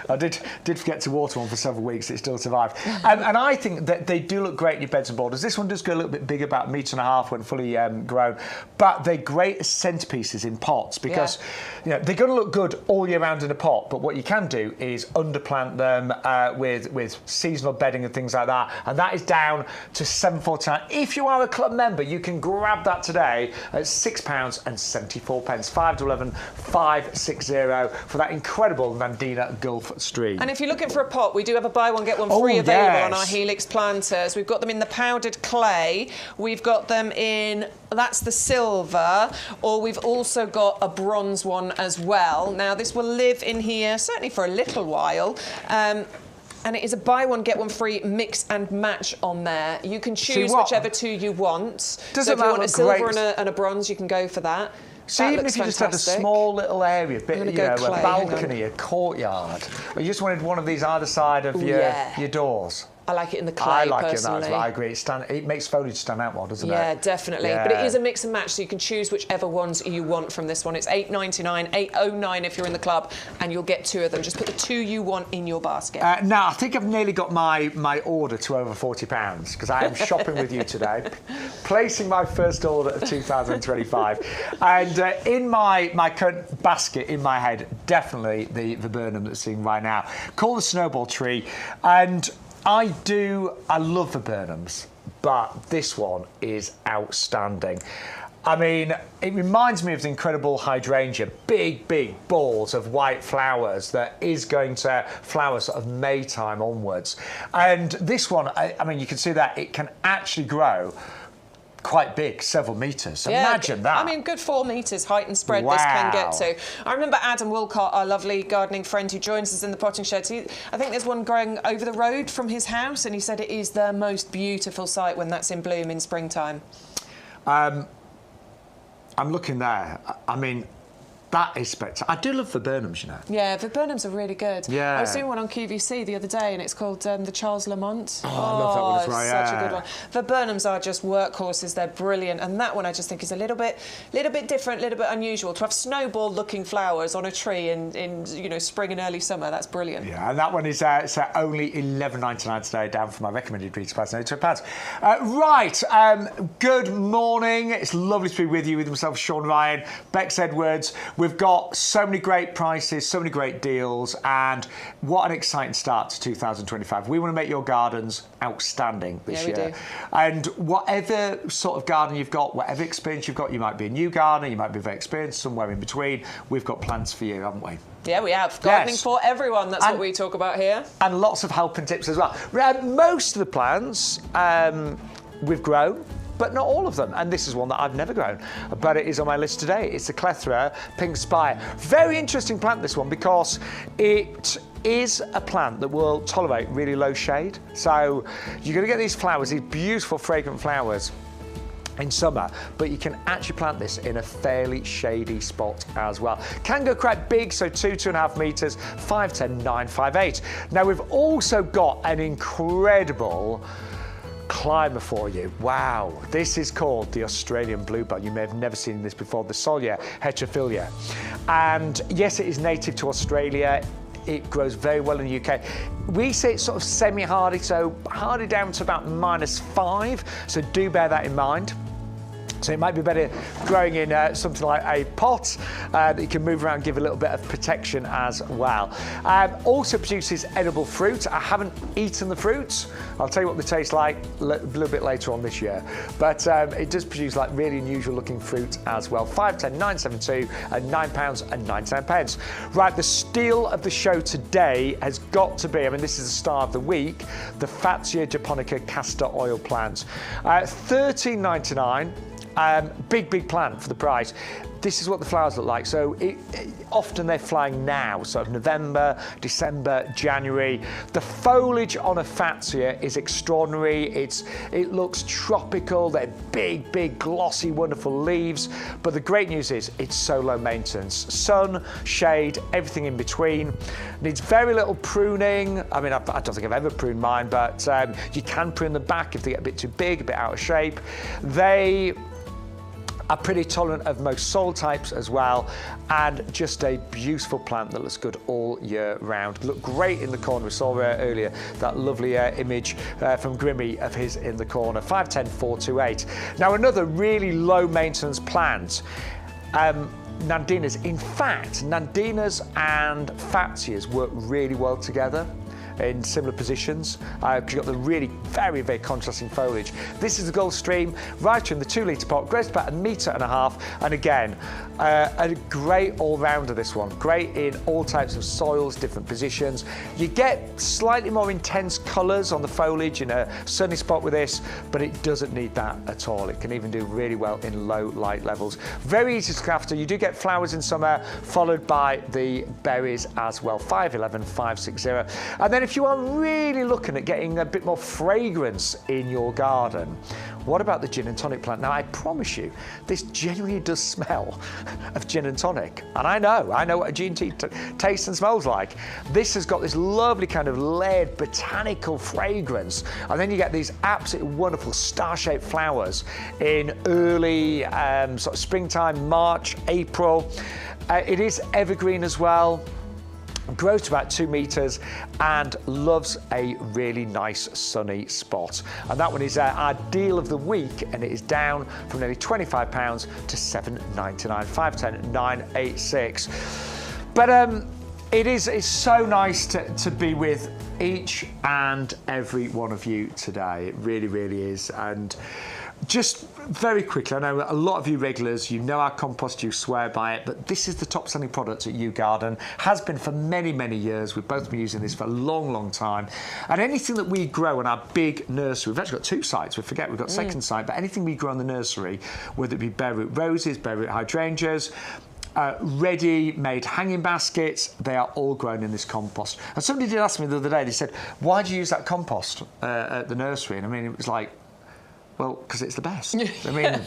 I did forget to water one for several weeks. It still survived. And I think that they do look great in your beds and borders. This one does go a little bit bigger, about 1.5 meters when fully grown. But they're great as centerpieces in pots because you know, they're going to look good all year round in a pot. But what you can do is underplant them with seasonal bedding and things like that, and that is down to £7.49. If you are a club member, you can grab that today at £6.74, 511 560 for that incredible Nandina Gulfstream. And if you're looking for a pot, we do have a buy one get one free available on our Helix planters. We've got them in the powdered clay, we've got them in, that's the silver, or we've also got a bronze one as well. Now this will live in here certainly for a little while. And it is a buy one, get one free mix and match on there. You can choose whichever two you want. So if you want a silver and a bronze, you can go for that. So even if you just had a small little area, a balcony, a courtyard, or you just wanted one of these either side of your doors. I like it in the clay, I like personally. it in that, I agree. It makes foliage stand out more, doesn't it? Yeah, definitely. Yeah. But it is a mix and match, so you can choose whichever ones you want from this one. It's £8.99, £8.09 if you're in the club, and you'll get two of them. Just put the two you want in your basket. Now, I think I've nearly got my order to over £40 because I am shopping with you today, placing my first order of 2025. And in my current basket, in my head, definitely the viburnum that's seen right now, called the snowball tree. And I love viburnums, but this one is outstanding. I mean, it reminds me of the incredible hydrangea, big balls of white flowers that is going to flower sort of May time onwards. And this one, I mean, you can see that it can actually grow quite big, several metres. Imagine that. I mean, good 4 metres height and spread this can get to. I remember Adam Wilcott, our lovely gardening friend who joins us in the potting shed. I think there's one growing over the road from his house, and he said it is the most beautiful sight when that's in bloom in springtime. I'm looking there. I mean, that is spectacular. I do love viburnums, you know. Yeah, viburnums are really good. Yeah. I was doing one on QVC the other day, and it's called the Charles Lamont. Oh, I love that one as well, Such a good one. Viburnums are just workhorses. They're brilliant, and that one I just think is a little bit different, a little bit unusual. To have snowball-looking flowers on a tree in spring and early summer, that's brilliant. Yeah, and that one is only £11.99 today, down from my recommended retail price, £22. Right, good morning. It's lovely to be with you, with myself, Shaun Ryan, Bex Edwards. We've got so many great prices, so many great deals, and what an exciting start to 2025. We want to make your gardens outstanding this year. We do. And whatever sort of garden you've got, whatever experience you've got, you might be a new gardener, you might be very experienced, somewhere in between, we've got plans for you, haven't we? Yeah, we have. Gardening for everyone, that's what we talk about here. And lots of help and tips as well. Most of the plants we've grown, but not all of them. And this is one that I've never grown, but it is on my list today. It's the Clethra Pink Spire. Very interesting plant, this one, because it is a plant that will tolerate really low shade. So you're going to get these flowers, these beautiful fragrant flowers in summer, but you can actually plant this in a fairly shady spot as well. Can go quite big, so 2.5 metres, 5'10", 9, 5'8". Now we've also got an incredible climber for you. Wow, this is called the Australian bluebell. You may have never seen this before, the Solia heterophylla. And yes, it is native to Australia. It grows very well in the UK. We say it's sort of semi-hardy, so hardy down to about -5, so do bear that in mind. So it might be better growing in something like a pot that you can move around and give a little bit of protection as well. Also produces edible fruit. I haven't eaten the fruits. I'll tell you what they taste like a little bit later on this year. But it does produce like really unusual looking fruit as well. 5'10", 972 and £9.99. Right, the steal of the show today has got to be, I mean, this is the star of the week, the Fatsia japonica castor oil plant. $13.99. Big plant for the price. This is what the flowers look like. So often they're flying now, sort of November, December, January. The foliage on a Fatsia is extraordinary. It looks tropical. They're big, glossy, wonderful leaves. But the great news is it's so low maintenance. Sun, shade, everything in between. Needs very little pruning. I mean, I don't think I've ever pruned mine, but you can prune the back if they get a bit too big, a bit out of shape. They are pretty tolerant of most soil types as well, and just a beautiful plant that looks good all year round. Look great in the corner. We saw earlier that lovely image from Grimmy of his in the corner. 5'10", 428. Now another really low maintenance plant, Nandinas. In fact, Nandinas and Fatsias work really well together in similar positions. You've got the really very contrasting foliage. This is the Gulfstream, right in the 2-litre pot, grows about 1.5 metres, and again, a great all-rounder, this one. Great in all types of soils, different positions. You get slightly more intense colours on the foliage in a sunny spot with this, but it doesn't need that at all. It can even do really well in low light levels. Very easy to look after. You do get flowers in summer, followed by the berries as well. 5'11", 560. And then if you are really looking at getting a bit more fragrance in your garden, what about the gin and tonic plant? Now, I promise you, this genuinely does smell of gin and tonic. And I know what a gin tea tastes and smells like. This has got this lovely kind of layered botanical fragrance. And then you get these absolutely wonderful star-shaped flowers in early sort of springtime, March, April. It is evergreen as well. Grows to about 2 metres and loves a really nice sunny spot. And that one is our deal of the week, and it is down from nearly £25 to £7.99, 5'10", 986. But it's so nice to be with each and every one of you today. It really is. And just very quickly, I know a lot of you regulars, you know our compost, you swear by it, but this is the top selling product at YouGarden, has been for many years. We've both been using this for a long time. And anything that we grow in our big nursery, we've actually got 2 sites, we forget we've got second site, but anything we grow in the nursery, whether it be bare root roses, bare root hydrangeas, ready-made hanging baskets, they are all grown in this compost. And somebody did ask me the other day, they said, why do you use that compost at the nursery? And I mean, it was like, well, because it's the best. I mean,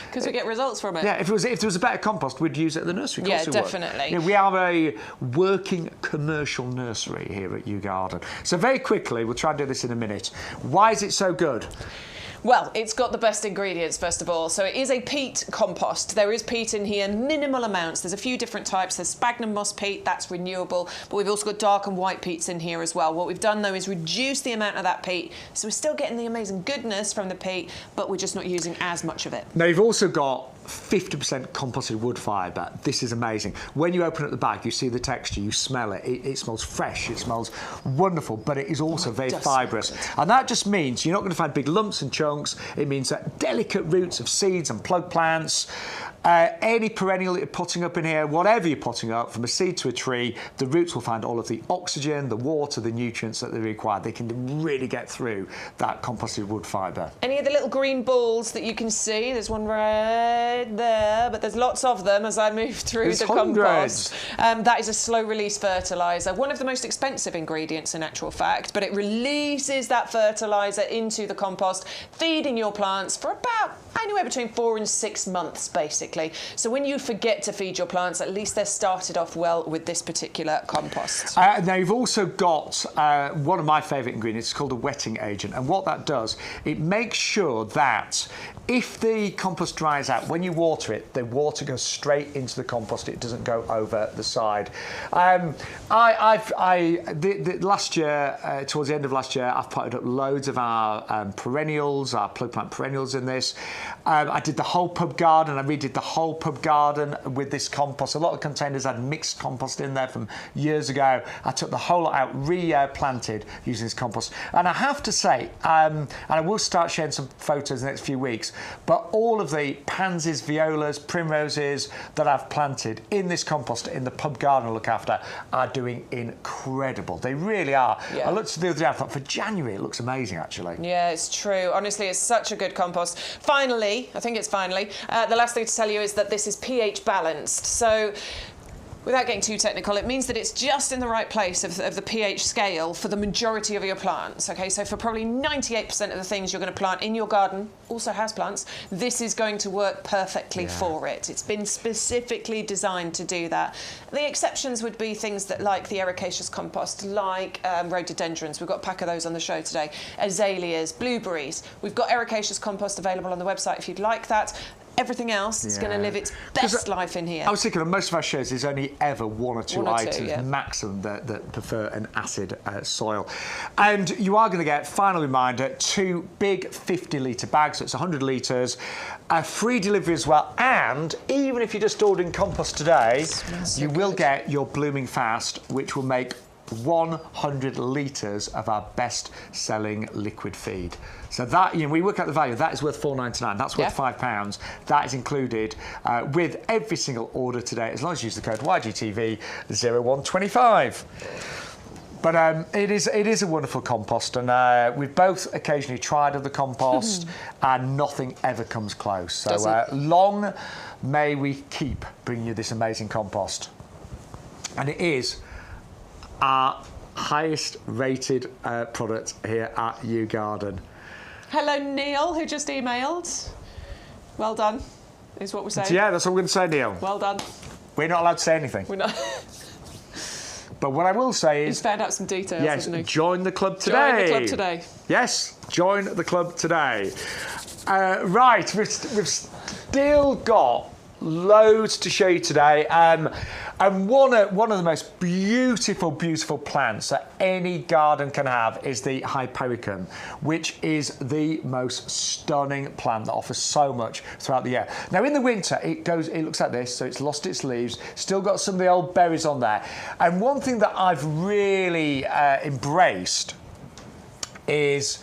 because we get results from it. Yeah, if there was a better compost, we'd use it at the nursery. Yeah, definitely. You know, we are a working commercial nursery here at YouGarden. So very quickly, we'll try and do this in a minute. Why is it so good? Well, it's got the best ingredients, first of all. So it is a peat compost. There is peat in here, minimal amounts. There's a few different types. There's sphagnum moss peat, that's renewable, but we've also got dark and white peats in here as well. What we've done, though, is reduce the amount of that peat. So we're still getting the amazing goodness from the peat, but we're just not using as much of it. Now, you've also got 50% composted wood fibre. This is amazing. When you open up the bag, you see the texture, you smell it. It smells fresh, it smells wonderful, but it is also very fibrous. And that just means you're not going to find big lumps and chunks. It means that delicate roots of seeds and plug plants, any perennial that you're potting up in here, whatever you're potting up, from a seed to a tree, the roots will find all of the oxygen, the water, the nutrients that they require. They can really get through that composted wood fibre. Any of the little green balls that you can see? There's one right there, but there's lots of them as I move through the compost. That is a slow-release fertiliser, one of the most expensive ingredients in actual fact, but it releases that fertiliser into the compost, feeding your plants for about anywhere between 4 and 6 months, basically. So when you forget to feed your plants, at least they're started off well with this particular compost. Now, you've also got one of my favourite ingredients. It's called a wetting agent. And what that does, it makes sure that if the compost dries out, when you water it, the water goes straight into the compost. It doesn't go over the side. Last year, towards the end of last year, I've potted up loads of our perennials, our plug plant perennials in this. I did the whole pub garden. I redid the whole pub garden with this compost. A lot of containers had mixed compost in there from years ago. I took the whole lot out, replanted using this compost. And I have to say, and I will start sharing some photos in the next few weeks, but all of the pansies, violas, primroses that I've planted in this compost in the pub garden I look after are doing incredible. They really are. Yeah. I looked the other day, I thought for January it looks amazing actually. Yeah, it's true. Honestly, it's such a good compost. Finally, I think it's finally, the last thing to tell you is that this is pH balanced. So without getting too technical, it means that it's just in the right place of the pH scale for the majority of your plants. Okay, so for probably 98% of the things you're going to plant in your garden, also houseplants, this is going to work perfectly for it. It's been specifically designed to do that. The exceptions would be things that like the ericaceous compost, like rhododendrons. We've got a pack of those on the show today. Azaleas, blueberries. We've got ericaceous compost available on the website if you'd like that. Everything else is going to live its best life in here. I was thinking on most of our shows there's only ever one or two items maximum that prefer an acid soil. And you are going to get, final reminder, 2 big 50-litre bags, so it's 100 litres, free delivery as well, and even if you're just ordering compost today, you will get your Blooming Fast, which will make 100 litres of our best-selling liquid feed. So that, you know, we work out the value, that is worth £4.99, that's worth £5. That is included with every single order today, as long as you use the code YGTV0125. But it is a wonderful compost, and we've both occasionally tried other compost, and nothing ever comes close. So long may we keep bringing you this amazing compost. And it is our highest rated product here at YouGarden. Hello, Neil, who just emailed. Well done, is what we're saying. Yeah, that's what we're going to say, Neil. Well done. We're not allowed to say anything. We're not. But what I will say is... He's found out some details, hasn't he? Join the club today. Join the club today. Yes, join the club today. Right, we've still got loads to show you today. And one of the most beautiful plants that any garden can have is the Hypericum, which is the most stunning plant that offers so much throughout the year. Now in the winter, it looks like this, so it's lost its leaves, still got some of the old berries on there. And one thing that I've really embraced is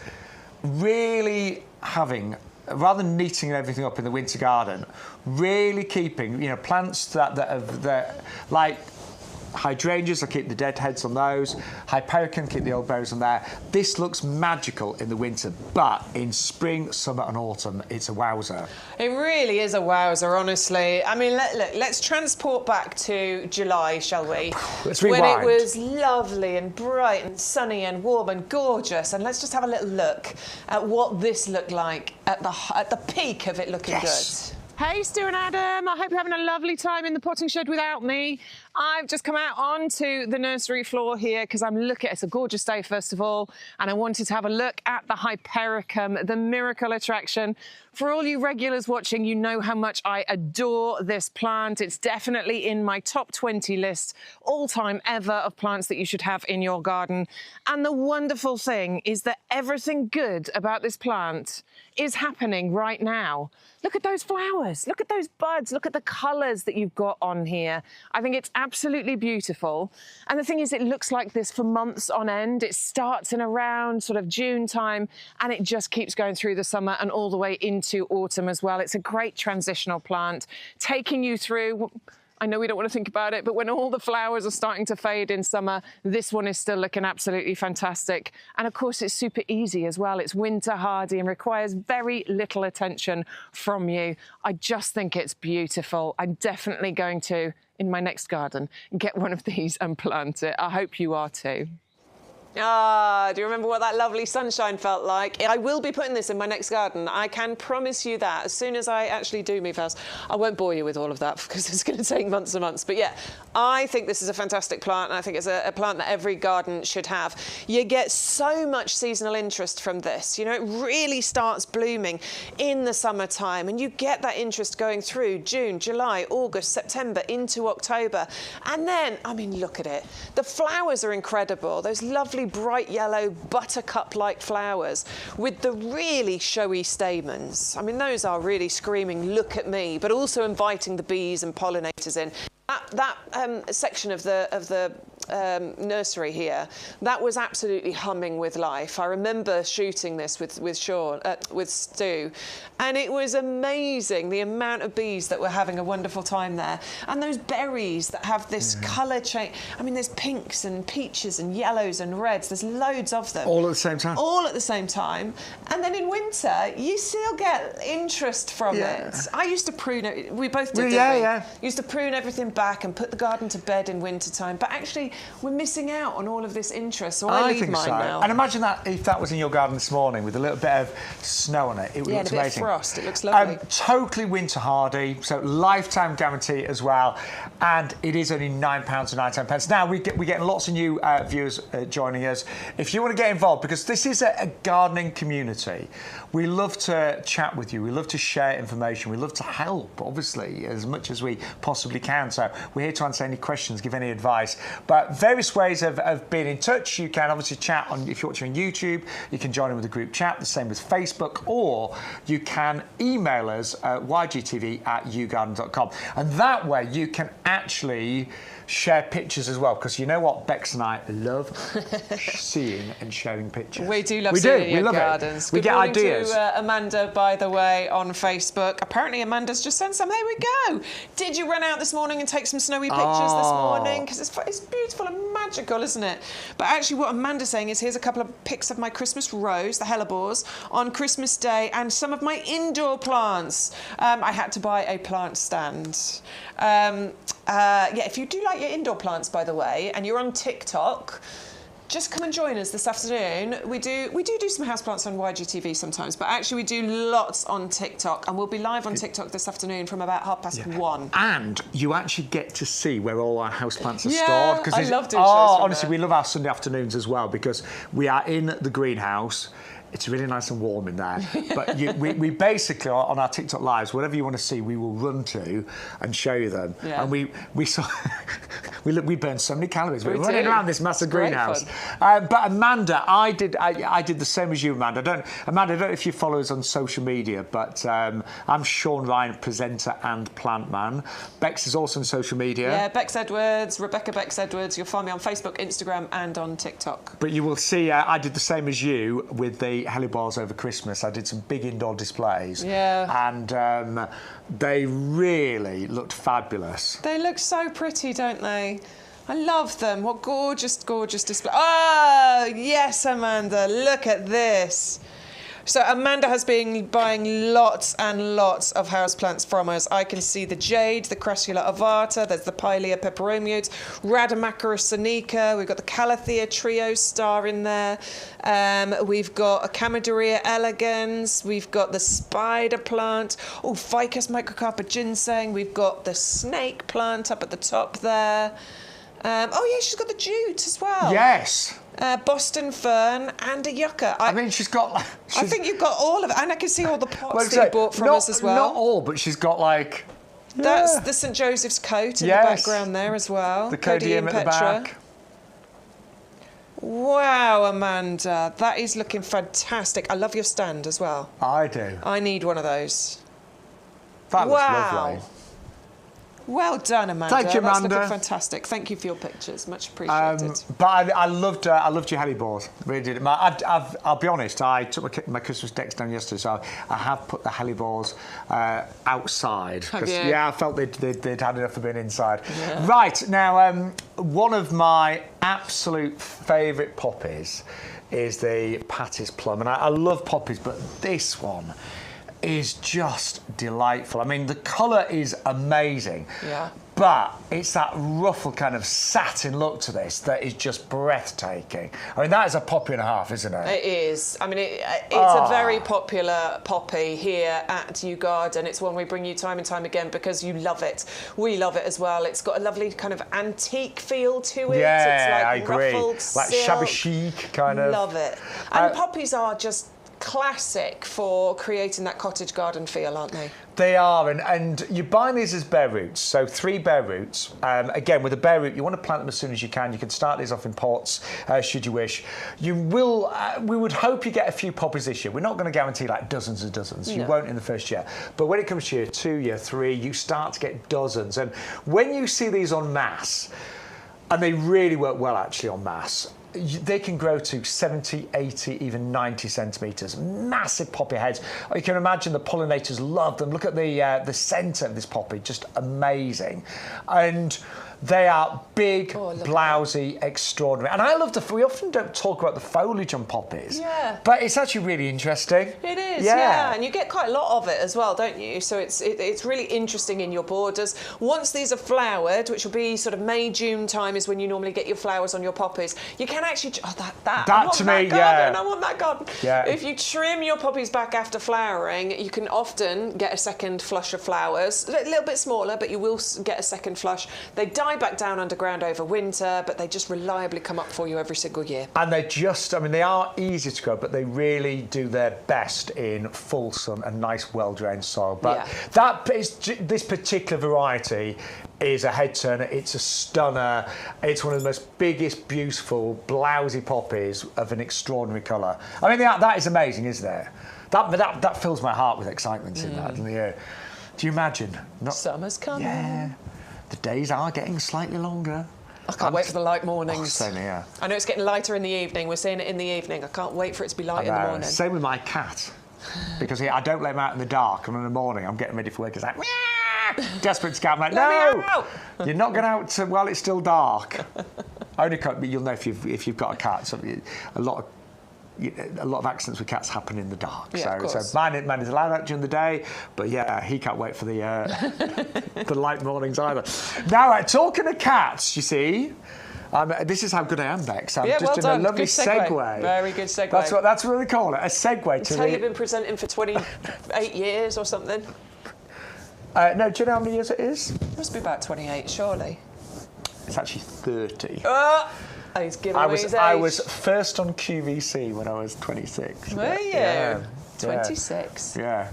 really having, rather than neating everything up in the winter garden, really keeping, you know, plants that like hydrangeas, I keep the dead heads on those. Hypericum, keep the old berries on there. This looks magical in the winter, but in spring, summer and autumn, it's a wowzer. It really is a wowzer, honestly. I mean, let's transport back to July, shall we? Let's rewind. When it was lovely and bright and sunny and warm and gorgeous. And let's just have a little look at what this looked like at the peak of it looking good. Hey, Stu and Adam, I hope you're having a lovely time in the potting shed without me. I've just come out onto the nursery floor here because I'm looking. It's a gorgeous day, first of all, and I wanted to have a look at the Hypericum, the miracle attraction. For all you regulars watching, you know how much I adore this plant. It's definitely in my top 20 list all-time ever of plants that you should have in your garden. And the wonderful thing is that everything good about this plant is happening right now. Look at those flowers, look at those buds, look at the colours that you've got on here. I think it's absolutely beautiful. And the thing is, it looks like this for months on end. It starts in around sort of June time, and it just keeps going through the summer and all the way into autumn as well. It's a great transitional plant, taking you through, I know we don't want to think about it, but when all the flowers are starting to fade in summer, this one is still looking absolutely fantastic. And of course, it's super easy as well. It's winter hardy and requires very little attention from you. I just think it's beautiful. I'm definitely going to, in my next garden, get one of these and plant it. I hope you are too. Ah, do you remember what that lovely sunshine felt like? I will be putting this in my next garden. I can promise you that. As soon as I actually do move house, I won't bore you with all of that because it's going to take months and months. But yeah, I think this is a fantastic plant, and I think it's a plant that every garden should have. You get so much seasonal interest from this. You know, it really starts blooming in the summertime, and you get that interest going through June, July, August, September, into October. And then, I mean, look at it. The flowers are incredible. Those lovely bright yellow buttercup-like flowers with the really showy stamens. I mean, those are really screaming, look at me, but also inviting the bees and pollinators in. That section of the nursery here, that was absolutely humming with life. I remember shooting this with Shaun, with Stu, and it was amazing the amount of bees that were having a wonderful time there. And those berries that have this colour change. I mean, there's pinks and peaches and yellows and reds. There's loads of them. All at the same time? All at the same time. And then in winter, you still get interest from it. I used to prune it. We both did, didn't we? Yeah. Used to prune everything back and put the garden to bed in winter time. But actually, we're missing out on all of this interest, so I leave mine now. And imagine that if that was in your garden this morning with a little bit of snow on it, it would look amazing. Yeah, a bit of frost, it looks lovely. Totally winter hardy, so lifetime guarantee as well, and it is only £9.99. Now, we're getting lots of new viewers joining us. If you want to get involved, because this is a gardening community, we love to chat with you, we love to share information, we love to help, obviously, as much as we possibly can. So we're here to answer any questions, give any advice. But various ways of being in touch. You can obviously chat on, if you're watching on YouTube, you can join in with the group chat, the same with Facebook, or you can email us at ygtv@yougarden.com. And that way you can actually share pictures as well, because you know what, Bex and I love seeing and sharing pictures. We do love seeing your gardens. We get ideas. To Amanda, by the way, on Facebook. Apparently Amanda's just sent some. Here we go. Did you run out this morning and take some snowy pictures this morning? Because it's beautiful and magical, isn't it? But actually what Amanda's saying is, here's a couple of pics of my Christmas rose, the hellebores, on Christmas Day, and some of my indoor plants. I had to buy a plant stand. Yeah, if you do like your indoor plants, by the way, and you're on TikTok, just come and join us this afternoon. We do some houseplants on YGTV sometimes, but actually we do lots on TikTok, and we'll be live on TikTok this afternoon from about 1:30. And you actually get to see where all our houseplants are stored. Yeah, I love doing shows from honestly, there. we love our Sunday afternoons as well, because we are in the greenhouse. It's really nice and warm in there. But we basically, on our TikTok lives, whatever you want to see, we will run to and show you them. Yeah. And we saw we burned so many calories. We're running around this massive greenhouse. But Amanda, I did the same as you, Amanda. Amanda, I don't know if you follow us on social media, but I'm Shaun Ryan, presenter and plant man. Bex is also on social media. Yeah, Bex Edwards, Rebecca Bex Edwards. You'll find me on Facebook, Instagram, and on TikTok. But you will see, I did the same as you with the hellebores over Christmas. I did some big indoor displays. Yeah. And they really looked fabulous. They look so pretty, don't they? I love them. What gorgeous, gorgeous display. Oh, yes, Amanda, look at this. So Amanda has been buying lots and lots of houseplants from us. I can see the jade, the Crassula ovata, there's the Pilea peperomioides, Rhadomachera sinica, we've got the Calathea trio star in there, we've got a Chamaedorea elegans, we've got the spider plant, oh, Ficus microcarpa ginseng, we've got the snake plant up at the top there. Oh yeah, she's got the jute as well. Yes. Boston fern and a yucca. I mean, she's got... I think you've got all of it. And I can see all the pots that you bought from us as well. Not all, but she's got like... That's the St Joseph's coat in the background there as well. The Codium at the back. Wow, Amanda. That is looking fantastic. I love your stand as well. I do. I need one of those. That looks lovely. Well done, Amanda. Thank you, Amanda. That's looking fantastic. Thank you for your pictures. Much appreciated. But I loved your hellebores. Really did. I'll be honest. I took my Christmas decks down yesterday, so I have put the hellebores outside. Have you? Yeah, I felt they'd had enough of being inside. Yeah. Right now, one of my absolute favourite poppies is the Patty's Plum, and I love poppies, but this one is just delightful. I mean, the colour is amazing. Yeah. But it's that ruffled kind of satin look to this that is just breathtaking. I mean, that is a poppy and a half, isn't it? It is. I mean, it's a very popular poppy here at YouGarden. It's one we bring you time and time again because you love it. We love it as well. It's got a lovely kind of antique feel to it. Yeah, it's like I agree. Ruffled like silk. shabby chic kind of. Love it. And poppies are just classic for creating that cottage garden feel, aren't they? They are, and you buy these as bare roots, so 3 bare roots. Again, with a bare root, you want to plant them as soon as you can. You can start these off in pots, should you wish. You will. We would hope you get a few poppies this year. We're not going to guarantee like dozens and dozens. No. You won't in the first year. But when it comes to year 2, year 3, you start to get dozens. And when you see these en masse, and they really work well actually en masse, they can grow to 70, 80, even 90 centimetres. Massive poppy heads. You can imagine the pollinators love them. Look at the centre of this poppy, just amazing. And they are big, blousy, extraordinary. And I love we often don't talk about the foliage on poppies. Yeah. But it's actually really interesting. It is, yeah. And you get quite a lot of it as well, don't you? So it's really interesting in your borders. Once these are flowered, which will be sort of May, June time is when you normally get your flowers on your poppies, you can actually... Oh, that to me, yeah. I want that garden. Yeah. If you trim your poppies back after flowering, you can often get a second flush of flowers. A little bit smaller, but you will get a second flush. They die back down underground over winter, but they just reliably come up for you every single year. And they're just, I mean, they are easy to grow, but they really do their best in full sun and nice, well-drained soil. But this particular variety is a head turner. It's a stunner. It's one of the most biggest, beautiful, blousy poppies of an extraordinary colour. I mean, that is amazing, isn't it? That fills my heart with excitement in that, doesn't it? Do you imagine? Summer's coming. Yeah. The days are getting slightly longer. I can't wait for the light mornings. Oh, same here. I know it's getting lighter in the evening. We're seeing it in the evening. I can't wait for it to be light in the morning. Same with my cat. Because I don't let him out in the dark, and in the morning I'm getting ready for work. It's like, meow! Desperate to get. I'm like, no! You're not going out while it's still dark. Only you'll know if you've got a cat. So a lot of accidents with cats happen in the dark. Yeah, so mine is allowed out during the day, but yeah, he can't wait for the the light mornings either. Now, talking of cats, you see, this is how good I am, Bex. I'm just in a lovely segue. Very good segue. That's what we call it, a segue to you've been presenting for 28 years or something. No, do you know how many years it is? It must be about 28, surely. It's actually 30. He's giving away his age. I was first on QVC when I was 26. Were you? Yeah. 26. Yeah.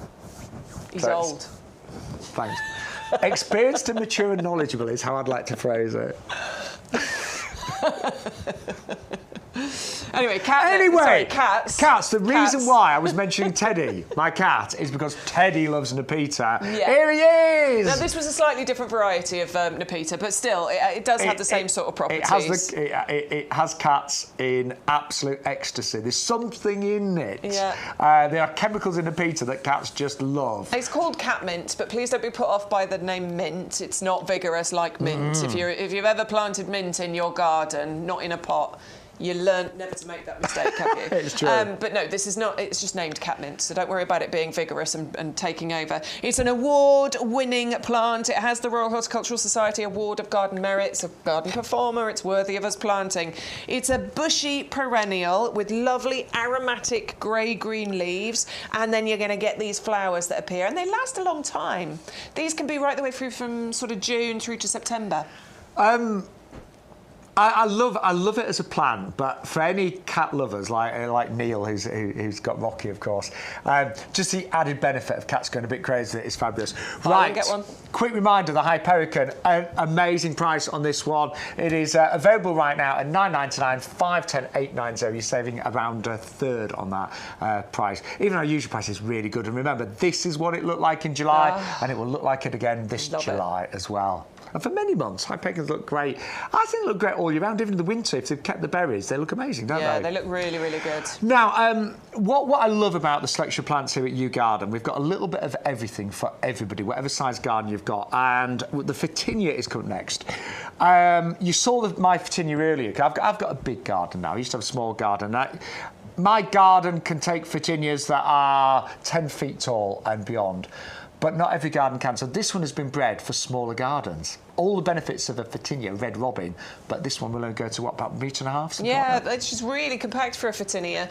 He's old. Thanks. Experienced and mature and knowledgeable is how I'd like to phrase it. Anyway, cats. Cats. The reason why I was mentioning Teddy, my cat, is because Teddy loves Nepeta. Yeah. Here he is! Now, this was a slightly different variety of Nepeta, but still, it does have the same sort of properties. It has cats in absolute ecstasy. There's something in it. Yeah. There are chemicals in Nepeta that cats just love. It's called cat mint, but please don't be put off by the name mint. It's not vigorous like mint. If you've ever planted mint in your garden, not in a pot, You learn never to make that mistake, have you? It's true. But no, this is not, it's just named catmint, so don't worry about it being vigorous and taking over. It's an award-winning plant. It has the Royal Horticultural Society Award of Garden Merit. It's a garden performer. It's worthy of us planting. It's a bushy perennial with lovely aromatic grey-green leaves, and then you're going to get these flowers that appear, and they last a long time. These can be right the way through from sort of June through to September. I love it as a plant, but for any cat lovers like Neil, who's got Rocky, of course, just the added benefit of cats going a bit crazy is fabulous. Right, get one. Quick reminder: the Hyperion, an amazing price on this one. It is available right now at £9.99, £510,890. You're saving around a third on that price. Even our usual price is really good. And remember, this is what it looked like in July, and it will look like it again this July as well. And for many months, Hyperions look great. I think they look great all year round, even in the winter. If they've kept the berries, they look amazing, don't they? Yeah, they look really, really good. Now, what I love about the selection of plants here at YouGarden, we've got a little bit of everything for everybody, whatever size garden you've got. And the Photinia is coming next. You saw my Photinia earlier. I've got a big garden now. I used to have a small garden. My garden can take Photinias that are 10 feet tall and beyond. But not every garden can. So this one has been bred for smaller gardens. All the benefits of a Photinia, Red Robin, but this one will only go to, what, about 1.5 metres? Yeah, it's just really compact for a Photinia.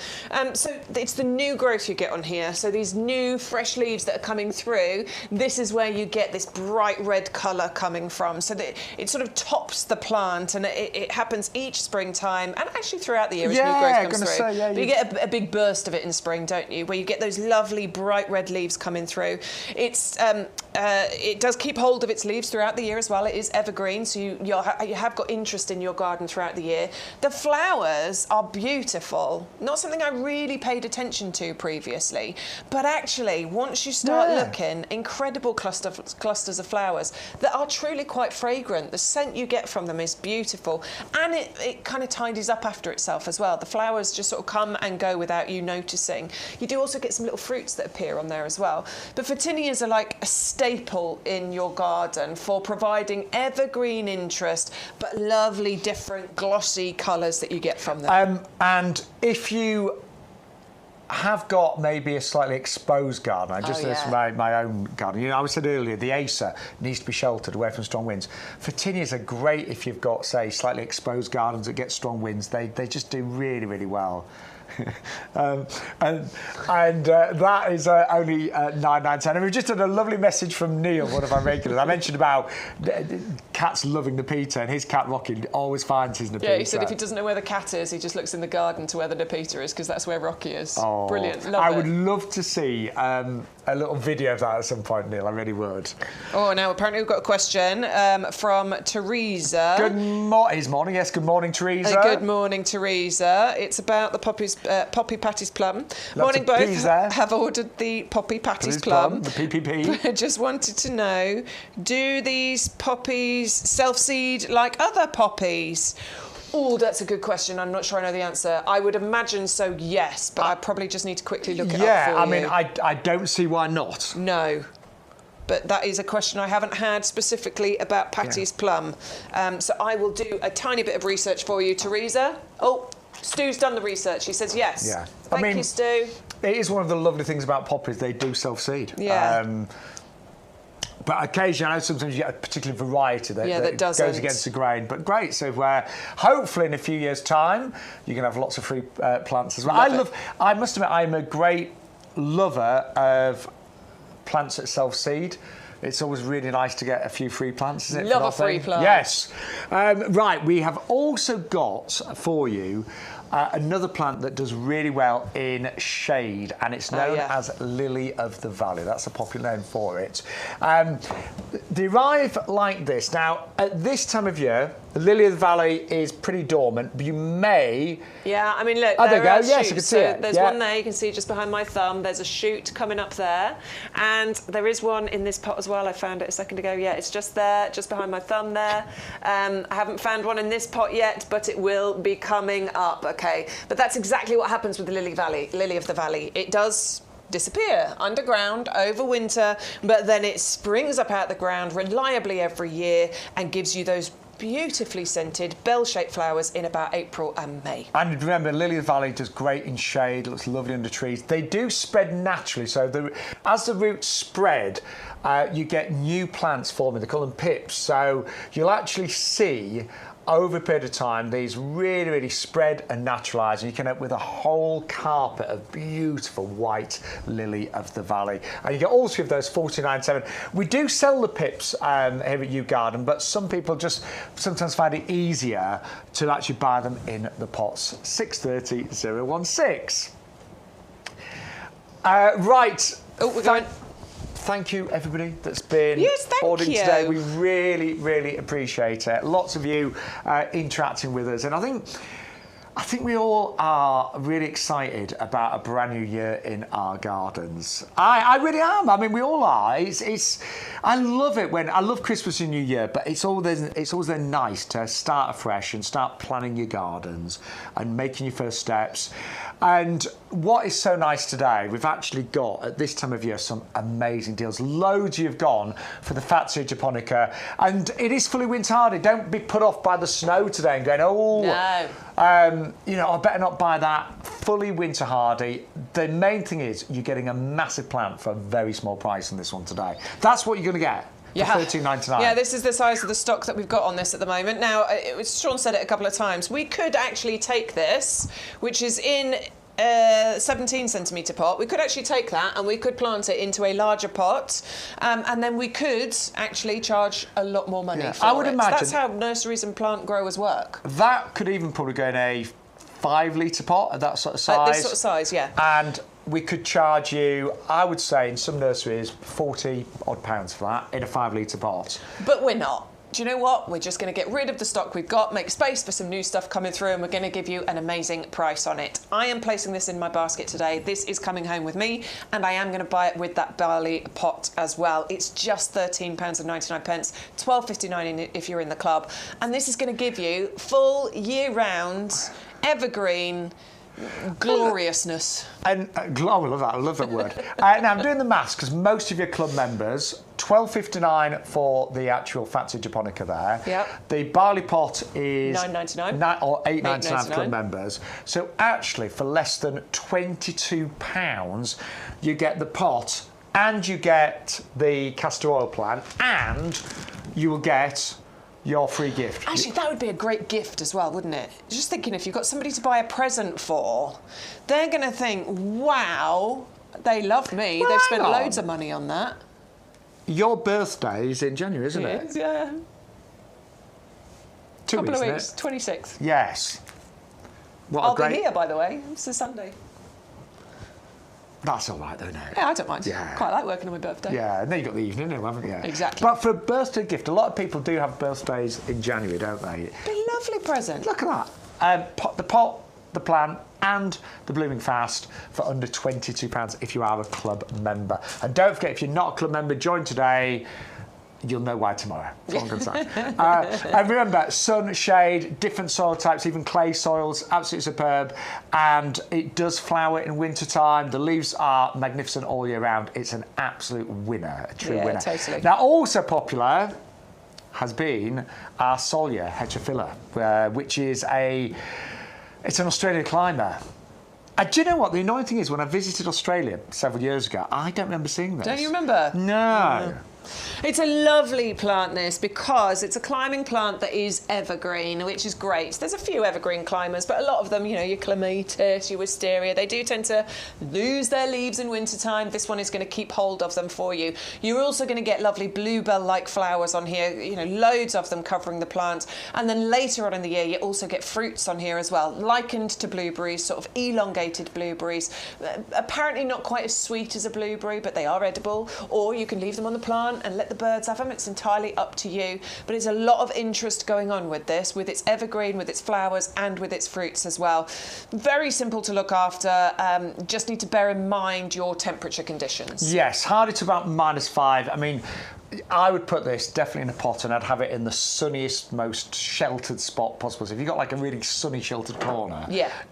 So it's the new growth you get on here. So these new fresh leaves that are coming through, this is where you get this bright red colour coming from. So that it sort of tops the plant, and it happens each springtime and actually throughout the year as new growth comes through. But you get a big burst of it in spring, don't you? Where you get those lovely bright red leaves coming through. It does keep hold of its leaves throughout the year as well. It is evergreen, so you have got interest in your garden throughout the year. The flowers are beautiful. Not something I really paid attention to previously, but actually, once you start looking, incredible clusters of flowers that are truly quite fragrant. The scent you get from them is beautiful, and it kind of tidies up after itself as well. The flowers just sort of come and go without you noticing. You do also get some little fruits that appear on there as well. But Photinias are like a staple in your garden for providing evergreen interest, but lovely different glossy colours that you get from them. And if you have got maybe a slightly exposed garden, my own garden. You know, I said earlier, the Acer needs to be sheltered away from strong winds. Photinias are great if you've got, say, slightly exposed gardens that get strong winds. They just do really, really well. And that is only £9.99. And we've just had a lovely message from Neil, one of our regulars. I mentioned about cats loving Nepeta, and his cat Rocky always finds his Nepeta. Yeah, he said if he doesn't know where the cat is, he just looks in the garden to where the Nepeta is, because that's where Rocky is. Oh, brilliant. I would love to see a little video of that at some point, Neil. I really would. Oh, now apparently we've got a question from Teresa. Good morning. Yes, good morning, Teresa. Good morning, Teresa. It's about the Poppy Patty's plum. Morning, both. Have ordered the Poppy Patty's plum. The PPP. Just wanted to know, do these poppies self-seed like other poppies? Oh, that's a good question. I'm not sure I know the answer. I would imagine so, yes, but I probably just need to quickly look it up for you. Yeah, I mean, I don't see why not. No. But that is a question I haven't had specifically about Patty's plum. So I will do a tiny bit of research for you, Teresa. Oh, Stu's done the research. He says yes. Yeah. Thank you, Stu. It is one of the lovely things about poppies. They do self-seed. Yeah. But occasionally, I know sometimes you get a particular variety that goes against the grain. But great, so hopefully in a few years' time, you can have lots of free plants as well. I must admit, I'm a great lover of plants that self-seed. It's always really nice to get a few free plants, isn't it? Love a free plant. Yes. Right, we have also got for you another plant that does really well in shade, and it's known as Lily of the Valley. That's a popular name for it. They arrive like this. Now, at this time of year, the Lily of the Valley is pretty dormant, but you may... Yeah, I mean, look, there you go. Yes, you can see it. There's one there, you can see just behind my thumb. There's a shoot coming up there, and there is one in this pot as well. I found it a second ago. Yeah, it's just there, just behind my thumb there. I haven't found one in this pot yet, but it will be coming up, okay? But that's exactly what happens with the Lily of the Valley. It does disappear underground over winter, but then it springs up out the ground reliably every year and gives you those beautifully scented bell-shaped flowers in about April and May. And remember, Lily of the Valley does great in shade, looks lovely under trees. They do spread naturally, so as the roots spread, you get new plants forming. They call them pips. So you'll actually see over a period of time these really, really spread and naturalise, and you can end up with a whole carpet of beautiful white Lily of the Valley. And you get all three of those $49.7. We do sell the pips here at YouGarden, but some people just sometimes find it easier to actually buy them in the pots. 630-016. Right. Oh, we're going. Thank you, everybody that's been ordering today. We really, really appreciate it. Lots of you interacting with us, and I think we all are really excited about a brand new year in our gardens. I really am. I mean, we all are. I love it I love Christmas and New Year, but it's always then nice to start afresh and start planning your gardens and making your first steps. And what is so nice today, we've actually got, at this time of year, some amazing deals. Loads you've gone for the Fatsia japonica, and it is fully winter hardy. Don't be put off by the snow today and going, oh, no. You know, I better not buy that. Fully winter hardy. The main thing is you're getting a massive plant for a very small price on this one today. That's what you're going to get. Yeah. $13.99. Yeah, this is the size of the stock that we've got on this at the moment. Now, Shaun said it a couple of times. We could actually take this, which is in 17 centimetre pot. We could actually take that and we could plant it into a larger pot, and then we could actually charge a lot more money for it. I would imagine that's how nurseries and plant growers work. That could even probably go in a 5-litre pot at that sort of size. At this sort of size, yeah. And we could charge you, I would say, in some nurseries, £40 odd for that in a 5-litre pot. But we're not. Do you know what? We're just going to get rid of the stock we've got, make space for some new stuff coming through, and we're going to give you an amazing price on it. I am placing this in my basket today. This is coming home with me, and I am going to buy it with that barley pot as well. It's just £13.99, £12.59 if you're in the club. And this is going to give you full year-round, evergreen gloriousness. And I love that. I love that word. Now I'm doing the maths because most of your club members, $12.59 for the actual Fatsia japonica there. Yep. The barley pot is $9.99 or $8.99 for club members. So actually, for less than £22, you get the pot and you get the castor oil plant and you will get your free gift. Actually, that would be a great gift as well, wouldn't it? Just thinking, if you've got somebody to buy a present for, they're going to think, wow, they love me. Well, they've spent loads of money on that. Your birthday is in January, isn't it? It is, yeah. 2 weeks, Couple of weeks, isn't 26th. it? Yes. What I'll a great... be here, by the way. It's a Sunday. That's all right, though, no? Yeah, I don't mind. Yeah. Quite like working on my birthday. Yeah, and then you've got the evening, haven't you? Exactly. But for a birthday gift, a lot of people do have birthdays in January, don't they? Be a lovely present. Look at that. The pot, the plant, and the blooming fast for under £22 if you are a club member. And don't forget, if you're not a club member, join today. You'll know why tomorrow. That's all I'm going to say. And remember, sun, shade, different soil types, even clay soils, absolutely superb. And it does flower in winter time. The leaves are magnificent all year round. It's an absolute winner, a true winner. Totally. Now, also popular has been our Solia heterophylla, which is it's an Australian climber. And do you know what? The annoying thing is, when I visited Australia several years ago, I don't remember seeing this. Don't you remember? No. It's a lovely plant, this, because it's a climbing plant that is evergreen, which is great. There's a few evergreen climbers, but a lot of them, you know, your clematis, your wisteria, they do tend to lose their leaves in wintertime. This one is going to keep hold of them for you. You're also going to get lovely bluebell-like flowers on here, you know, loads of them covering the plant. And then later on in the year, you also get fruits on here as well, likened to blueberries, sort of elongated blueberries. Apparently not quite as sweet as a blueberry, but they are edible. Or you can leave them on the plant and let the birds have them. It's entirely up to you, but there's a lot of interest going on with this, with its evergreen, with its flowers and with its fruits as well. Very simple to look after. Just need to bear in mind your temperature conditions. Yes, hardy to about -5. I mean, I would put this definitely in a pot, and I'd have it in the sunniest, most sheltered spot possible. So if you've got like a really sunny, sheltered corner,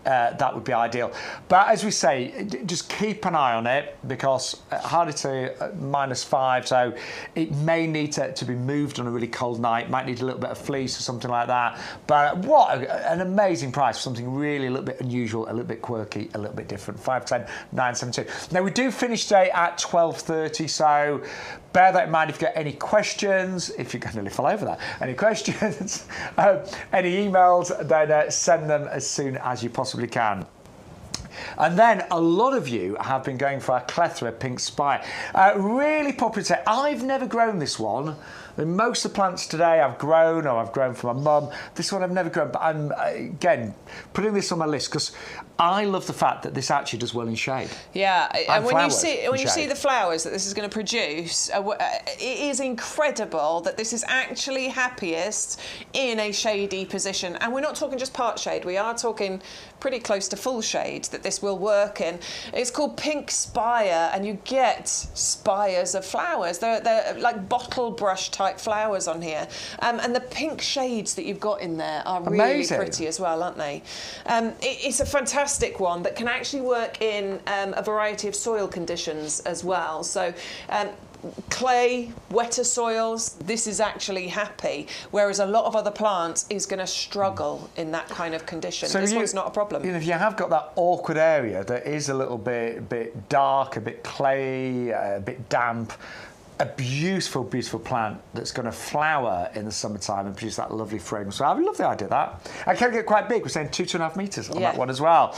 that would be ideal. But as we say, just keep an eye on it, because harder to -5, so it may need to be moved on a really cold night. Might need a little bit of fleece or something like that. But what an amazing price for something really a little bit unusual, a little bit quirky, a little bit different. 510 972. Now we do finish today at 12:30, so bear that in mind. If you've got any questions, if you're going to nearly fall over that, any questions, any emails, then send them as soon as you possibly can. And then a lot of you have been going for our Clethra Pink Spire. Really popular today. I've never grown this one. I mean, most of the plants today I've grown, or I've grown from my mum. This one I've never grown, but I'm, again, putting this on my list because I love the fact that this actually does well in shade. Yeah, and when you see the flowers that this is going to produce, it is incredible that this is actually happiest in a shady position. And we're not talking just part shade, we are talking pretty close to full shade that this will work in. It's called Pink Spire, and you get spires of flowers. They're like bottle brush type flowers on here. And the pink shades that you've got in there are really pretty as well, aren't they? It's a fantastic one that can actually work in a variety of soil conditions as well. So clay, wetter soils, this is actually happy, whereas a lot of other plants is going to struggle in that kind of condition. So this one's not a problem. You know, if you have got that awkward area that is a little bit dark, a bit clay, a bit damp, a beautiful, beautiful plant that's going to flower in the summertime and produce that lovely fragrance. So I love the idea of that. And can get quite big. We're saying 2 to 2.5 metres on that one as well.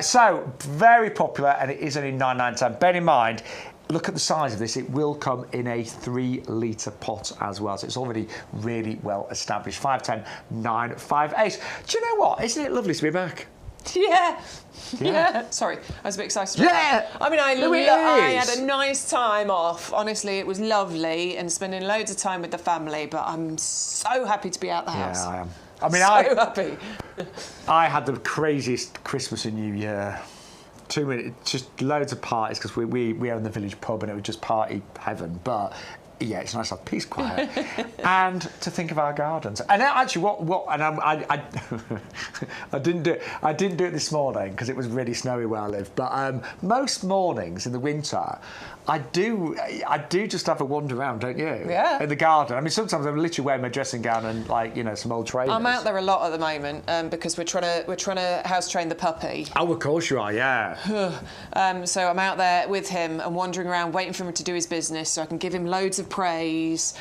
So very popular, and it is only £9.99. Bear in mind, look at the size of this. It will come in a 3-litre pot as well. So it's already really well established. 510 958. Do you know what? Isn't it lovely to be back? Yeah. Sorry, I was a bit excited about that. I mean, I had a nice time off. Honestly, it was lovely and spending loads of time with the family, but I'm so happy to be out the house. Yeah, I am. I mean, happy. I had the craziest Christmas and New Year. Just loads of parties, because we own the village pub and it was just party heaven. But yeah, it's nice to have peace, quiet, and to think of our gardens. And actually, I didn't do it this morning because it was really snowy where I live. But most mornings in the winter, I do just have a wander around, don't you? Yeah. In the garden. I mean, sometimes I'm literally wearing my dressing gown and, like, you know, some old trainers. I'm out there a lot at the moment because we're trying to house train the puppy. Oh, of course you are, yeah. So I'm out there with him and wandering around, waiting for him to do his business, so I can give him loads of praise.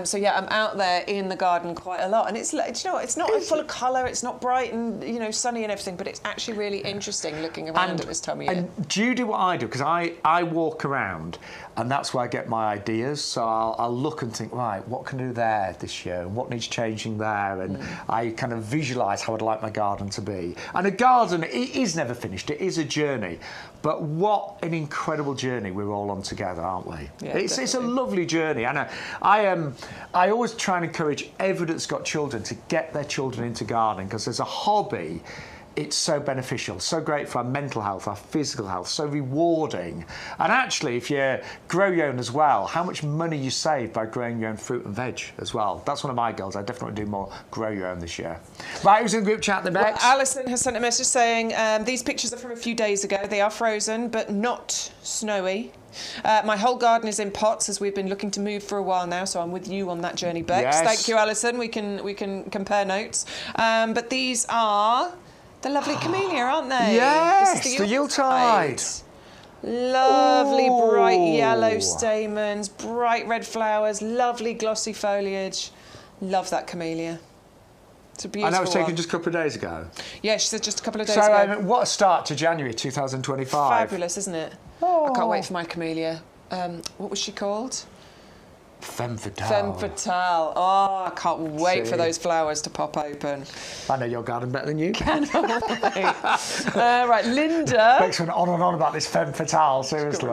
So yeah, I'm out there in the garden quite a lot, and it's, you know, it's not full of colour, it's not bright and, you know, sunny and everything, but it's actually really interesting looking around at this time of year. And do you do what I do? Because I walk around, and that's where I get my ideas. So I'll look and think, right, what can I do there this year? And what needs changing there? And I kind of visualise how I'd like my garden to be. And a garden, it is never finished. It is a journey. But what an incredible journey we're all on together, aren't we? Yeah, it's a lovely journey. And I always try and encourage everyone that's got children to get their children into gardening, because as a hobby, it's so beneficial, so great for our mental health, our physical health, so rewarding. And actually, if you grow your own as well, how much money you save by growing your own fruit and veg as well. That's one of my goals. I definitely do more grow your own this year. Right, who's in the group chat, the Bex? Well, Alison has sent a message saying, these pictures are from a few days ago. They are frozen, but not snowy. My whole garden is in pots, as we've been looking to move for a while now, so I'm with you on that journey, Bex. Yes. Thank you, Alison. We can compare notes. But these are the lovely camellia, aren't they? Yes, this is the Yuletide. Lovely bright yellow stamens, bright red flowers, lovely glossy foliage. Love that camellia. It's a beautiful one. And that was taken just a couple of days ago? Yeah, she said just a couple of days ago. So what a start to January 2025. Fabulous, isn't it? Oh. I can't wait for my camellia. What was she called? Femme fatale. Femme fatale. Oh, I can't wait for those flowers to pop open. I know your garden better than you. Can I? Right, Linda. Bex went on and on about this femme fatale, seriously.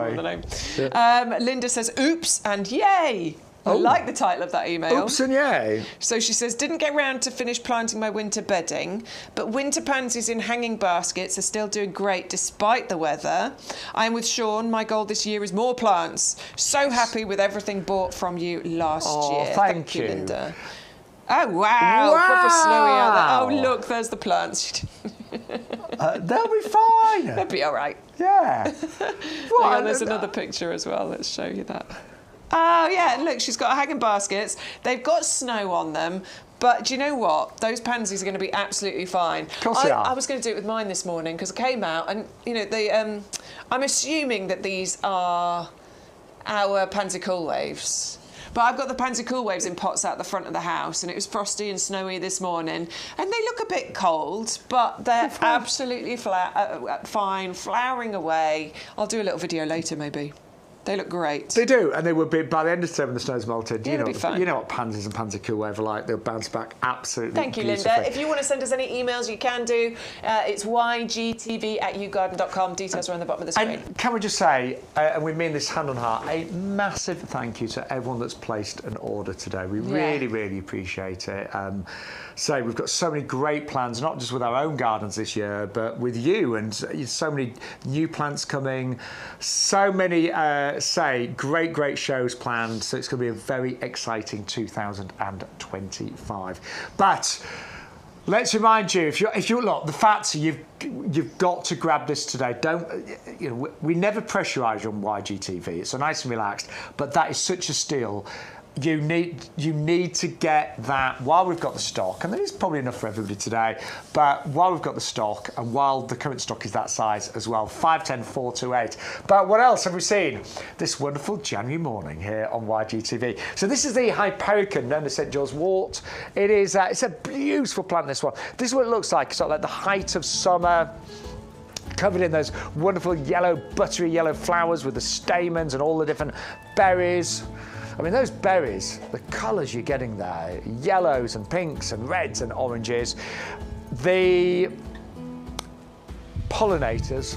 Yeah. Linda says, oops and yay. I like the title of that email. Oops and yay. So she says, didn't get round to finish planting my winter bedding, but winter pansies in hanging baskets are still doing great despite the weather. I'm with Shaun. My goal this year is more plants. So happy with everything bought from you last year. Thank you, Linda. Oh, wow. Proper snowy out there. Oh, look, there's the plants. They'll be fine. They'll be all right. Yeah. Well, there's another picture as well. Let's show you that. Oh, yeah, look, she's got hanging baskets. They've got snow on them, but do you know what? Those pansies are going to be absolutely fine. Of course they are. I was going to do it with mine this morning because I came out and, you know, I'm assuming that these are our pansy cool waves. But I've got the pansy cool waves in pots out the front of the house, and it was frosty and snowy this morning, and they look a bit cold, but they're absolutely fine, flowering away. I'll do a little video later, maybe. They look great. They do, and they will be, by the end of summer when the snow's melted, Yeah, you know what pansies and pansy cool wave are like. They'll bounce back absolutely Thank you, beautifully. Linda. If you want to send us any emails, you can do. It's ygtv@yougarden.com. Details are on the bottom of the screen. And can we just say, and we mean this hand on heart, a massive thank you to everyone that's placed an order today. We really, really appreciate it. So we've got so many great plans, not just with our own gardens this year, but with you, and so many new plants coming, so many, great shows planned. So it's going to be a very exciting 2025. But let's remind you, if you look, the facts you've got to grab this today. We never pressurise you on YGTV. It's so nice and relaxed, but that is such a steal. You need to get that while we've got the stock, and there is probably enough for everybody today, but while we've got the stock and while the current stock is that size as well, 510 428. But what else have we seen this wonderful January morning here on YGTV? So this is the Hypericon known as St. George's wort. It is it's a beautiful plant, this one. This is what it looks like, sort of like the height of summer, covered in those wonderful buttery yellow flowers with the stamens and all the different berries. I mean, those berries, the colours you're getting there, yellows and pinks and reds and oranges, the pollinators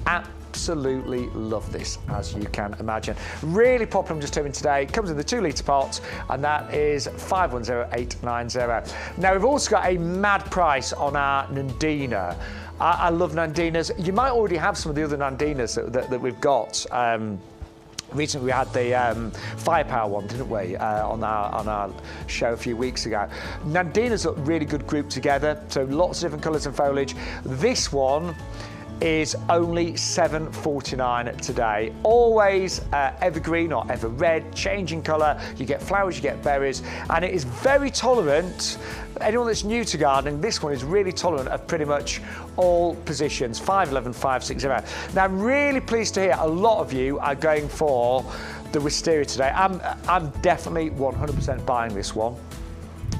absolutely love this, as you can imagine. Really popular, I'm just telling you today. It comes in the 2 litre pot, and that is 510890. Now, we've also got a mad price on our Nandina. I love Nandinas. You might already have some of the other Nandinas that we've got. Recently, we had the Firepower one, didn't we, on our show a few weeks ago. Nandina's look really good grouped together, so lots of different colours and foliage. This one is only $7.49 today. Always evergreen or ever red, changing colour. You get flowers, you get berries, and it is very tolerant. Anyone that's new to gardening, this one is really tolerant of pretty much all positions, 511, 560. Now, I'm really pleased to hear a lot of you are going for the wisteria today. I'm definitely 100% buying this one.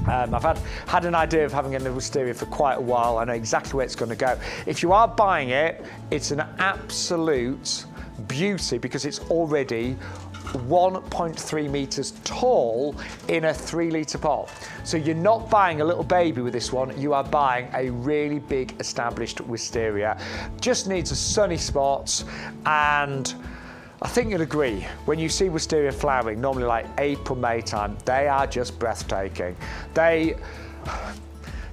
I've had an idea of having a wisteria for quite a while. I know exactly where it's going to go. If you are buying it, it's an absolute beauty because it's already 1.3 metres tall in a 3 litre pot. So you're not buying a little baby with this one, you are buying a really big established wisteria. Just needs a sunny spot, and I think you'll agree, when you see wisteria flowering, normally like April, May time, they are just breathtaking.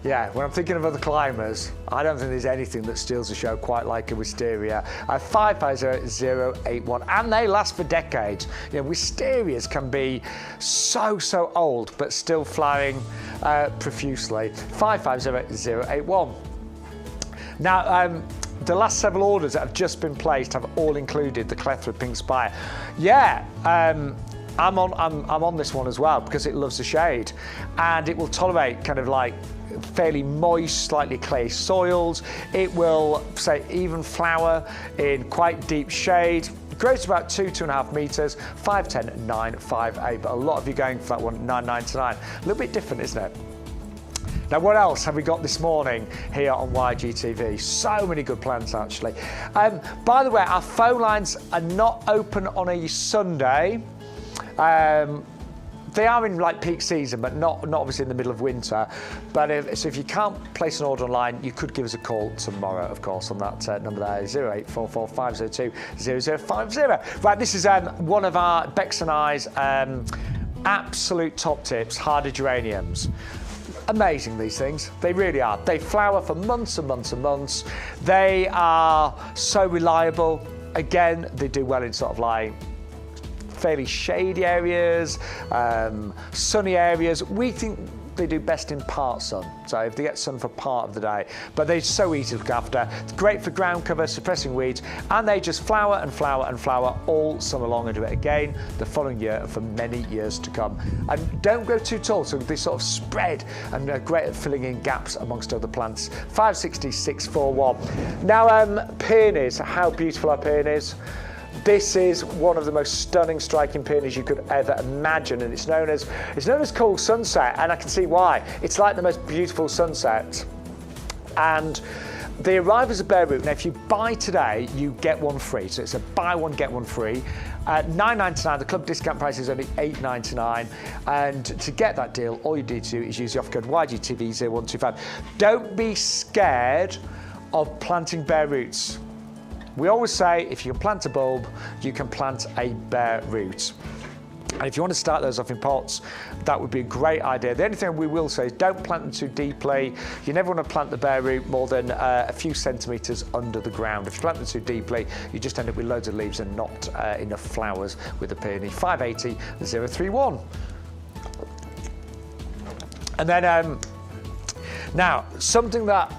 When I'm thinking of other climbers, I don't think there's anything that steals the show quite like a wisteria. 550081, and they last for decades. You know, wisterias can be so old, but still flowering profusely. 550081. Now, the last several orders that have just been placed have all included the Clethra Pink Spire. I'm on this one as well because it loves the shade, and it will tolerate kind of like fairly moist, slightly clay soils. It will, say, even flower in quite deep shade. It grows to about 2.5 metres, 510 958. But a lot of you going for that one, 999. A little bit different, isn't it? Now, what else have we got this morning here on YGTV? So many good plans, actually. By the way, our phone lines are not open on a Sunday. They are in like peak season, but not obviously in the middle of winter. But if you can't place an order online, you could give us a call tomorrow, of course, on that number there, 0844 502 0050. Right, this is one of our Bex and I's absolute top tips, hardy geraniums. Amazing, these things. They really are. They flower for months and months and months. They are so reliable. Again, they do well in sort of like fairly shady areas, sunny areas. We think they do best in part sun, so if they get sun for part of the day, but they're so easy to look after. It's great for ground cover, suppressing weeds, and they just flower and flower and flower all summer long, and do it again the following year for many years to come. And don't go too tall, so they sort of spread and are great at filling in gaps amongst other plants. 560 641. Now, peonies, how beautiful are peonies? This is one of the most stunning, striking peonies you could ever imagine, and it's known as cool sunset, and I can see why. It's like the most beautiful sunset, and they arrive as a bare root. Now, if you buy today, you get one free, so it's a buy one get one free. $9.99. The club discount price is only $8.99, and to get that deal, all you need to do is use the offer code YGTV0125. Don't be scared of planting bare roots. We always say if you can plant a bulb, you can plant a bare root. And if you want to start those off in pots, that would be a great idea. The only thing we will say is don't plant them too deeply. You never want to plant the bare root more than a few centimetres under the ground. If you plant them too deeply, you just end up with loads of leaves and not enough flowers with the peony. 580 031. And then, now, something that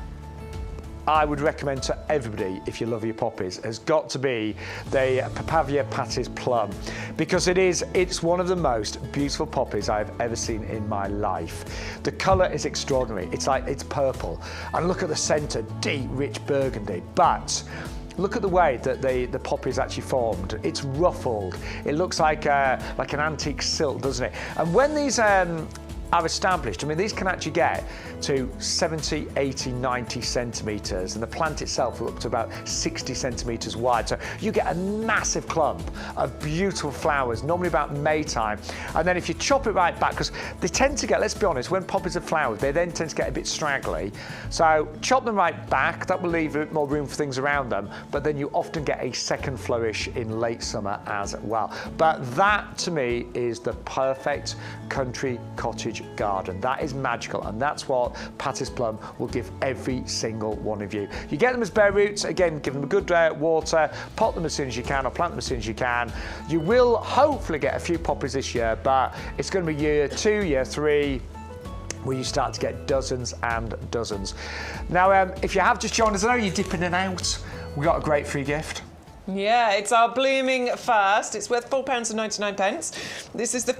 I would recommend to everybody, if you love your poppies, has got to be the Papavia patis plum, because it's one of the most beautiful poppies I've ever seen in my life. The colour is extraordinary. It's purple, and look at the centre, deep, rich burgundy. But look at the way that the poppy is actually formed. It's ruffled. It looks like an antique silk, doesn't it? And when these are established, I mean, these can actually get to 70, 80, 90 centimetres, and the plant itself will up to about 60 centimetres wide. So you get a massive clump of beautiful flowers, normally about May time. And then if you chop it right back, because they tend to get, let's be honest, when poppies are flowered, they then tend to get a bit straggly. So chop them right back, that will leave a bit more room for things around them, but then you often get a second flourish in late summer as well. But that, to me, is the perfect country cottage garden. That is magical, and that's what Patis Plum will give every single one of you. You get them as bare roots, again, give them a good water, pot them as soon as you can, or plant them as soon as you can. You will hopefully get a few poppies this year, but it's going to be year 2, year 3, where you start to get dozens and dozens. Now, if you have just joined us, I know you're dipping in and out, we got a great free gift. Yeah, it's our Blooming Fast. It's worth £4.99. This is the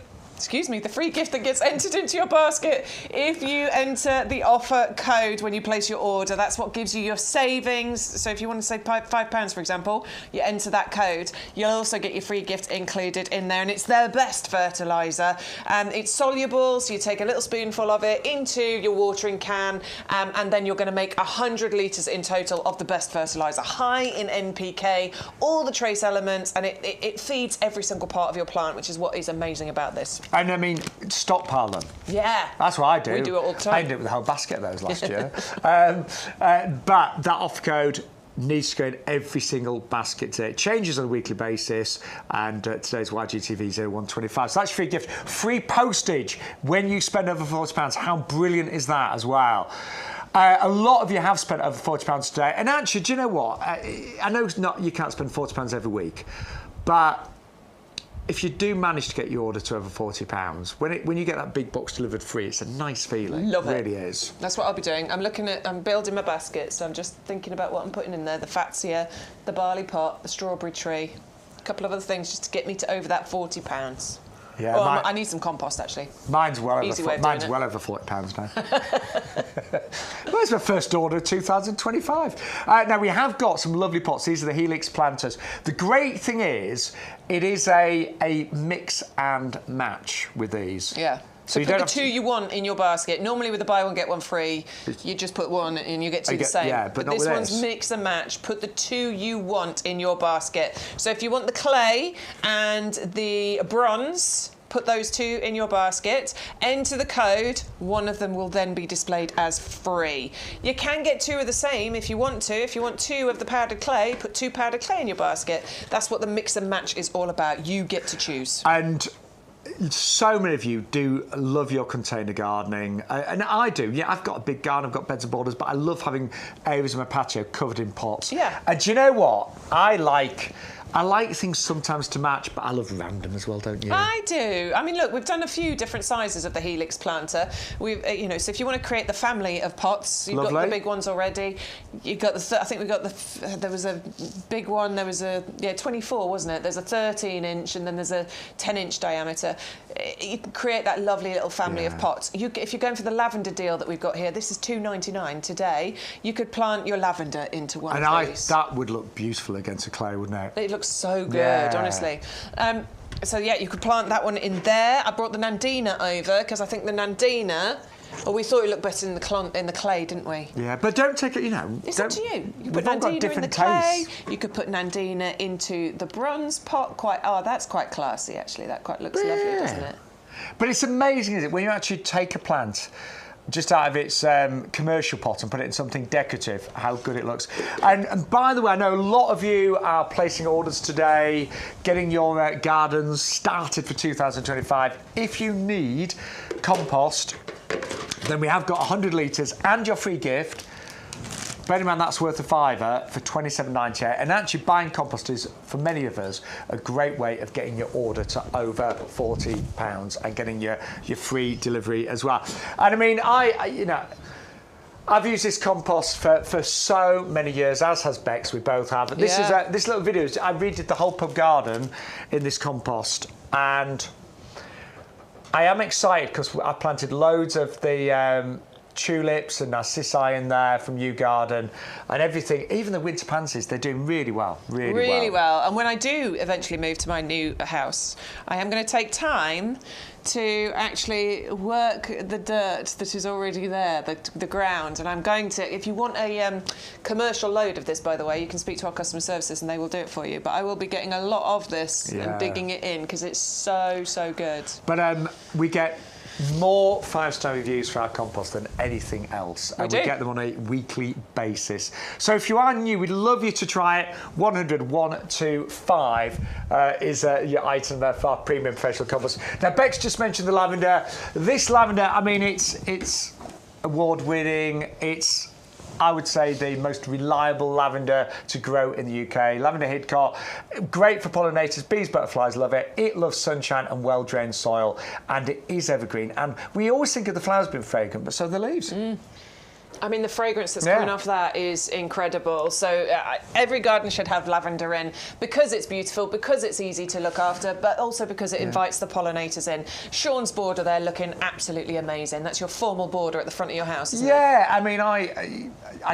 free gift that gets entered into your basket if you enter the offer code when you place your order. That's what gives you your savings. So if you want to save £5, for example, you enter that code. You'll also get your free gift included in there, and it's their best fertiliser. It's soluble, so you take a little spoonful of it into your watering can, and then you're going to make 100 litres in total of the best fertiliser, high in NPK, all the trace elements, and it feeds every single part of your plant, which is what is amazing about this. And I mean, stockpile them. Yeah. That's what I do. We do it all the time. I did it with a whole basket of those last year. But that off code needs to go in every single basket today. It changes on a weekly basis, and today's YGTV 0125. So that's your free gift. Free postage when you spend over £40. How brilliant is that as well? A lot of you have spent over £40 today. And actually, do you know what? I know you can't spend £40 every week, but if you do manage to get your order to over £40, when you get that big box delivered free, it's a nice feeling. Love it. It really is. That's what I'll be doing. I'm building my basket, so I'm just thinking about what I'm putting in there. The fatsia, the barley pot, the strawberry tree, a couple of other things just to get me to over that £40. Yeah, I need some compost, actually. Mine's well over £40 now. Where's my first order of 2025? Now, we have got some lovely pots. These are the Helix planters. The great thing is, it is a mix and match with these. Yeah. So you put the two you want in your basket. Normally with the buy one get one free, you just put one and you get two the same. Yeah, but not this with one's mix and match. Put the two you want in your basket. So if you want the clay and the bronze, put those two in your basket, enter the code, one of them will then be displayed as free. You can get two of the same if you want to. If you want two of the powdered clay, put two powdered clay in your basket. That's what the mix and match is all about. You get to choose. And so many of you do love your container gardening, and I do. Yeah, I've got a big garden, I've got beds and borders, but I love having areas of my patio covered in pots. Yeah. And do you know what? I like things sometimes to match, but I love random as well, don't you? I do. I mean, look, we've done a few different sizes of the Helix planter. We've, you know, so if you want to create the family of pots, you've got the big ones already. You got the. I think we got the. There was a big one. There was a 24, wasn't it? There's a 13-inch, and then there's a 10-inch diameter. You can create that lovely little family of pots. If you're going for the lavender deal that we've got here, this is $2.99 today. You could plant your lavender into one of these. That would look beautiful against a clay, wouldn't it? It looks so good, honestly. So yeah, you could plant that one in there. I brought the Nandina over because I think the Nandina. Well, we thought it looked better in the clay, didn't we? Yeah, but don't take it. You know, it's up to you. You could put Nandina in the clay. You could put Nandina into the bronze pot. That's quite classy, actually. That quite looks lovely, doesn't it? But it's amazing, isn't it, when you actually take a plant just out of its commercial pot and put it in something decorative, how good it looks. And by the way, I know a lot of you are placing orders today, getting your gardens started for 2025. If you need compost, then we have got 100 litres and your free gift. Bear in mind that's worth a £5 for $27.98, and actually buying compost is, for many of us, a great way of getting your order to over £40 and getting your free delivery as well. And I mean, I've used this compost for so many years, as has Bex. We both have. This is this little video. I redid the whole pub garden in this compost, and I am excited because I planted loads of the tulips and narcissi in there from YouGarden and everything. Even the winter pansies, they're doing really well, really well. And when I do eventually move to my new house, I am going to take time to actually work the dirt that is already there, the ground. And I'm going to, if you want a commercial load of this, by the way, you can speak to our customer services and they will do it for you. But I will be getting a lot of this and digging it in because it's so good. But we get more 5-star reviews for our compost than anything else, and we get them on a weekly basis. So if you are new, we'd love you to try it. 125 is your item there for our premium professional compost. Now, Bex just mentioned the lavender. This lavender, I mean, it's award-winning. It's, I would say, the most reliable lavender to grow in the UK. Lavender Hidcote, great for pollinators. Bees, butterflies love it. It loves sunshine and well-drained soil, and it is evergreen. And we always think of the flowers being fragrant, but so are the leaves. I mean, the fragrance that's coming off that is incredible. So every garden should have lavender in because it's beautiful, because it's easy to look after, but also because it invites the pollinators in. Shaun's border there looking absolutely amazing. That's your formal border at the front of your house, isn't it? Yeah, I mean, I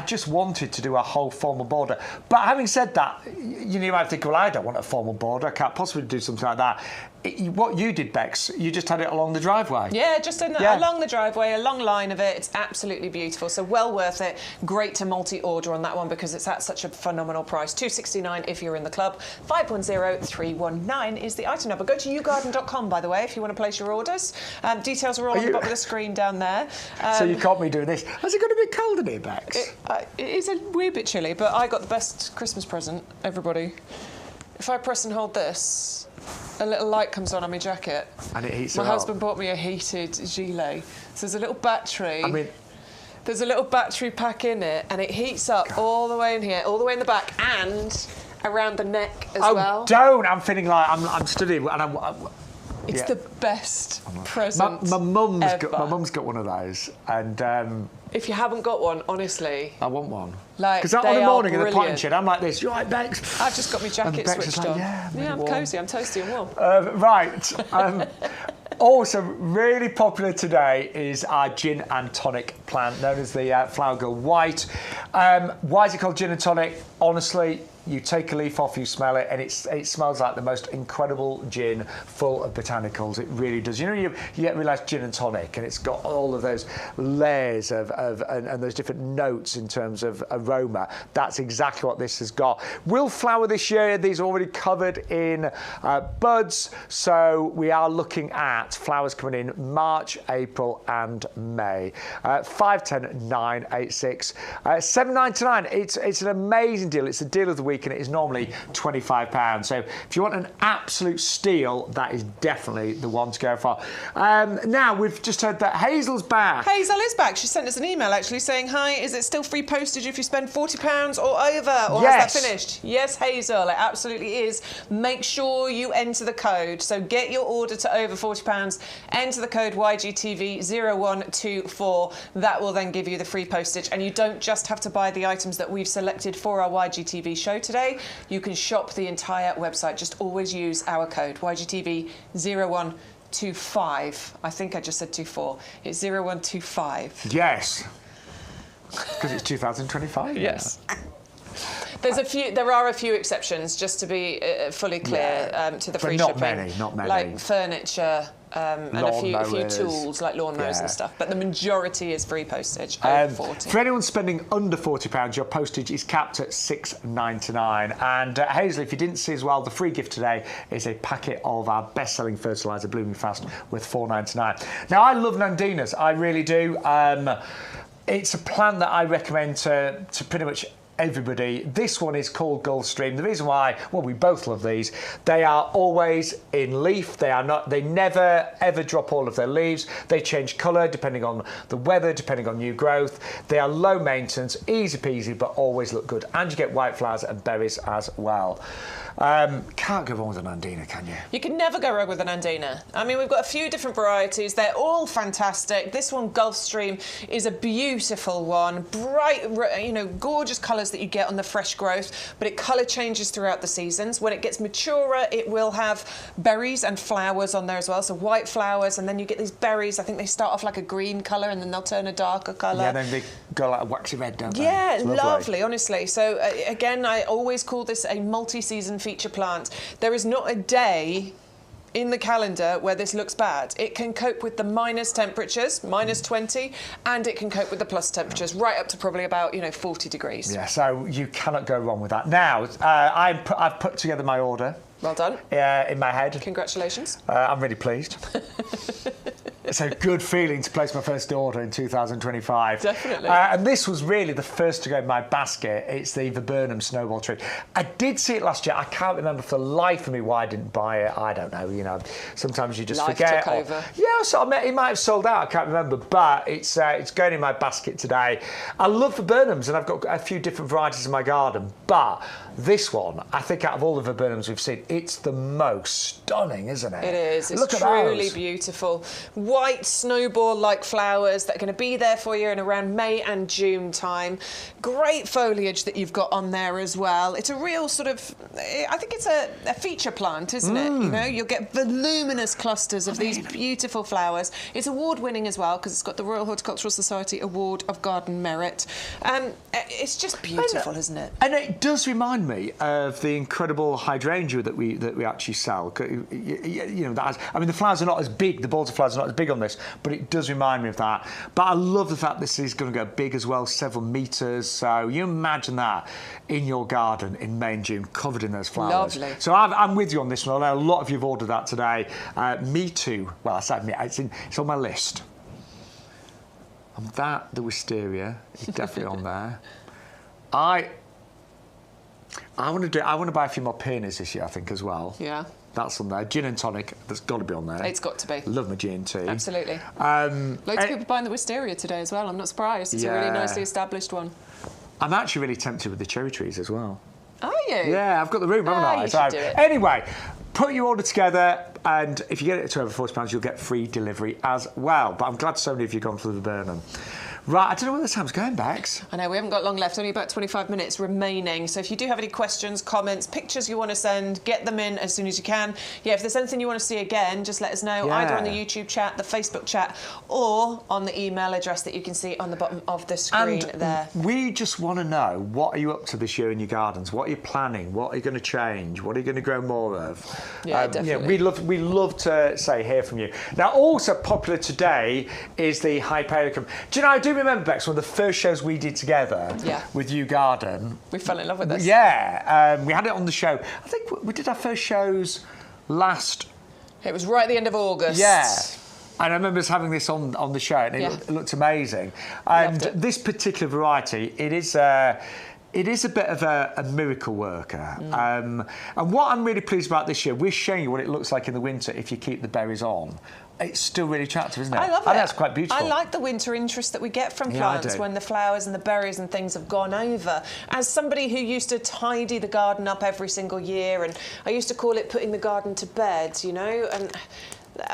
just wanted to do a whole formal border. But having said that, you might think, well, I don't want a formal border. I can't possibly do something like that. What you did, Bex, you just had it along the driveway. Yeah, just along the driveway, a long line of it. It's absolutely beautiful. So well worth it. Great to multi-order on that one because it's at such a phenomenal price. $2.69 if you're in the club. 510319 is the item number. Go to YouGarden.com, by the way, if you want to place your orders. Details are all on the bottom of the screen down there. So you caught me doing this. Has it got a bit cold in here, Bex? It is a wee bit chilly, but I got the best Christmas present, everybody. If I press and hold this, a little light comes on my jacket. And it heats My it up. husband bought me a heated gilet. So there's a little battery. I mean, there's a little battery pack in it, and it heats up all the way in here, all the way in the back, and around the neck as well. Oh, don't! I'm feeling like I'm studying, and it's the best present my mum's got one of those, and if you haven't got one, honestly, I want one. Because on the morning in the potting shed, I'm like this. You right, Bex? I've just got my jacket switched on. Yeah, I'm cosy. I'm toasty and warm. Right. Also, really popular today is our gin and tonic plant, known as the Flower Girl White. Why is it called gin and tonic? Honestly, you take a leaf off, you smell it, and it smells like the most incredible gin full of botanicals. It really does. You know, you get realised gin and tonic, and it's got all of those layers and those different notes in terms of aroma. That's exactly what this has got. Will flower this year. These are already covered in buds, so we are looking at flowers coming in March, April, and May. 510 986 7.99. It's an amazing deal. It's the deal of the week. week, and it is normally £25. So if you want an absolute steal, that is definitely the one to go for. Now, we've just heard that Hazel's back. Hazel is back. She sent us an email actually saying, hi, is it still free postage if you spend £40 or over? Or has that finished? Yes, Hazel, it absolutely is. Make sure you enter the code. So get your order to over £40, enter the code YGTV0124. That will then give you the free postage. And you don't just have to buy the items that we've selected for our YGTV show today. You can shop the entire website. Just always use our code YGTV0125. I think I just said 24. It's 0125. Yes. Because it's 2025. Yes. There are a few exceptions, just to be fully clear, to the free shipping. Not many. Like furniture and a few tools, like lawnmowers and stuff. But the majority is free postage, over 40. For anyone spending under £40, your postage is capped at $6.99. And Hazel, if you didn't see as well, the free gift today is a packet of our best-selling fertiliser, Blooming Fast, with $4.99. Now, I love Nandina's, I really do. It's a plant that I recommend to pretty much everybody. This one is called Gulfstream. The reason why, well, we both love these. They are always in leaf. They never ever drop all of their leaves. They change colour depending on the weather, depending on new growth. They are low maintenance, easy peasy, but always look good. And you get white flowers and berries as well. Can't go wrong with an Andina, can you? You can never go wrong with an Andina. I mean, we've got a few different varieties. They're all fantastic. This one, Gulfstream, is a beautiful one. Bright, gorgeous colours that you get on the fresh growth, but it colour changes throughout the seasons. When it gets maturer, it will have berries and flowers on there as well. So white flowers, and then you get these berries. I think they start off like a green colour, and then they'll turn a darker colour. Yeah, then they go like a waxy red, don't they? Yeah, lovely, honestly. So again, I always call this a multi-season feature plant. There is not a day in the calendar where this looks bad. It can cope with the minus temperatures, minus 20, and it can cope with the plus temperatures, right up to probably about 40 degrees. Yeah, so you cannot go wrong with that. Now, I've put together my order. Well done. In my head. Congratulations. I'm really pleased. It's a good feeling to place my first order in 2025. Definitely. And this was really the first to go in my basket. It's the viburnum snowball tree. I did see it last year. I can't remember for the life of me why I didn't buy it. I don't know. Sometimes you just forget. Life took over. Yeah, so it might have sold out. I can't remember, but it's going in my basket today. I love viburnums, and I've got a few different varieties in my garden. But this one, I think, out of all the viburnums we've seen, it's the most stunning, isn't it? It is. It's Look at truly those. Beautiful. White snowball-like flowers that are going to be there for you in around May and June time. Great foliage that you've got on there as well. It's a real sort of, I think it's a feature plant, isn't it? You'll get voluminous clusters of these beautiful flowers. It's award-winning as well because it's got the Royal Horticultural Society Award of Garden Merit. It's just beautiful, isn't it? And it does remind me of the incredible hydrangea that we actually sell. The flowers are not as big. The balls of flowers are not as big on this, but it does remind me of that. But I love the fact this is going to go big as well, several metres. So you imagine that in your garden in May and June, covered in those flowers. Lovely. So I'm with you on this one. I know a lot of you have ordered that today. Me too. Well, I said me. It's on my list. The wisteria is definitely on there. I want to buy a few more peonies this year, I think, as well. Yeah. That's on there. Gin and tonic, that's got to be on there. It's got to be. Love my gin too. Absolutely. Loads of people buying the wisteria today as well. I'm not surprised. It's a really nicely established one. I'm actually really tempted with the cherry trees as well. Are you? Yeah, I've got the room, haven't I? You should do it. Anyway, put your order together, and if you get it to over £40, you'll get free delivery as well. But I'm glad so many of you have gone for the Viburnum. Right, I don't know where the time's going, Bex. I know, we haven't got long left, only about 25 minutes remaining. So if you do have any questions, comments, pictures you want to send, get them in as soon as you can. Yeah, if there's anything you want to see again, just let us know, either on the YouTube chat, the Facebook chat, or on the email address that you can see on the bottom of the screen there. We just want to know, what are you up to this year in your gardens? What are you planning? What are you going to change? What are you going to grow more of? Yeah, definitely. We love to hear from you. Now, also popular today is the Hypericum. Do you know, I do remember, Bex, one of the first shows we did together with YouGarden. We fell in love with this. Yeah, we had it on the show. I think we did our first shows last... It was right at the end of August. Yeah. And I remember us having this on the show, and it looked amazing. And this particular variety, it is... it is a bit of a miracle worker. And what I'm really pleased about this year, we're showing you what it looks like in the winter if you keep the berries on. It's still really attractive, isn't it? I love it. I think that's quite beautiful. I like the winter interest that we get from plants when the flowers and the berries and things have gone over. As somebody who used to tidy the garden up every single year, and I used to call it putting the garden to bed, you know, and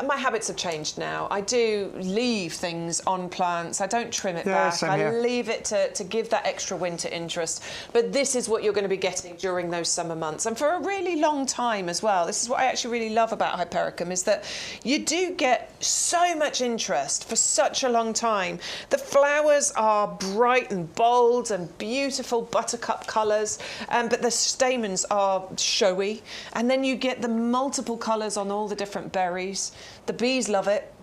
my habits have changed now. I do leave things on plants. I don't trim it back. I leave it to give that extra winter interest. But this is what you're going to be getting during those summer months. And for a really long time as well. This is what I actually really love about Hypericum, is that you do get so much interest for such a long time. The flowers are bright and bold and beautiful buttercup colours, but the stamens are showy. And then you get the multiple colours on all the different berries. The bees love it.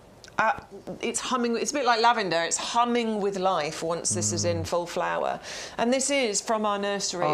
It's humming. It's a bit like lavender. It's humming with life once this is in full flower. And this is from our nursery,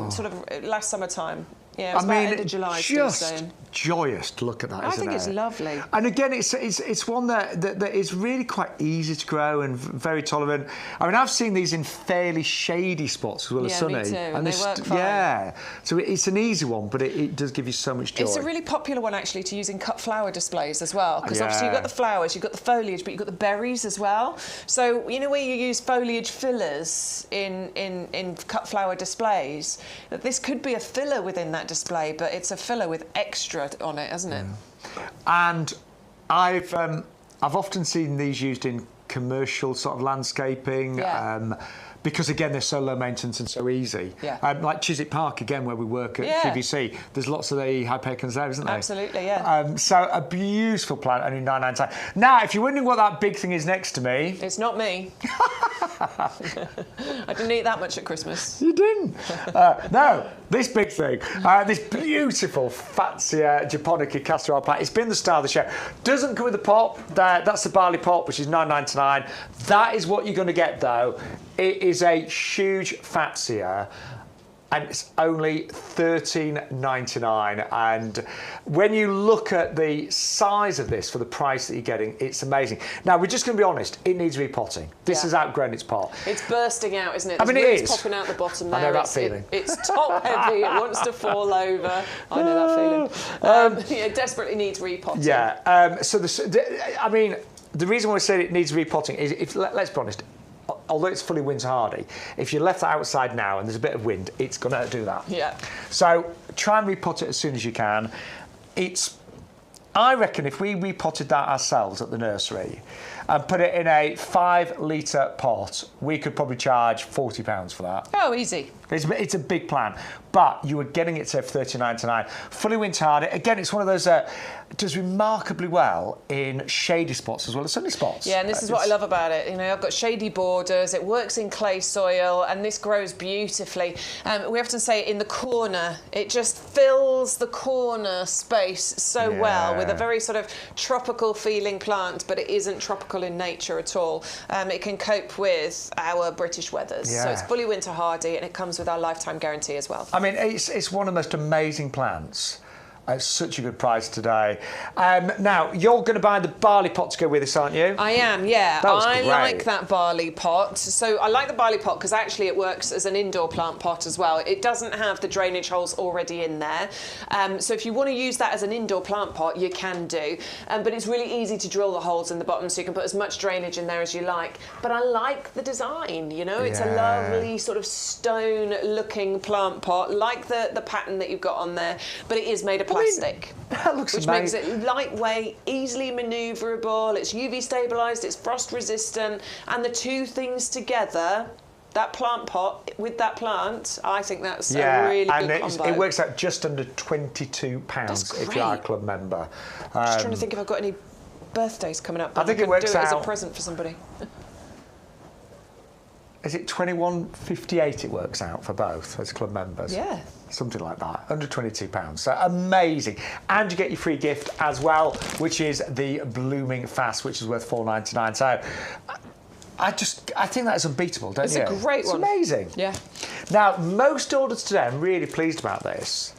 sort of last summertime. Yeah, it was about end of July. Just joyous to look at that, isn't it? I think it's lovely. And again, it's one that is really quite easy to grow and very tolerant. I mean, I've seen these in fairly shady spots as well as sunny. Me too. And they work fine. Yeah, so it's an easy one, but it does give you so much joy. It's a really popular one actually to use in cut flower displays as well, because obviously you've got the flowers, you've got the foliage, but you've got the berries as well. So you know where you use foliage fillers in cut flower displays, that this could be a filler within that display, but it's a filler with extra on it, hasn't it? And I've often seen these used in commercial sort of landscaping. Because again they're so low maintenance and so easy. Like Chiswick Park again, where we work at QVC, there's lots of the Hypericums there, isn't there? Absolutely, yeah. So a beautiful plant, only £9.99. Now, if you're wondering what that big thing is next to me, it's not me. I didn't eat that much at Christmas. You didn't? No, this big thing, this beautiful Fatsia japonica castor oil plant. It's been the star of the show. Doesn't come with the pot. That's the barley pot, which is £9.99. That is what you're going to get, though. It is a huge Fatsia, and it's only $13.99. And when you look at the size of this for the price that you're getting, it's amazing. Now, we're just going to be honest, it needs repotting. This has outgrown its pot. It's bursting out, isn't it? I mean, it is. Popping out the bottom there. I know that feeling. It's top heavy, it wants to fall over. I know that feeling. It desperately needs repotting. Yeah, I mean, the reason why I say it needs repotting is, let's be honest, although it's fully winter hardy, if you left that outside now and there's a bit of wind, it's going to do that. Yeah. So try and repot it as soon as you can. I reckon if we repotted that ourselves at the nursery and put it in a 5-litre pot, we could probably charge £40 for that. Oh, easy. It's a big plant, but you were getting it for $39.99. Fully winter hardy. Again, it's one of those that does remarkably well in shady spots as well as sunny spots. Yeah, and this is what I love about it. You know, I've got shady borders. It works in clay soil, and this grows beautifully. We often say in the corner, it just fills the corner space so well with a very sort of tropical feeling plant, but it isn't tropical in nature at all. It can cope with our British weathers, so it's fully winter hardy, and it comes with our lifetime guarantee as well. I mean, it's one of the most amazing plants. At such a good price today. Now, you're going to buy the barley pot to go with this, aren't you? I am, yeah. I like that barley pot. So I like the barley pot because actually it works as an indoor plant pot as well. It doesn't have the drainage holes already in there. So if you want to use that as an indoor plant pot, you can do. But it's really easy to drill the holes in the bottom so you can put as much drainage in there as you like. But I like the design, you know? It's a lovely sort of stone-looking plant pot, like the pattern that you've got on there. But it is made of plastic, that looks which amazing. makes it lightweight, easily manoeuvrable, it's UV stabilised, it's frost resistant, and the two things together, that plant pot with that plant, I think that's a really good combo. It works out just under £22 if you are a club member. Just trying to think if I've got any birthdays coming up. I think it works do it as out a present for somebody. Is it £21.58 it works out for both as club members? Yeah. Something like that, under £22. So amazing. And you get your free gift as well, which is the Blooming Fast, which is worth £4.99. So I think that is unbeatable, don't you? It's a great one. It's amazing. Yeah. Now, most orders today, I'm really pleased about this,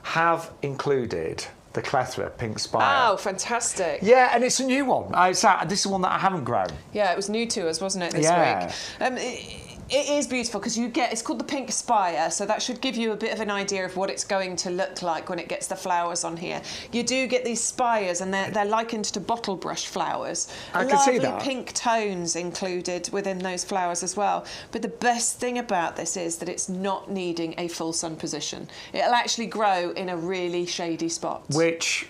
have included the Clethra Pink Spire. Oh, fantastic. Yeah, and it's a new one. This is one that I haven't grown. Yeah, it was new to us, wasn't it, this week? It is beautiful because it's called the pink spire, so that should give you a bit of an idea of what it's going to look like when it gets the flowers on here. You do get these spires, and they're likened to bottle brush flowers. I can see that. Lovely pink tones included within those flowers as well. But the best thing about this is that it's not needing a full sun position. It'll actually grow in a really shady spot. Which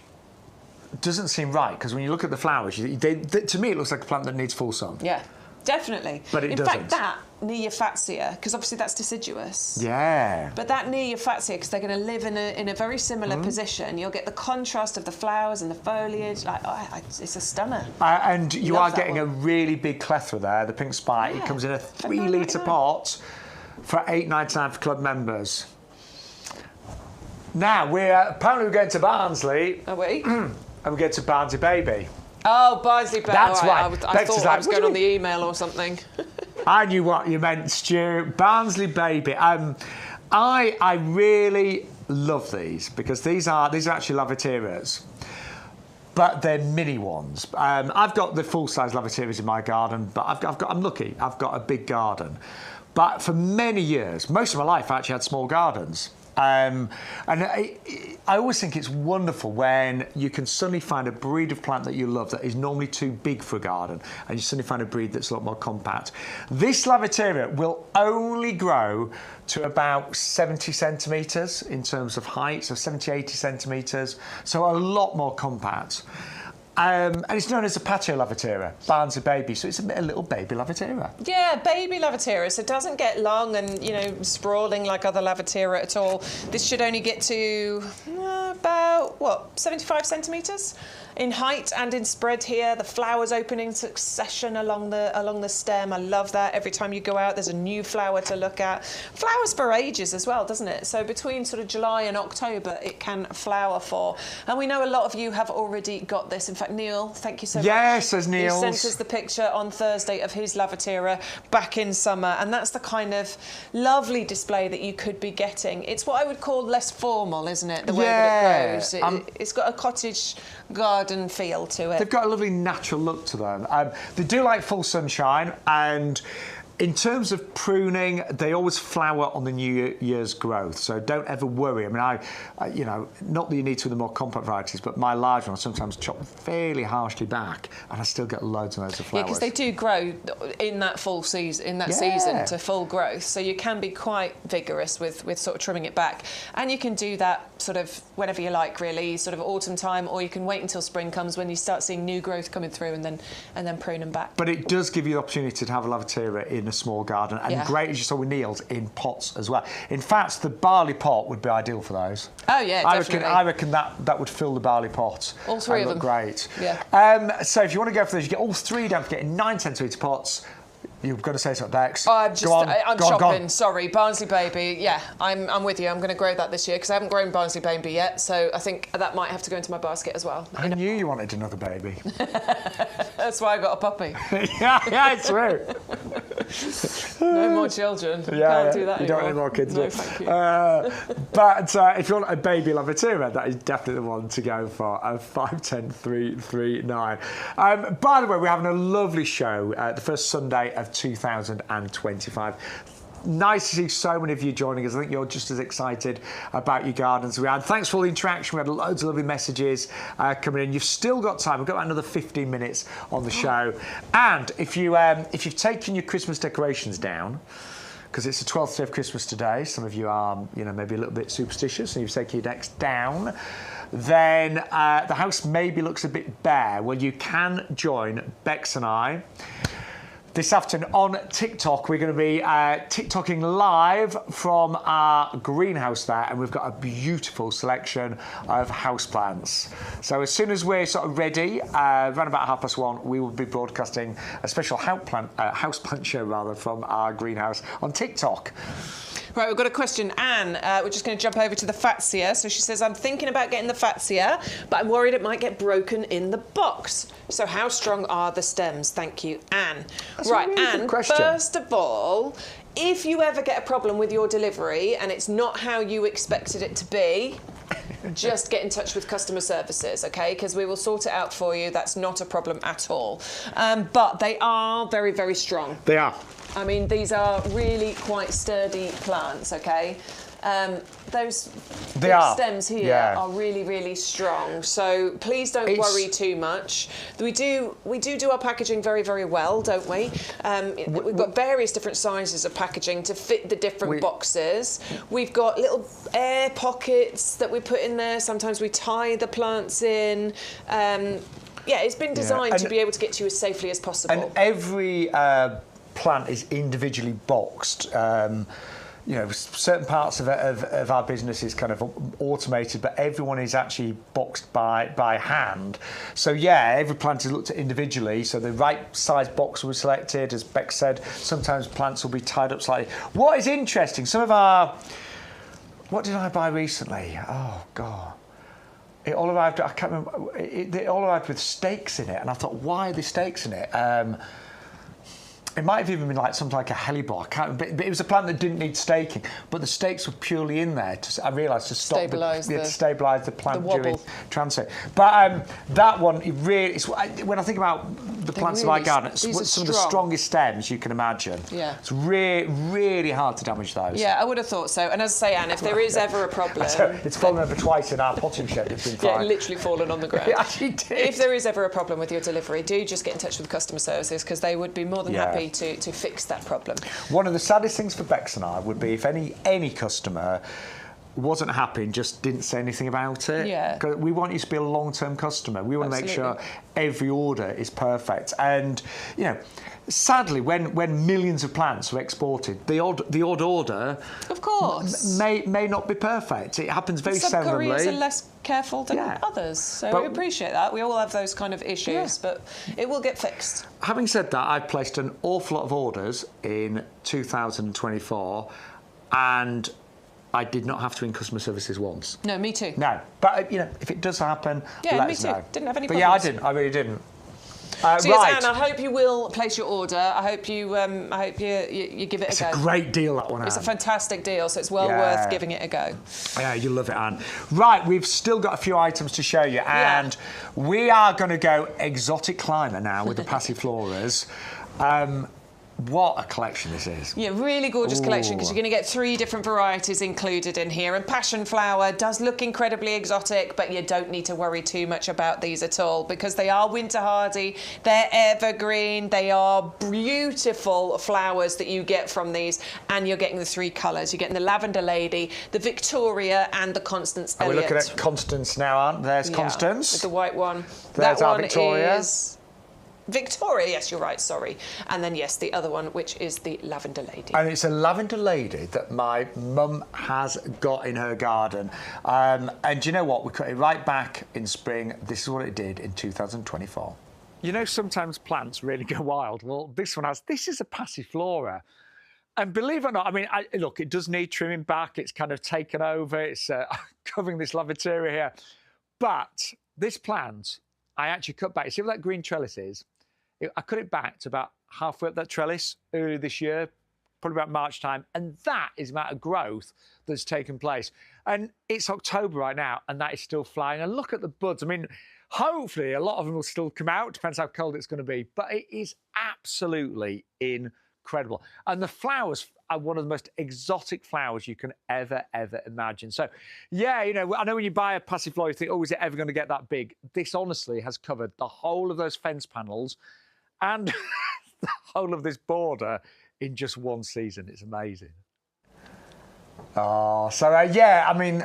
doesn't seem right, because when you look at the flowers, to me it looks like a plant that needs full sun. Yeah. Definitely. But it in doesn't. fact, that near Fatsia, because obviously that's deciduous. Yeah. But that near Fatsia, because they're going to live in a very similar position, you'll get the contrast of the flowers and the foliage. It's a stunner. And you are getting a really big clethra there, the pink spike. It comes in a 3-litre pot for £8.99 for club members. Now, apparently we're going to Barnsley. Are we? And we go to Barnsley Baby. Oh, Barnsley Baby. That's right. I thought I was going on the email or something. I knew what you meant, Stu. Barnsley Baby. I really love these, because these are actually lavaterias, but they're mini ones. I've got the full-size lavaterias in my garden, but I'm lucky. I've got a big garden. But for many years, most of my life, I actually had small gardens. And I always think it's wonderful when you can suddenly find a breed of plant that you love that is normally too big for a garden, and you suddenly find a breed that's a lot more compact. This lavateria will only grow to about 70 centimetres in terms of height, so 70, 80 centimetres, so a lot more compact. And it's known as a patio lavateria, Barnsley Baby, so it's a little baby lavateria. Yeah, baby lavateria, so it doesn't get long and, sprawling like other lavateria at all. This should only get to about, 75 centimetres in height and in spread here. The flowers open in succession along the stem. I love that. Every time you go out, there's a new flower to look at. Flowers for ages as well, doesn't it? So between sort of July and October, it can flower for. And we know a lot of you have already got this. In fact, Neil, thank you so much. Yes, there's Neil. He sent us the picture on Thursday of his lavateria back in summer, and that's the kind of lovely display that you could be getting. It's what I would call less formal, isn't it? The way that it grows. It's got a cottage garden feel to it. They've got a lovely natural look to them. They do like full sunshine, and in terms of pruning, they always flower on the New Year's growth, so don't ever worry. I mean, not that you need to with the more compact varieties, but my large ones sometimes chop fairly harshly back, and I still get loads and loads of flowers. Yeah, because they do grow in that season to full growth, so you can be quite vigorous with sort of trimming it back, and you can do that sort of whenever you like, really, sort of autumn time, or you can wait until spring comes when you start seeing new growth coming through, and then prune them back. But it does give you the opportunity to have a lavateria in a small garden, and great, as you saw with Neil's, in pots as well. In fact, the barley pot would be ideal for those. Oh yeah, definitely. I reckon that would fill the barley pot. All three of them. Great. Yeah. So if you want to go for those, you get all three. Don't forget, in 9 centimetre pots. You've got to say something, Dex. I'm shopping. Sorry, Barnsley Baby. Yeah, I'm with you. I'm going to grow that this year because I haven't grown Barnsley Baby yet, so I think that might have to go into my basket as well. I knew you wanted another baby. That's why I got a puppy. yeah, it's true. No more children. Yeah, Can't do that anymore. You don't want any more kids. No, thank you. But if you want a baby lavateria, that is definitely the one to go for. 510-339. By the way, we're having a lovely show the first Sunday of 2025. Nice to see so many of you joining us. I think you're just as excited about your gardens as we had. Thanks for all the interaction. We had loads of lovely messages coming in. You've still got time. We've got another 15 minutes on the show. And if you've taken your Christmas decorations down, because it's the 12th day of Christmas today, some of you are, maybe a little bit superstitious, and you've taken your decks down, then the house maybe looks a bit bare. Well, you can join Bex and I this afternoon on TikTok. We're going to be TikToking live from our greenhouse there, and we've got a beautiful selection of houseplants. So as soon as we're sort of ready, around about 1:30, we will be broadcasting a special houseplant show from our greenhouse on TikTok. Right, we've got a question. Anne, we're just going to jump over to the Fatsia. So she says, I'm thinking about getting the Fatsia, but I'm worried it might get broken in the box. So how strong are the stems? Thank you, Anne. That's right, a really Anne, good question. First of all, if you ever get a problem with your delivery and it's not how you expected it to be, just get in touch with customer services, okay? Because we will sort it out for you. That's not a problem at all. But they are very, very strong. They are. I mean, these are really quite sturdy plants, okay? Those stems here are really, really strong. So please don't worry too much. We do our packaging very, very well, don't we? We've got various different sizes of packaging to fit the different boxes. We've got little air pockets that we put in there. Sometimes we tie the plants in. Yeah, it's been designed to be able to get to you as safely as possible. And every plant is individually boxed. You know, certain parts of our business is kind of automated, but everyone is actually boxed by hand. So yeah, every plant is looked at individually. So the right size box was selected, as Beck said. Sometimes plants will be tied up slightly. What is interesting, some of our... What did I buy recently? Oh, God. It all arrived, I can't remember, it all arrived with stakes in it. And I thought, why are there stakes in it? It might have even been like something like a hellebore. But it was a plant that didn't need staking, but the stakes were purely in there. I realised to stop stabilise the plant during transit. But that one, it really, when I think about the plants in my garden, some of the strongest stems you can imagine. Yeah, it's really hard to damage those. Yeah, I would have thought so. And as I say, Anne, if there is ever a problem, it's fallen over twice in our potting shed. It's been fine. Yeah, literally fallen on the ground. It actually did. If there is ever a problem with your delivery, do just get in touch with customer services because they would be more than happy to fix that problem. One of the saddest things for Bex and I would be if any customer wasn't happy and just didn't say anything about it. Yeah. Because we want you to be a long-term customer. We want to make sure every order is perfect. And, you know, sadly, when millions of plants are exported, the odd order, of course, may not be perfect. It happens very seldomly. Some couriers are less careful than others, so we appreciate that. We all have those kind of issues, but it will get fixed. Having said that, I've placed an awful lot of orders in 2024, and I did not have to ring customer services once. No, me too. No, but you know, if it does happen, let us know. Didn't have any problems. But I didn't. I really didn't. So yes, Anne, I hope you will place your order. I hope you give it a go. It's a great deal, that one, Anne. It's a fantastic deal, so it's well worth giving it a go. Yeah, you'll love it, Anne. Right, we've still got a few items to show you, and we are going to go exotic climber now with the passifloras. What a collection this is. Yeah, really gorgeous collection because you're going to get 3 different varieties included in here. And passion flower does look incredibly exotic, but you don't need to worry too much about these at all because they are winter hardy, they're evergreen, they are beautiful flowers that you get from these, and you're getting the 3 colours. You're getting the Lavender Lady, the Victoria, and the Constance Elliot. We're looking at Constance now, aren't we? There's Constance. With the white one. There's that our one Victoria. Is Victoria, yes, you're right, sorry. And then, yes, the other one, which is the Lavender Lady. And it's a Lavender Lady that my mum has got in her garden. And do you know what? We cut it right back in spring. This is what it did in 2024. You know, sometimes plants really go wild. Well, this one has. This is a passiflora. And believe it or not, I mean, look, it does need trimming back. It's kind of taken over. It's covering this lavatoria here. But this plant, I actually cut back. You see what that green trellis is? I cut it back to about halfway up that trellis earlier this year, probably about March time, and that is the amount of growth that's taken place. And it's October right now, and that is still flying. And look at the buds. I mean, hopefully a lot of them will still come out, depends how cold it's going to be, but it is absolutely incredible. And the flowers are one of the most exotic flowers you can ever imagine. So, yeah, you know, I know when you buy a passiflora, you think, oh, is it ever going to get that big? This honestly has covered the whole of those fence panels and the whole of this border in just one season. It's amazing. Oh, so yeah, I mean,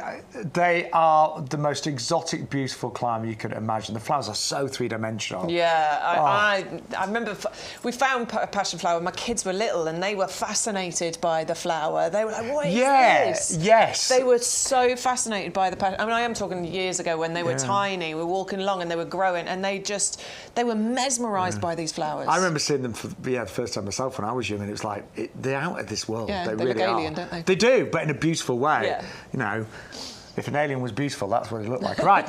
they are the most exotic, beautiful climber you could imagine. The flowers are so three-dimensional. Yeah, I remember we found a passion flower. My kids were little and they were fascinated by the flower. They were like, what is this? Yes. They were so fascinated by the passion. I mean, I am talking years ago when they were tiny. We were walking along and they were growing and they were mesmerised by these flowers. I remember seeing them for the first time myself when I was young, and it was like, they're out of this world. Yeah, they really look alien, don't they? They do, but in a beautiful way. Yeah. You know, if an alien was beautiful, that's what it looked like. Right,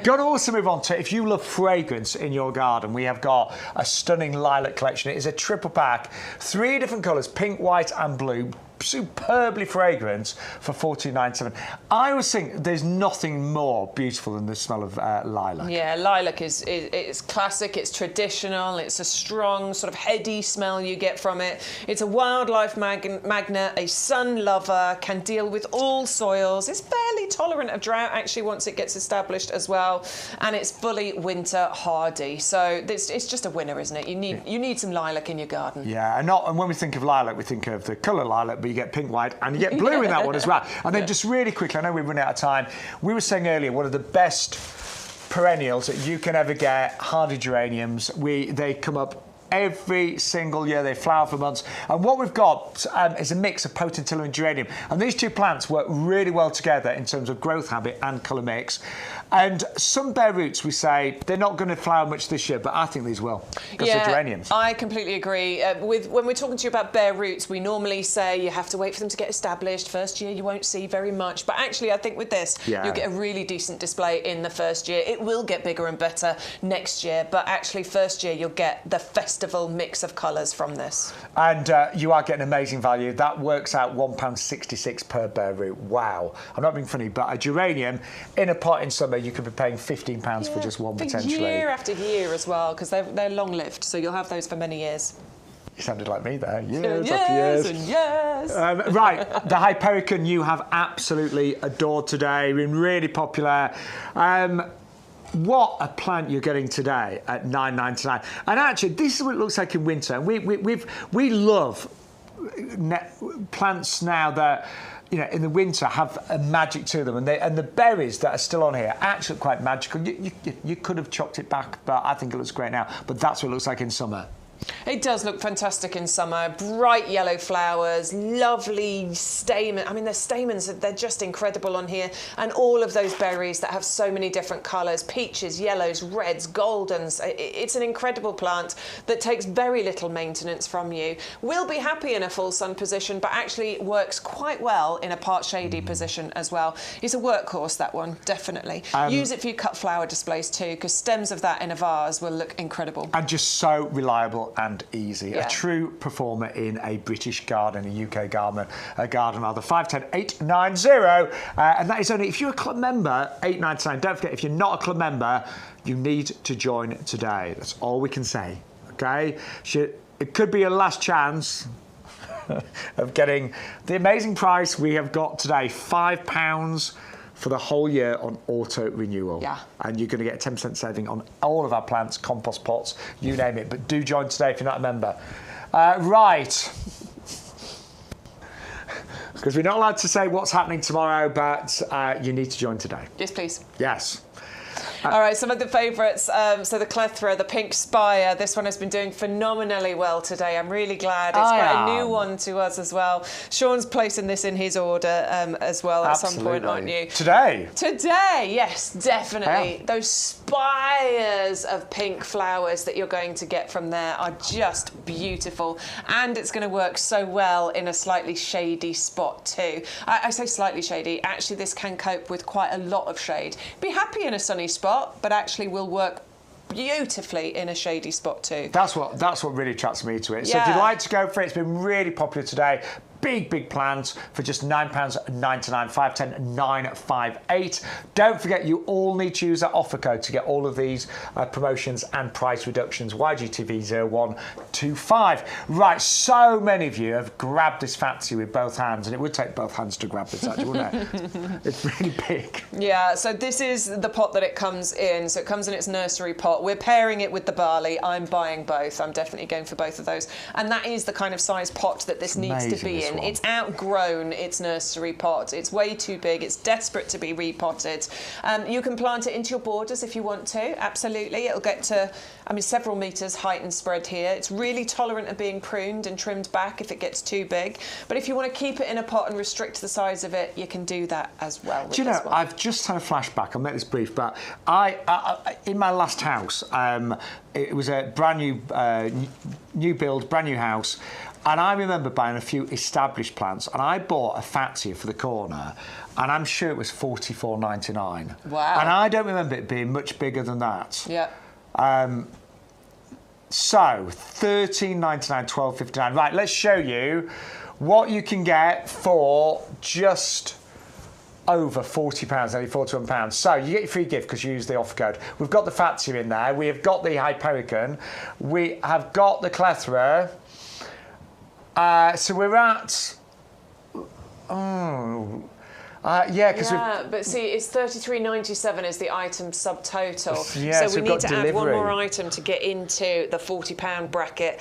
got to also move on to, if you love fragrance in your garden, we have got a stunning lilac collection. It is a triple pack, 3 different colours, pink, white and blue. superbly fragrant for $14.97. I always think there's nothing more beautiful than the smell of lilac. Yeah, lilac is classic, it's traditional, it's a strong sort of heady smell you get from it. It's a wildlife magnet, a sun lover, can deal with all soils. It's fairly tolerant of drought actually once it gets established as well, and it's fully winter hardy. So it's just a winner, isn't it? You need some lilac in your garden. Yeah, and when we think of lilac, we think of the colour lilac, but you get pink, white, and you get blue in that one as well. And then just really quickly, I know we've run out of time. We were saying earlier, one of the best perennials that you can ever get, hardy geraniums. They come up every single year. They flower for months. And what we've got is a mix of potentilla and geranium. And these two plants work really well together in terms of growth habit and colour mix. And some bare roots, we say, they're not going to flower much this year, but I think these will, because they're geraniums. I completely agree. When we're talking to you about bare roots, we normally say you have to wait for them to get established. First year, you won't see very much. But actually, I think with this, you'll get a really decent display in the first year. It will get bigger and better next year. But actually, first year, you'll get the festival mix of colours from this. And you are getting amazing value. That works out £1.66 per bare root. Wow. I'm not being funny, but a geranium in a pot in summer, you could be paying £15 for just one, potentially. Year after year as well, because they're long-lived, so you'll have those for many years. You sounded like me there. Years after years. And yes. Right, the Hypericon you have absolutely adored today, been really popular. What a plant you're getting today at $9.99. And actually, this is what it looks like in winter. We love plants now that, you know, in the winter have a magic to them, and the berries that are still on here actually look quite magical. You could have chopped it back, but I think it looks great now. But that's what it looks like in summer. It does look fantastic in summer. Bright yellow flowers, lovely stamen. I mean, the stamens, they're just incredible on here. And all of those berries that have so many different colours, peaches, yellows, reds, goldens. It's an incredible plant that takes very little maintenance from you. Will be happy in a full sun position, but actually works quite well in a part shady position as well. It's a workhorse, that one, definitely. Use it for your cut flower displays too, because stems of that in a vase will look incredible. And just so reliable and easy. A true performer in a British garden, a UK garden rather. 510 890. And that is only, if you're a club member, $8.99. Don't forget, if you're not a club member, you need to join today. That's all we can say. Okay? It could be your last chance of getting the amazing price we have got today, £5 for the whole year on auto renewal. Yeah. And you're going to get a 10% saving on all of our plants, compost pots, you name it. But do join today if you're not a member. Right. Because we're not allowed to say what's happening tomorrow, but you need to join today. Yes, please. Yes. All right, some of the favourites. So the Clethra, the Pink Spire, this one has been doing phenomenally well today. I'm really glad. It's quite a new one to us as well. Shaun's placing this in his order as well at some point, aren't you? Today? Today, yes, definitely. Yeah. Those spires of pink flowers that you're going to get from there are just beautiful. And it's going to work so well in a slightly shady spot too. I say slightly shady. Actually, this can cope with quite a lot of shade. Be happy in a sunny spot, but actually will work beautifully in a shady spot too. That's what really attracts me to it. So if you'd like to go for it, it's been really popular today. Big plants for just £9.99, 510 958. Don't forget, you all need to use that offer code to get all of these promotions and price reductions. YGTV0125. Right, so many of you have grabbed this fancy with both hands, and it would take both hands to grab this, actually, wouldn't it? It's really big. Yeah, so this is the pot that it comes in. So it comes in its nursery pot. We're pairing it with the barley. I'm buying both. I'm definitely going for both of those. And that is the kind of size pot that this needs to be in. It's outgrown its nursery pot. It's way too big. It's desperate to be repotted. You can plant it into your borders if you want to. Absolutely. It'll get to, several metres height and spread here. It's really tolerant of being pruned and trimmed back if it gets too big. But if you want to keep it in a pot and restrict the size of it, you can do that as well. Do you know, I've just had a flashback. I'll make this brief, but I in my last house, it was a brand new, new build, brand new house. And I remember buying a few established plants, and I bought a Fatsia for the corner, and I'm sure it was $44.99. Wow. And I don't remember it being much bigger than that. Yeah. So, $13.99, $12.59. Right, let's show you what you can get for just over £40, nearly £41. So you get your free gift because you use the offer code. We've got the Fatsia in there. We have got the Hyperion. We have got the Clethra. So we're at... but see, it's £33.97 is the item subtotal. Yeah, so we need to add one more item to get into the £40 bracket.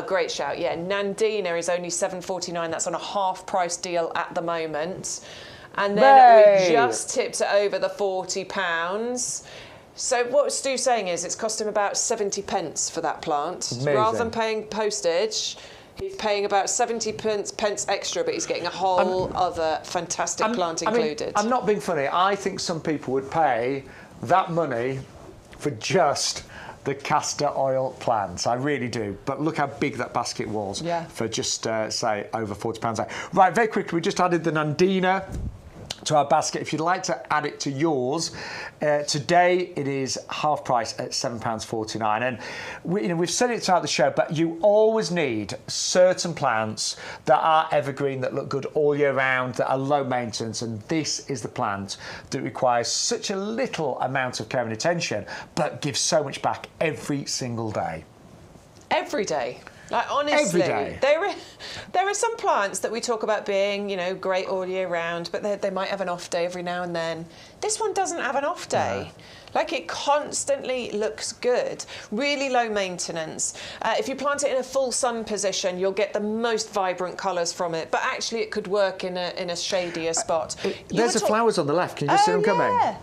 Great shout. Yeah, Nandina is only £7.49. That's on a half-price deal at the moment. And then we just tipped it over the £40. So what Stu's saying is it's cost him about 70 pence for that plant. Amazing. Rather than paying postage, he's paying about 70 pence extra, but he's getting a whole other fantastic plant included. I'm not being funny. I think some people would pay that money for just the castor oil plants. I really do. But look how big that basket was for just, say, over £40. Right, very quickly, we just added the Nandina to our basket. If you'd like to add it to yours, today it is half price at £7.49. And we've said it throughout the show, but you always need certain plants that are evergreen, that look good all year round, that are low maintenance. And this is the plant that requires such a little amount of care and attention, but gives so much back every single day. Every day. Like, honestly, every day. There are some plants that we talk about being, great all year round, but they might have an off day every now and then. This one doesn't have an off day. Yeah. Like, it constantly looks good. Really low maintenance. If you plant it in a full sun position, you'll get the most vibrant colours from it. But actually, it could work in a shadier spot. There's the flowers on the left. Can you just see them coming?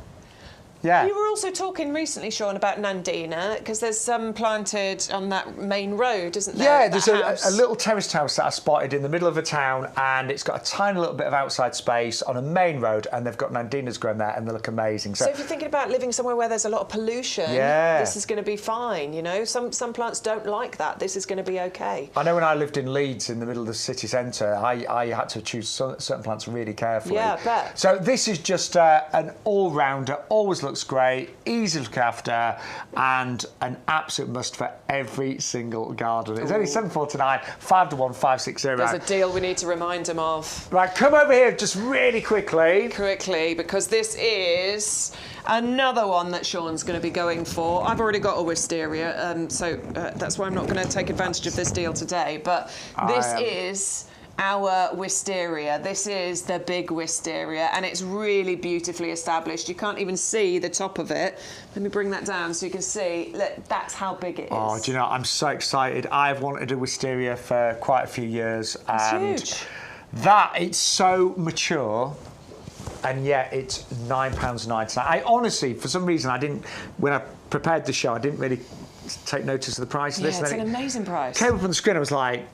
Yeah. You were also talking recently, Shaun, about Nandina, because there's some planted on that main road, isn't there? Yeah, there's a little terraced house that I spotted in the middle of a town, and it's got a tiny little bit of outside space on a main road, and they've got Nandinas grown there, and they look amazing. So if you're thinking about living somewhere where there's a lot of pollution, this is going to be fine, Some plants don't like that. This is going to be okay. I know when I lived in Leeds in the middle of the city centre, I had to choose certain plants really carefully. Yeah, I bet. So this is just an all-rounder, always looks great, easy to look after, and an absolute must for every single garden. It's only £7.49, 5 to 1, 560. There's a deal we need to remind them of. Right, come over here just really quickly. Because this is another one that Shaun's going to be going for. I've already got a wisteria, so that's why I'm not going to take advantage of this deal today. But this is our wisteria. This is the big wisteria, and it's really beautifully established. You can't even see the top of it. Let me bring that down so you can see. Look, that's how big it is. Oh, do you know, I'm so excited. I've wanted a wisteria for quite a few years. It's huge. It's so mature, and yet it's £9.99. I honestly, for some reason, when I prepared the show, I didn't really take notice of the price of this. Yeah, it's an amazing price. Came up on the screen, I was like,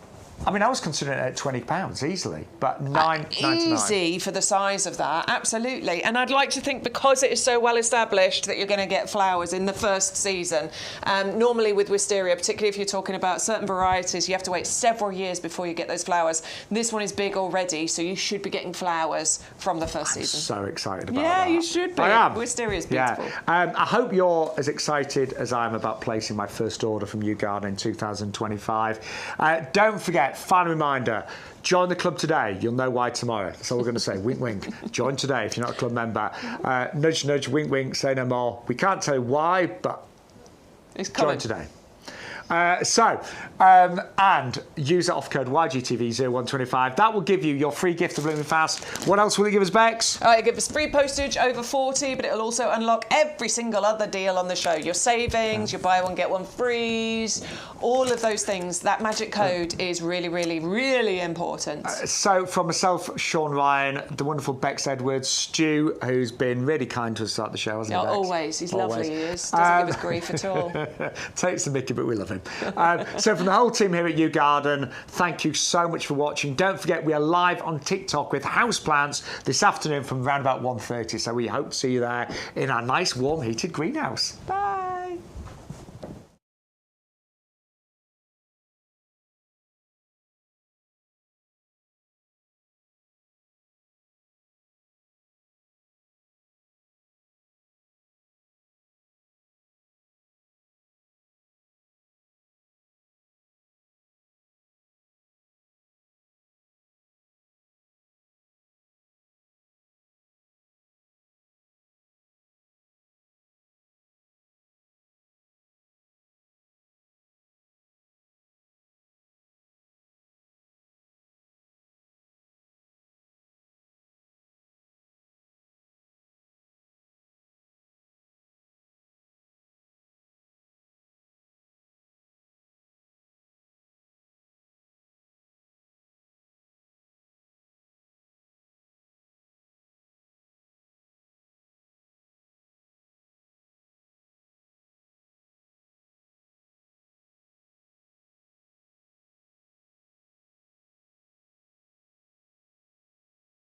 I was considering it at £20 easily, but £9.99. Easy for the size of that, absolutely. And I'd like to think because it is so well established that you're going to get flowers in the first season. Normally with wisteria, particularly if you're talking about certain varieties, you have to wait several years before you get those flowers. This one is big already, so you should be getting flowers from the first season. So excited about Yeah, that. you should be. I am. Wisteria is beautiful. Yeah. I hope you're as excited as I am about placing my first order from YouGarden in 2025. Don't forget, final reminder, join the club today. You'll know why tomorrow. That's all we're going to say. Wink, wink. Join today if you're not a club member. Nudge, nudge, wink, wink, say no more. We can't tell you why, but it's coming. Join today. And use that offer code YGTV0125. That will give you your free gift of Blooming Fast. What else will it give us, Bex? It'll give us free postage over 40, but it'll also unlock every single other deal on the show. Your savings, your buy one, get one frees, all of those things. That magic code is really, really, really important. So from myself, Shaun Ryan, the wonderful Bex Edwards, Stu, who's been really kind to us throughout the show, hasn't he, Bex? Always. He's lovely, he is. Doesn't give us grief at all. Takes the mickey, but we love him. So from the whole team here at YouGarden, thank you so much for watching. Don't forget, we are live on TikTok with houseplants this afternoon from around about 1:30. So we hope to see you there in our nice, warm, heated greenhouse. Bye.